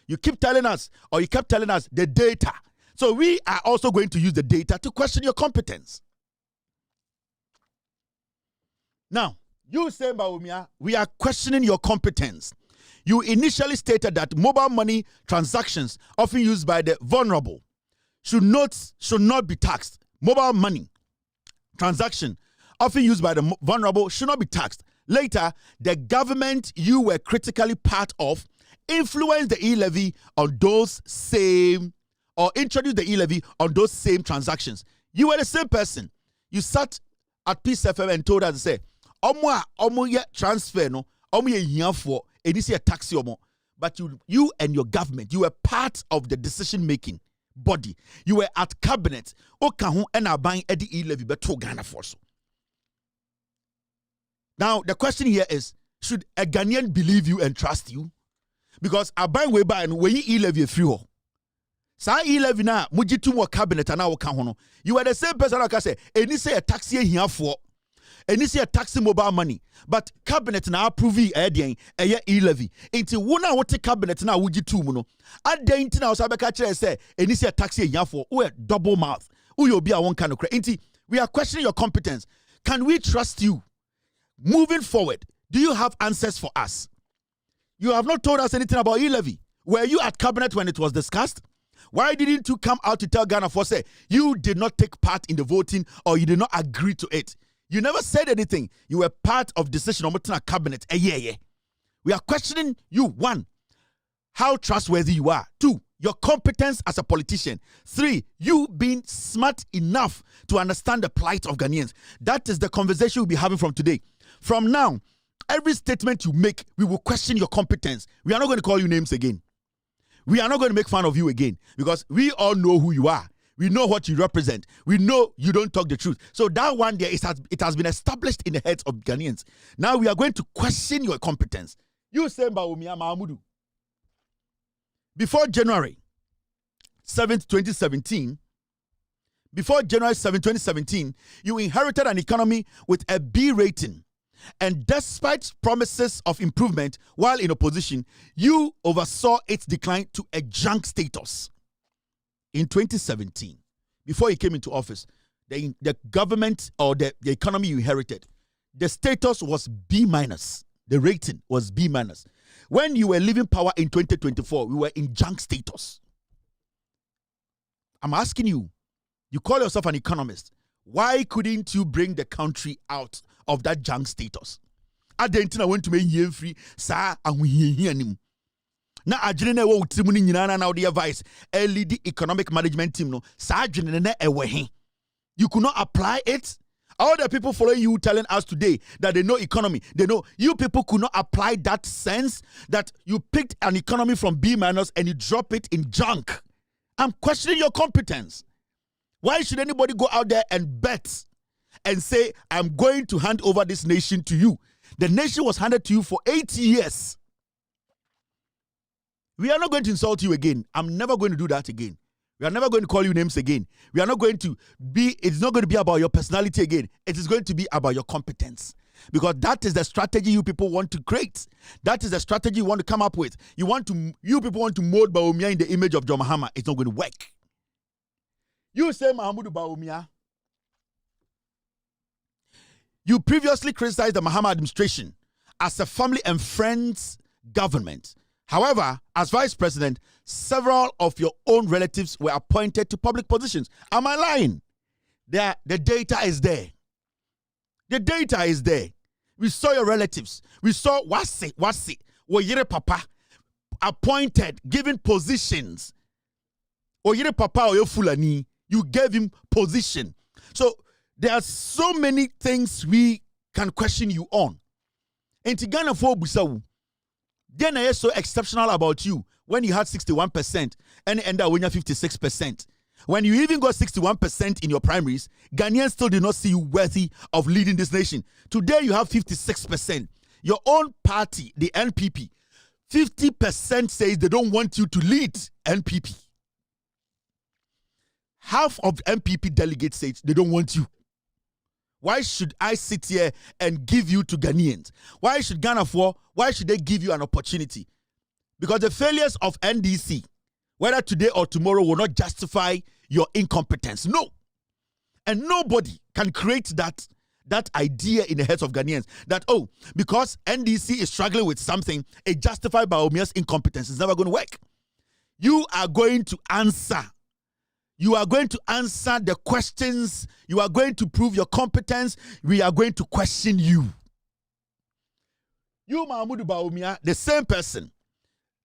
You keep telling us, or you kept telling us the data. So we are also going to use the data to question your competence. Now, you say, Bawumia, we are questioning your competence. You initially stated that mobile money transactions often used by the vulnerable should not be taxed. Mobile money transaction often used by the vulnerable should not be taxed. Later, the government you were critically part of influenced the e-levy on those same, or introduced the e-levy on those same transactions. You were the same person. You sat at Peace FM and told us, say, omo ye transfer no, omo ye here for a taxi omo. But you and your government, you were part of the decision-making body. You were at cabinet. Okahu and buying Eddie e-levy beto Ghana force. Now, the question here is, should a Ghanaian believe you and trust you? Because Aban we buy and we e-levy free. Sa e-levy na mujitu mo cabinet na okahu. You were the same person like I say, any say a taxi here for. And you see a taxi mobile money, but cabinet na approve e-levy. Into wuna wote cabinet na wuji tu muno. Ade inti na osabeka chere say, and you see a taxi here for. We double mouth. You be a one kind of credit. Inti, we are questioning your competence. Can we trust you? Moving forward, do you have answers for us? You have not told us anything about e-levy. Were you at cabinet when it was discussed? Why didn't you come out to tell Ghana for say you did not take part in the voting or you did not agree to it? You never said anything. You were part of decision on a cabinet. We are questioning you. 1, how trustworthy you are. 2, your competence as a politician. 3, you being smart enough to understand the plight of Ghanaians. That is the conversation we'll be having from today. From now, every statement you make, we will question your competence. We are not going to call you names again. We are not going to make fun of you again, because we all know who you are. We know what you represent. We know you don't talk the truth. So that one there, it has been established in the heads of Ghanaians. Now we are going to question your competence. You say Bawumia Mahmudu. Before January 7th, 2017, you inherited an economy with a B rating. And despite promises of improvement while in opposition, you oversaw its decline to a junk status. In 2017, before he came into office, the government or the economy you inherited, the status was B-. The rating was B-. When you were leaving power in 2024, we were in junk status. I'm asking you, you call yourself an economist. Why couldn't you bring the country out of that junk status? Adentina went to make you free, sir, and we hear him. Na adwene na wo timu ni nyina na wo de vice LED economic management team no sa adwene na ewe he. You could not apply it. All the people following you telling us today that they know economy, they know you people could not apply that sense that you picked an economy from B- and you drop it in junk. I'm questioning your competence. Why should anybody go out there and bet and say, I'm going to hand over this nation to you. The nation was handed to you for 80 years. We are not going to insult you again. I'm never going to do that again. We are never going to call you names again. We are not going to be, it's not going to be about your personality again. It is going to be about your competence. Because that is the strategy you people want to create. That is the strategy you want to come up with. You people want to mold Bawumia in the image of John Mahama. It's not going to work. You say Mahamudu Bawumia. You previously criticized the Mahama administration as a family and friends government. However, as vice president, several of your own relatives were appointed to public positions. Am I lying? The data is there. The data is there. We saw your relatives. We saw Wasi, Oyere Papa, appointed, given positions. Oyere Papa Oyo Fulani, you gave him position. So there are so many things we can question you on. And Ghana for Busau, then I is so exceptional about you when you had 61% and end up winning 56%. When you even got 61% in your primaries, Ghanaians still do not see you worthy of leading this nation. Today you have 56%. Your own party, the NPP, 50% says they don't want you to lead NPP. Half of NPP delegates say they don't want you. Why should I sit here and give you to Ghanaians? Why should why should they give you an opportunity? Because the failures of NDC, whether today or tomorrow, will not justify your incompetence. No. And nobody can create that idea in the heads of Ghanaians that, oh, because NDC is struggling with something, it justifies Bawumia's incompetence. It's never going to work. You are going to answer. You are going to answer the questions. You are going to prove your competence. We are going to question you. You, Mahamudu Bawumia, the same person,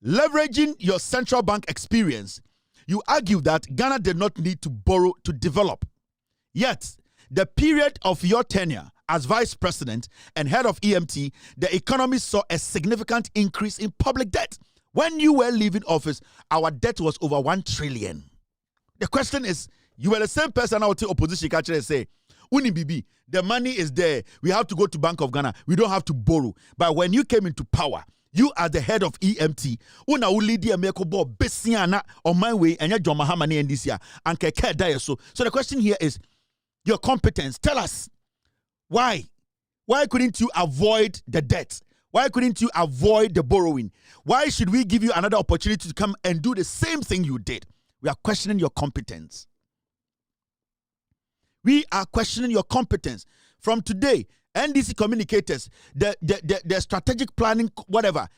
leveraging your central bank experience, you argue that Ghana did not need to borrow to develop. Yet, the period of your tenure as vice president and head of EMT, the economy saw a significant increase in public debt. When you were leaving office, our debt was over 1 trillion. The question is, you were the same person out to opposition catcher and say, Uni Bibi, the money is there. We have to go to Bank of Ghana. We don't have to borrow. But when you came into power, you are the head of EMT. Una ulidi ameko bo besiana on my way and your John Mahama in this year and keke die so. So the question here is your competence. Tell us why. Why couldn't you avoid the debt? Why couldn't you avoid the borrowing? Why should we give you another opportunity to come and do the same thing you did? We are questioning your competence. We are questioning your competence. From today, NDC communicators, the strategic planning, whatever,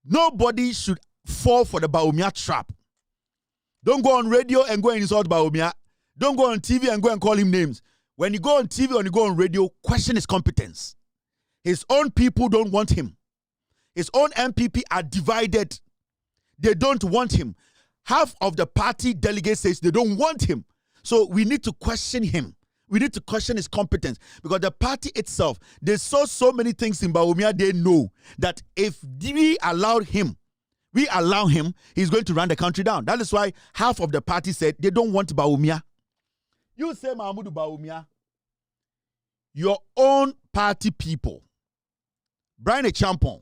nobody should fall for the Bawumia trap. Don't go on radio and go and insult Bawumia. Don't go on TV and go and call him names. When you go on TV or you go on radio, question his competence. His own people don't want him. His own MPP are divided. They don't want him. Half of the party delegates says they don't want him. So we need to question him. We need to question his competence because the party itself, they saw so many things in Bawumia, they know that if we allow him, he's going to run the country down. That is why half of the party said they don't want Bawumia. You say Mahamudu Bawumia, your own party people, Brian Champon,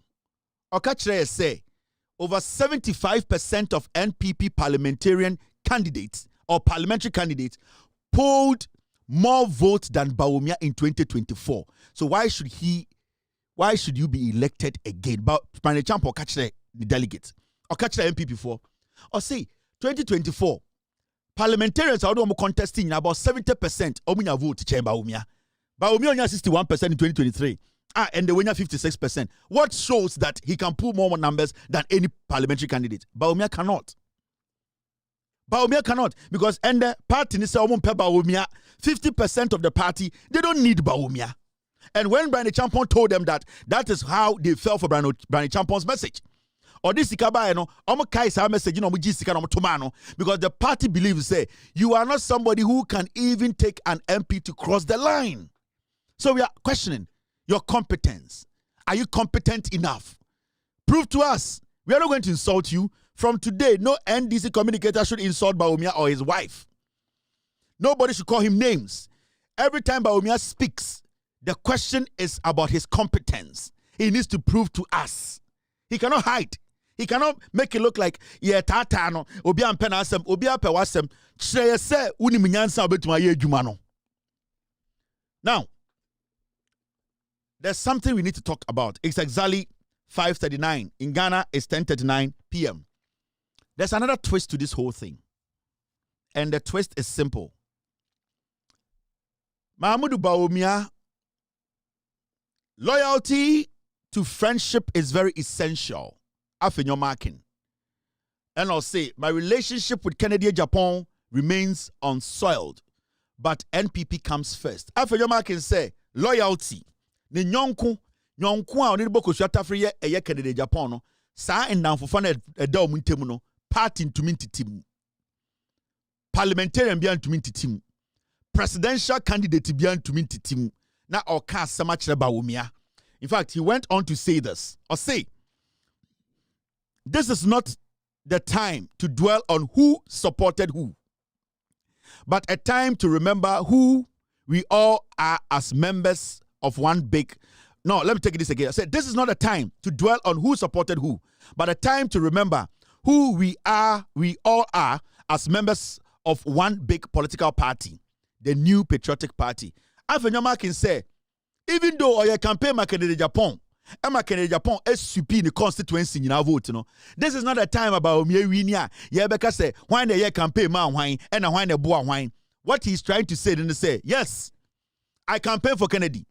Okachre say, over 75% of NPP parliamentary candidates polled more votes than Bawumia in 2024. So why should you be elected again? But Brian Champon Okachre the delegates. Okachre NPP for. Or say 2024 parliamentarians are contesting about 70% omunya vote chair Bawumia. Bawumia only 61% in 2023. And they win 56%. What shows that he can pull more numbers than any parliamentary candidate? Bawumia cannot. Bawumia cannot because and the party is 50% of the party, they don't need Bawumia. And when Brian Champon told them that is how they fell for Brian Champon's message. Or this Ikaba, message, because the party believes say you are not somebody who can even take an MP to cross the line. So we are questioning your competence. Are you competent enough? Prove to us. We are not going to insult you. From today, no NDC communicator should insult Bawumia or his wife. Nobody should call him names. Every time Bawumia speaks, the question is about his competence. He needs to prove to us. He cannot hide. He cannot make it look like yeah tata no obi ampe na asem obi ape wasem kyerɛ sɛ unim nyansa obetuma ye adwuma no. Now, there's something we need to talk about. It's exactly 5:39. In Ghana, it's 10:39 p.m. There's another twist to this whole thing. And the twist is simple. Mahamudu Bawumia, loyalty to friendship is very essential. Afenyo marking. And I'll say, my relationship with Kennedy Japan remains unsoiled, but NPP comes first. Afenyo marking say, loyalty. Ne nyonku a oni boko shata free eye Kennedy Japan no. Sa endamfo na eda omuntemu no. Party ntumi ntitimu. Parliamentarian bia ntumi ntitimu. Presidential candidate bia ntumi ntitimu. Na oka asema kire Bawumia. In fact, he went on to say this. Or say, this is not the time to dwell on who supported who, but a time to remember who we all are as members of one big. No, let me take this again. I said, this is not a time to dwell on who supported who, but a time to remember who we all are as members of one big political party, the New Patriotic Party. Afenyama can say, even though your campaign Kennedy Japan, Emma Kennedy Japan SUP in the constituency in our vote, you know. This is not a time about Miawinia. Yeah, because say why the year campaign man wine and why the boy wine. What he's trying to say, then they say, yes, I campaigned for Kennedy.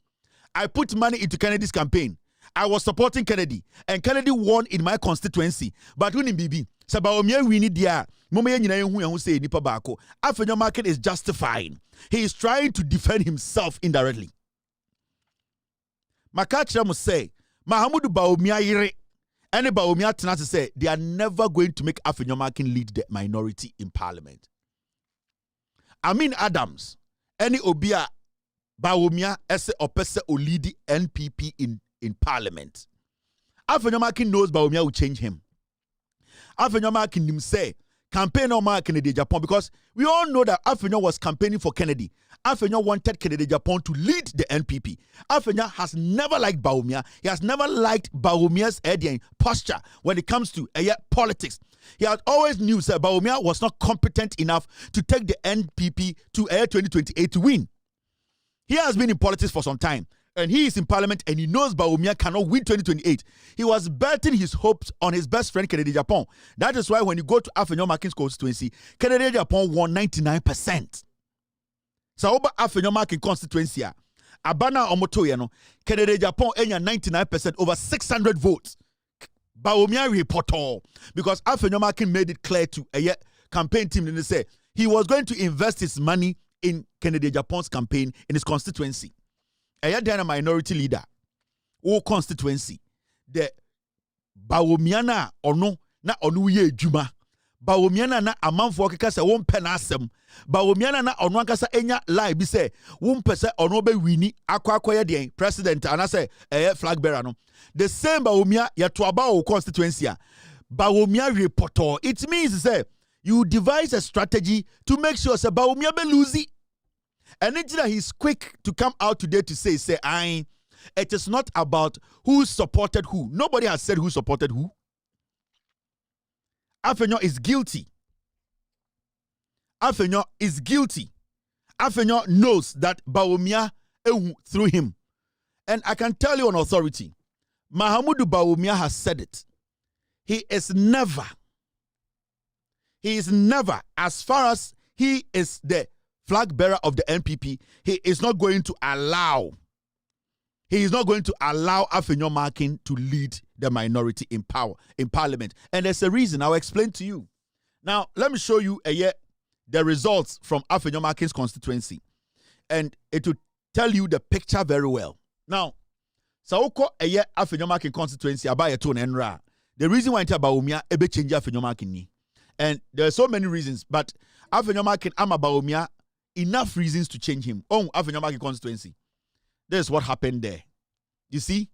I put money into Kennedy's campaign. I was supporting Kennedy, and Kennedy won in my constituency. But when in BB, Sabawumia we need dia, who say nipa bako. Afenyo market is justifying. He is trying to defend himself indirectly. Makachira must say, Mahamudu Bawumia yire, and Bawumia tana to say they are never going to make Afenyo market lead the minority in parliament. Amin Adams, any obia Bawumia ese opese o lead NPP in parliament. Afenyo market knows Bawumia will change him. Afenyo market him say campaign on Kennedy Japan, because we all know that Afenyo was campaigning for Kennedy. Afenyo wanted Kennedy Japan to lead the NPP. Afenyo has never liked Bawumia. He has never liked Bawumia's posture when it comes to politics. He had always knew that Bawumia was not competent enough to take the NPP to 2028 to win. He has been in politics for some time, and he is in parliament, and he knows Bawumia cannot win 2028. He was betting his hopes on his best friend, Kennedy Japan. That is why when you go to Afenyo Makin's constituency, Kennedy Japan won 99%. So over Afenyo Makin constituency, Abana Omoto no, Kennedy Japan enya 99% over 600 votes. Bawumia report all, because Afenyo Makin made it clear to a campaign team, and they say he was going to invest his money in Kennedy Japan's campaign in his constituency. A minority leader, or constituency, the Bawumia ono na onu ye juma. Bawumia na amanfo keka se won pe na asem. Bawumia na ono ankasa enya lie bi se won pe se ono be wini akwakoye den president anase flag bearer no. The same Bawumia ya to about constituency. Bawumia reporter. It means say you devise a strategy to make sure say Bawumia be losing. And he's quick to come out today to say, it is not about who supported who. Nobody has said who supported who. Afenyo is guilty. Afenyo is guilty. Afenyo knows that Bawumia through him. And I can tell you on authority, Mahamudu Bawumia has said it. He is never, as far as he is the flag bearer of the NPP, he is not going to allow Afenyo Markin to lead the minority in power, in parliament. And there's a reason. I'll explain to you. Now, let me show you the results from Afenyo Markin's constituency. And it will tell you the picture very well. Now, Saoko Afenyo Markin constituency abaya to enra. The reason why Bawumia ebe change Afenyo Markin ni. And there are so many reasons, but Afenyo Markin ama Bawumia enough reasons to change him. Oh, Afenyo Markin constituency. This is what happened there. You see?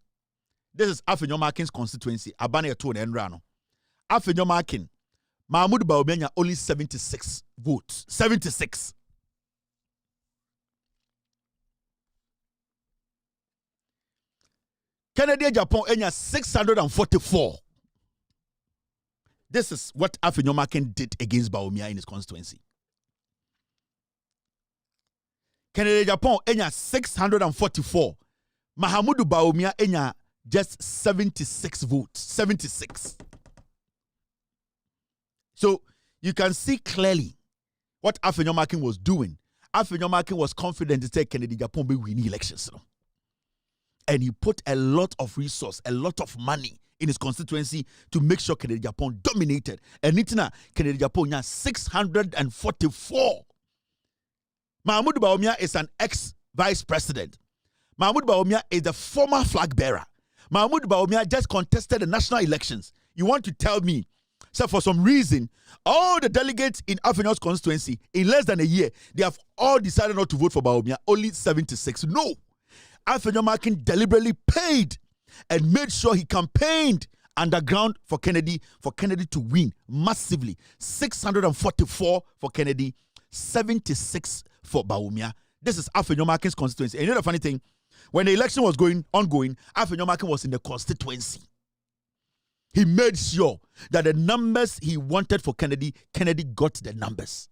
This is Afenyo Markin's constituency. Abane to enra. Afenyo Markin, Mahmoud Bawumia only 76 votes. 76. Kennedy Japan enya 644. This is what Afenyomakin did against Bawumia in his constituency. Kennedy Japan enya 644. Mahamudu Bawumia enya just 76 votes. 76. So you can see clearly what Afenyomakin was doing. Afenyomakin was confident to say Kennedy Japan will win elections. And he put a lot of resource, a lot of money in his constituency to make sure Kennedy Japan dominated. And Nitina, Kennedy Japan has 644. Mahmoud Bawumia is an ex-vice president. Mahmoud Bawumia is the former flag bearer. Mahmoud Bawumia just contested the national elections. You want to tell me, so for some reason, all the delegates in Afenyo's constituency, in less than a year, they have all decided not to vote for Bawumia, only 76. No. Afenyomakin deliberately paid and made sure he campaigned underground for Kennedy to win massively. 644 for Kennedy, 76 for Bawumia. This is Afenyomakin's constituency. And you know the funny thing? When the election was ongoing, Afenyomakin was in the constituency. He made sure that the numbers he wanted for Kennedy got the numbers.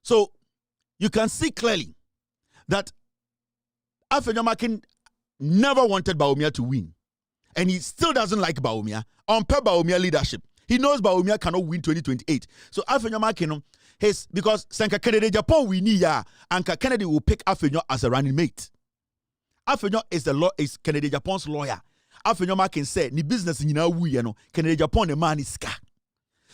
So you can see clearly that Afenyomakin never wanted Bawumia to win. And he still doesn't like Bawumia. On per Bawumia leadership. He knows Bawumia cannot win 2028. So Afenyomakin, because Sanka Kennedy Japan win ya, and Kennedy will pick Afenyo as a running mate. Afenyo is Kennedy Japan's lawyer. Afenyomakin said, ni business in no Kennedy Japan the man is ska.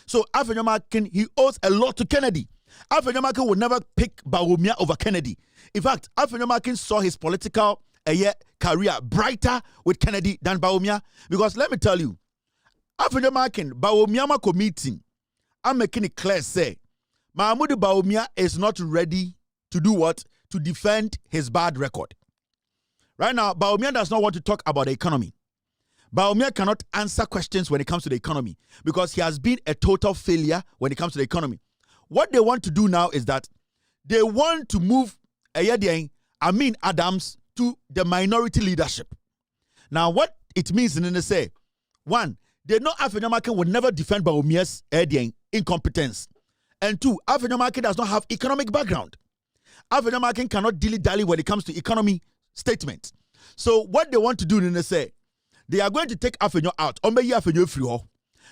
So Afenyomakin, he owes a lot to Kennedy. Afenyomakin will never pick Bawumia over Kennedy. In fact, Afenyomakin saw his political career brighter with Kennedy than Bawumia. Because let me tell you, Afenyomakin, Bawumia committee, I'm making it clear, say, Mahmoud Bawumia is not ready to do what? To defend his bad record. Right now, Bawumia does not want to talk about the economy. Bawumia cannot answer questions when it comes to the economy because he has been a total failure when it comes to the economy. What they want to do now is that they want to move Amin Adams to the minority leadership. Now, what it means in the say, one, they know Afenyomakin will never defend Bawumia's incompetence. And two, Afenyomakin does not have economic background. Afenyomakin cannot dilly-dally when it comes to economy statements. So what they want to do in the say, they are going to take Afenyo out.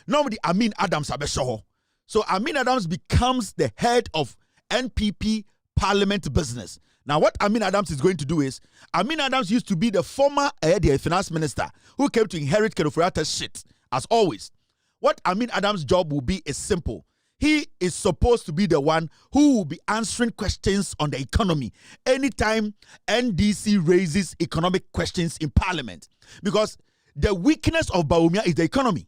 Normally, Amin Adams abeshoho. So Amin Adams becomes the head of NPP parliament business. Now, what Amin Adams is going to do is, Amin Adams used to be the former finance minister who came to inherit Kedofurata's shit, as always. What Amin Adams' job will be is simple. He is supposed to be the one who will be answering questions on the economy anytime NDC raises economic questions in parliament. Because the weakness of Bawumia is the economy.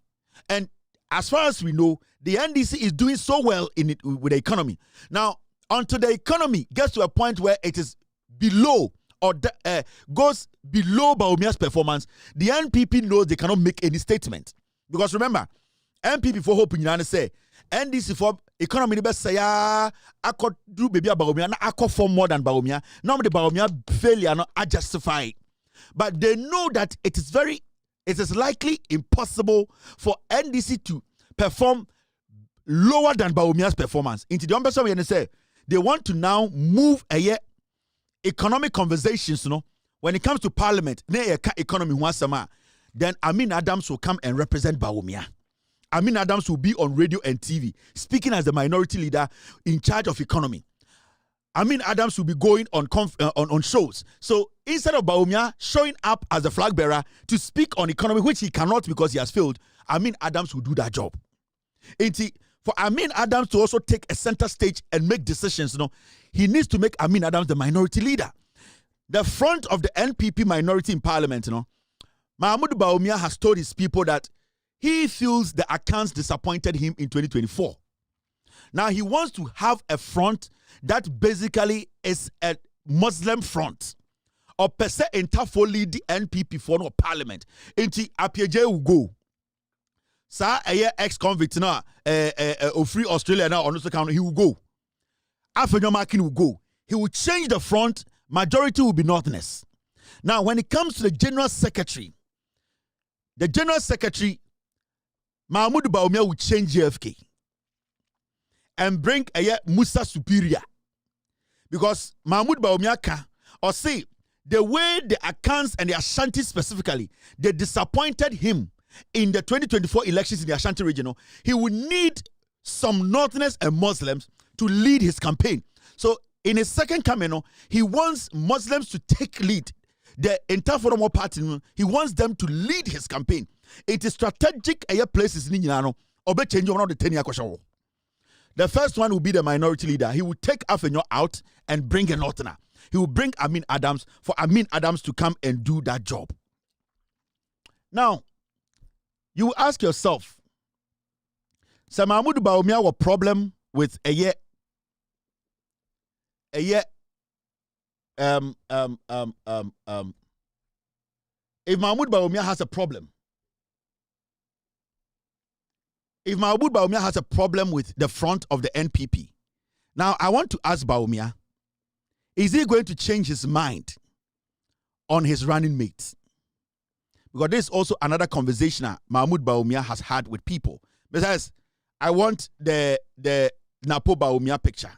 And as far as we know, the NDC is doing so well with the economy. Now, until the economy gets to a point where it is below or goes below Bawumia's performance, the NPP knows they cannot make any statement. Because remember, NPP for hope in say NDC for economy the best say I do baby Bawumia na I for more than Bawumia. Now the Bawumia failure not justified. But they know that it is likely impossible for NDC to perform lower than Bawumia's performance. Into the umbrella we say they want to now move economic conversations, when it comes to parliament, economy then Amin Adams will come and represent Bawumia. Amin Adams will be on radio and TV, speaking as the minority leader in charge of economy. Amin Adams will be going on shows. So instead of Bawumia showing up as the flag bearer to speak on economy, which he cannot because he has failed, Amin Adams will do that job. For Amin Adams to also take a center stage and make decisions, he needs to make Amin Adams the minority leader. The front of the NPP minority in parliament, Mahmoud Bawumia has told his people that he feels the accounts disappointed him in 2024. Now he wants to have a front that basically is a Muslim front. Or per se entafoli the NPP for no parliament. Inti Apieje will go. Sa ex-convict now, free Australia now on count, he will go. After Makin will go. He will change the front. Majority will be Northerners. Now, when it comes to the General Secretary, Mahmoud Bawumia will change JFK and bring Musa Superior. Because Mahmoud Bawumia can, or say, the way the Akans and the Ashanti specifically, they disappointed him in the 2024 elections in the Ashanti region, he would need some Northerners and Muslims to lead his campaign. So in his second campaign, he wants Muslims to take lead. The entire Forum Party, he wants them to lead his campaign. It is strategic places in Yano, or be change one of the 10-year question. The first one will be the minority leader. He will take Afenyo out and bring a Northerner. He will bring Amin Adams for Amin Adams to come and do that job. Now, you will ask yourself, Sir Mahmoud Bawumia was problem with if Mahmoud Bawumia has a problem, if Mahmoud Bawumia has a problem with the front of the NPP, now I want to ask Bawumia, is he going to change his mind on his running mates? Because this is also another conversation Mahmoud Bawumia has had with people. Besides, I want the Napo Bawumia picture.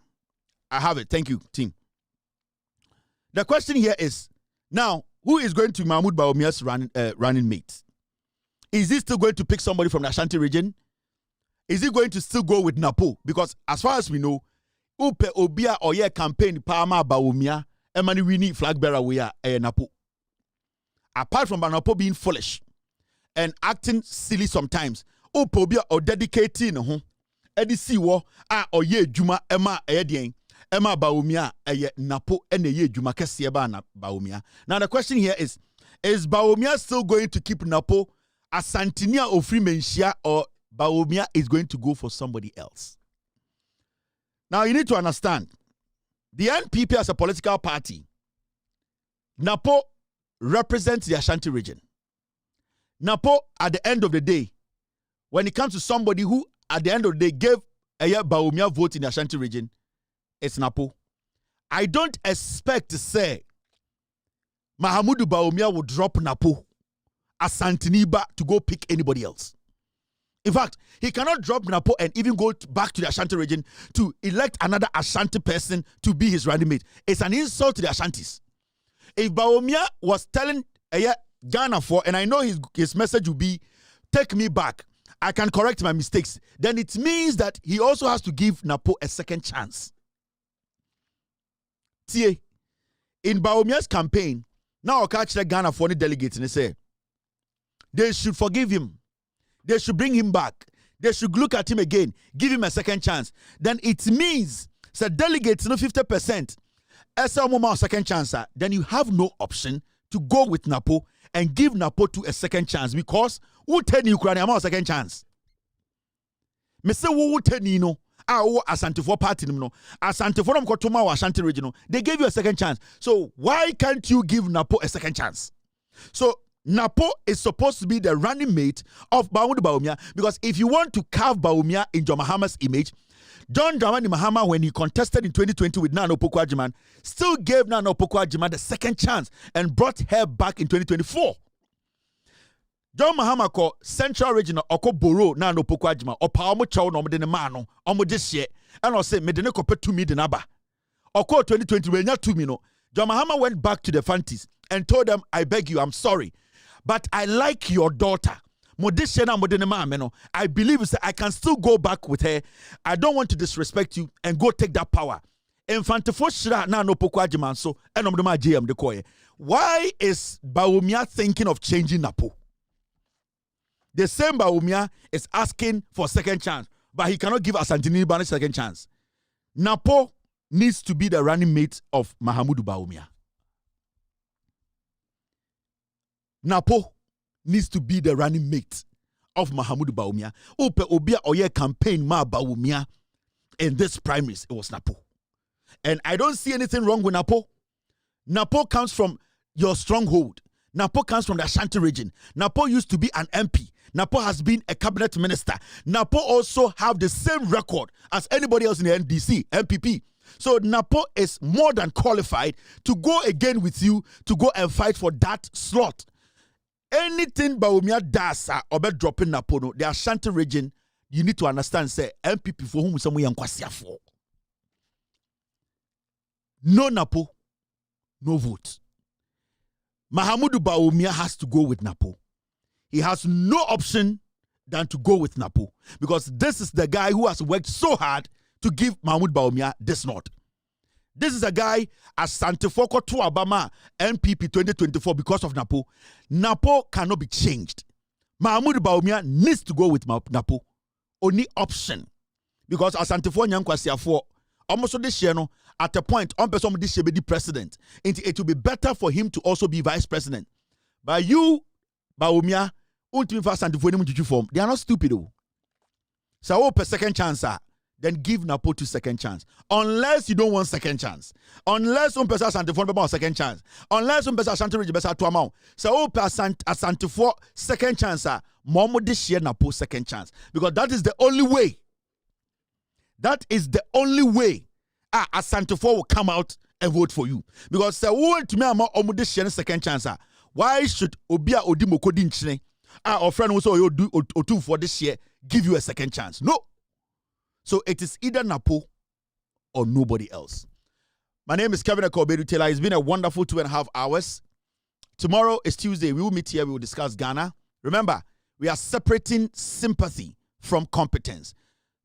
I have it. Thank you, team. The question here is, now, who is going to be Mahmoud Bawumia's running mate? Is he still going to pick somebody from the Ashanti region? Is he going to still go with Napo? Because as far as we know, Upe Obia Oye campaign Palma Bawumia, Emani Winnie flag bearer we are Napo. Apart from Napo being foolish and acting silly sometimes, Upe Obia or dedicating Edi Siwo Oye Juma Emma Edien. Emma Bawumia Napo and ye Juma Kesieba na Bawumia. Now the question here is Bawumia still going to keep Napo as Santinia or Freemanshia, or Bawumia is going to go for somebody else? Now you need to understand, the NPP as a political party, Napo represents the Ashanti region. Napo, at the end of the day, when it comes to somebody who at the end of the day gave a Bawumia vote in the Ashanti region, it's Napo. I don't expect to say Mahmoud Bawumia will drop Napo as Santiniba to go pick anybody else. In fact, he cannot drop Napo and even go back to the Ashanti region to elect another Ashanti person to be his running mate. It's an insult to the Ashantis. If Bawumia was telling Ghana for, and I know his message will be, take me back, I can correct my mistakes, then it means that he also has to give Napo a second chance. See, in Bawumia's campaign, now I catch the Ghana for the delegates and they say they should forgive him. They should bring him back. They should look at him again, give him a second chance. Then it means that delegates, 50%, as a second chance, then you have no option to go with Napo and give Napo to a second chance, because who tell you Ukraine a second chance? Me say who tell you no? Asante for party no. Asante for them Kotoma Ashanti regional. They gave you a second chance. So why can't you give Napo a second chance? So Napo is supposed to be the running mate of Mahmoud Bawumia, because if you want to carve Bawumia in John Mahama's image, John Dramani Mahama, when he contested in 2020 with Nana Opoku-Agyeman, still gave Nana Opoku-Agyeman the second chance and brought her back in 2024. John Mahama ko Central Regional oko boro Nana Opoku-Agyeman opa omo chaw no omde ne ma no omo de hye and o say me de ne kope tumi de naba. Oko 2020 we nya tumi no. John Mahama went back to the Fantis and told them, I beg you, I'm sorry, but I like your daughter. I believe I can still go back with her. I don't want to disrespect you and go take that power. Why is Bawumia thinking of changing Napo? The same Bawumia is asking for a second chance, but he cannot give Asantini a second chance. Napo needs to be the running mate of Mahmoud Bawumia. Napo needs to be the running mate of Mahmoud Bawumia. Upe Obia Oye campaign ma Bawumia in this primaries, it was Napo. And I don't see anything wrong with Napo. Napo comes from your stronghold. Napo comes from the Ashanti region. Napo used to be an MP. Napo has been a cabinet minister. Napo also have the same record as anybody else in the NDC, MPP. So Napo is more than qualified to go again with you to go and fight for that slot. Anything Bawumia does or be dropping Napo, no, the Ashanti region, you need to understand, say, MPP for whom some yankwasia for. No Napo, no vote. Mahamudu Bawumia has to go with Napo. He has no option than to go with Napo because this is the guy who has worked so hard to give Mahmoud Bawumia this nod. This is a guy as Santefoko to Obama NPP 2024 because of Napo. Napo cannot be changed. Mahmoud Bawumia needs to go with Napo. Only option. Because as Santefoko Nyankwasi for almost this year, no, at a point, on person this year be the president. It will be better for him to also be vice president. But you, Bawumia, they are not stupid. So per second chance, then give Napo to second chance. Unless you don't want second chance. Unless one person has second chance. Unless one person has to amount. So per Asante second chance, Momo this year Napo second chance. Because that is the only way. That is the only way Asante will come out and vote for you. Because to me, I'm this year second chance. Why should Obia Odimoko Dinchine? Our friend also you do O2 for this year, give you a second chance. No. So it is either Napo or nobody else. My name is Kevin Akobedu Taylor. It's been a wonderful 2.5 hours. Tomorrow is Tuesday. We will meet here. We will discuss Ghana. Remember, we are separating sympathy from competence.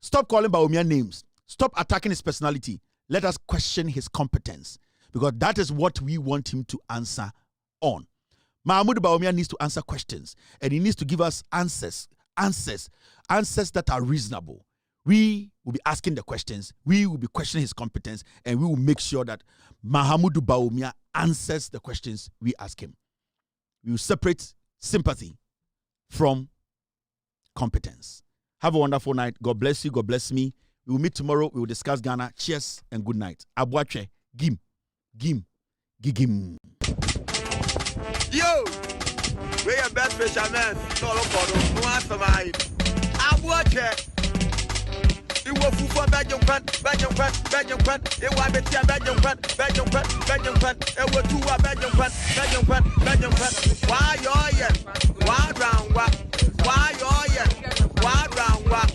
Stop calling Bawumia names. Stop attacking his personality. Let us question his competence because that is what we want him to answer on. Mahmoud Bawumia needs to answer questions and he needs to give us answers that are reasonable. We will be asking the questions, we will be questioning his competence, and we will make sure that Mahmoud Bawumia answers the questions we ask him. We will separate sympathy from competence. Have a wonderful night. God bless you. God bless me. We will meet tomorrow. We will discuss Ghana. Cheers and good night. Abuache. Gim. Yo, we are best fishermen. Solo for no answer my. Abuache. You will for Belgium. It was a Belgium. It was two Belgium. Why you why round what? Why round what?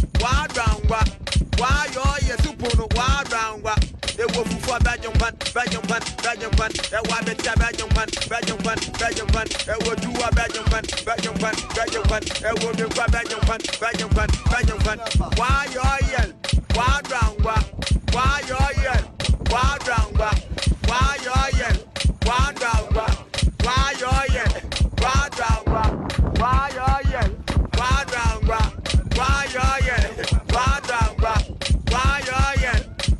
Why round what? Supuno, why round what? It was for Belgium. It was a Belgium. It was two Belgium. It will be Belgium. Why you why round what? Why you why round what? Why you why round what? Why you why round what? Why you why round what? Why you why round what? Why you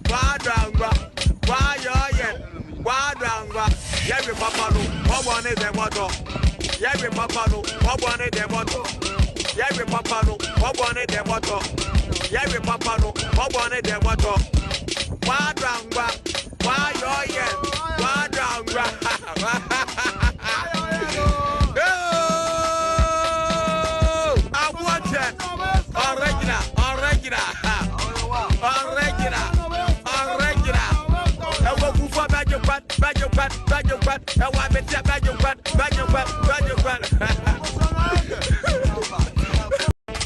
why round what? Why you why round what? Every papa no, what one is the motto? Every papa no, what one is the motto? Every papa no, what one is the motto? Every papa no, what one is the motto? Why round what? Why you why round what?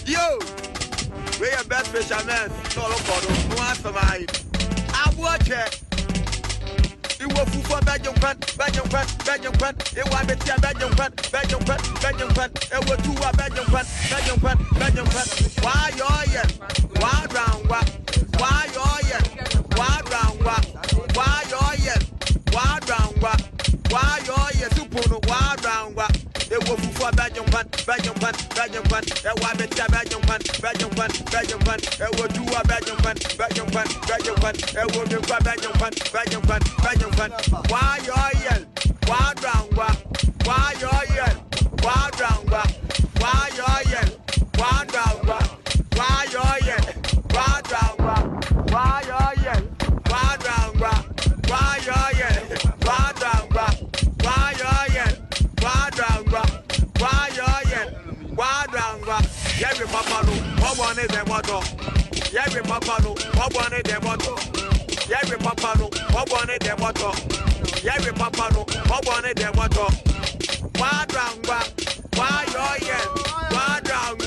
Yo, we are best fishermen. Solo for no answer my. Abuache. You will for Belgium. It was a Belgium. It was two Belgium. Why you why round what? Why you why round what? Why you why round what? Why you supuno why round what? It was for Belgium. It was a Belgium. It was two Belgium. Why you why round what? Why you why round what? Why you why round what? Why you why round what? Why you why round what? Why you why round what? Why you Yari papa no, what one is the water? Yari papa no, what one is the water? Yari papa no, what one is the water? Yari papa no, what one is the water? Why drunk? Why you're here? Why drunk?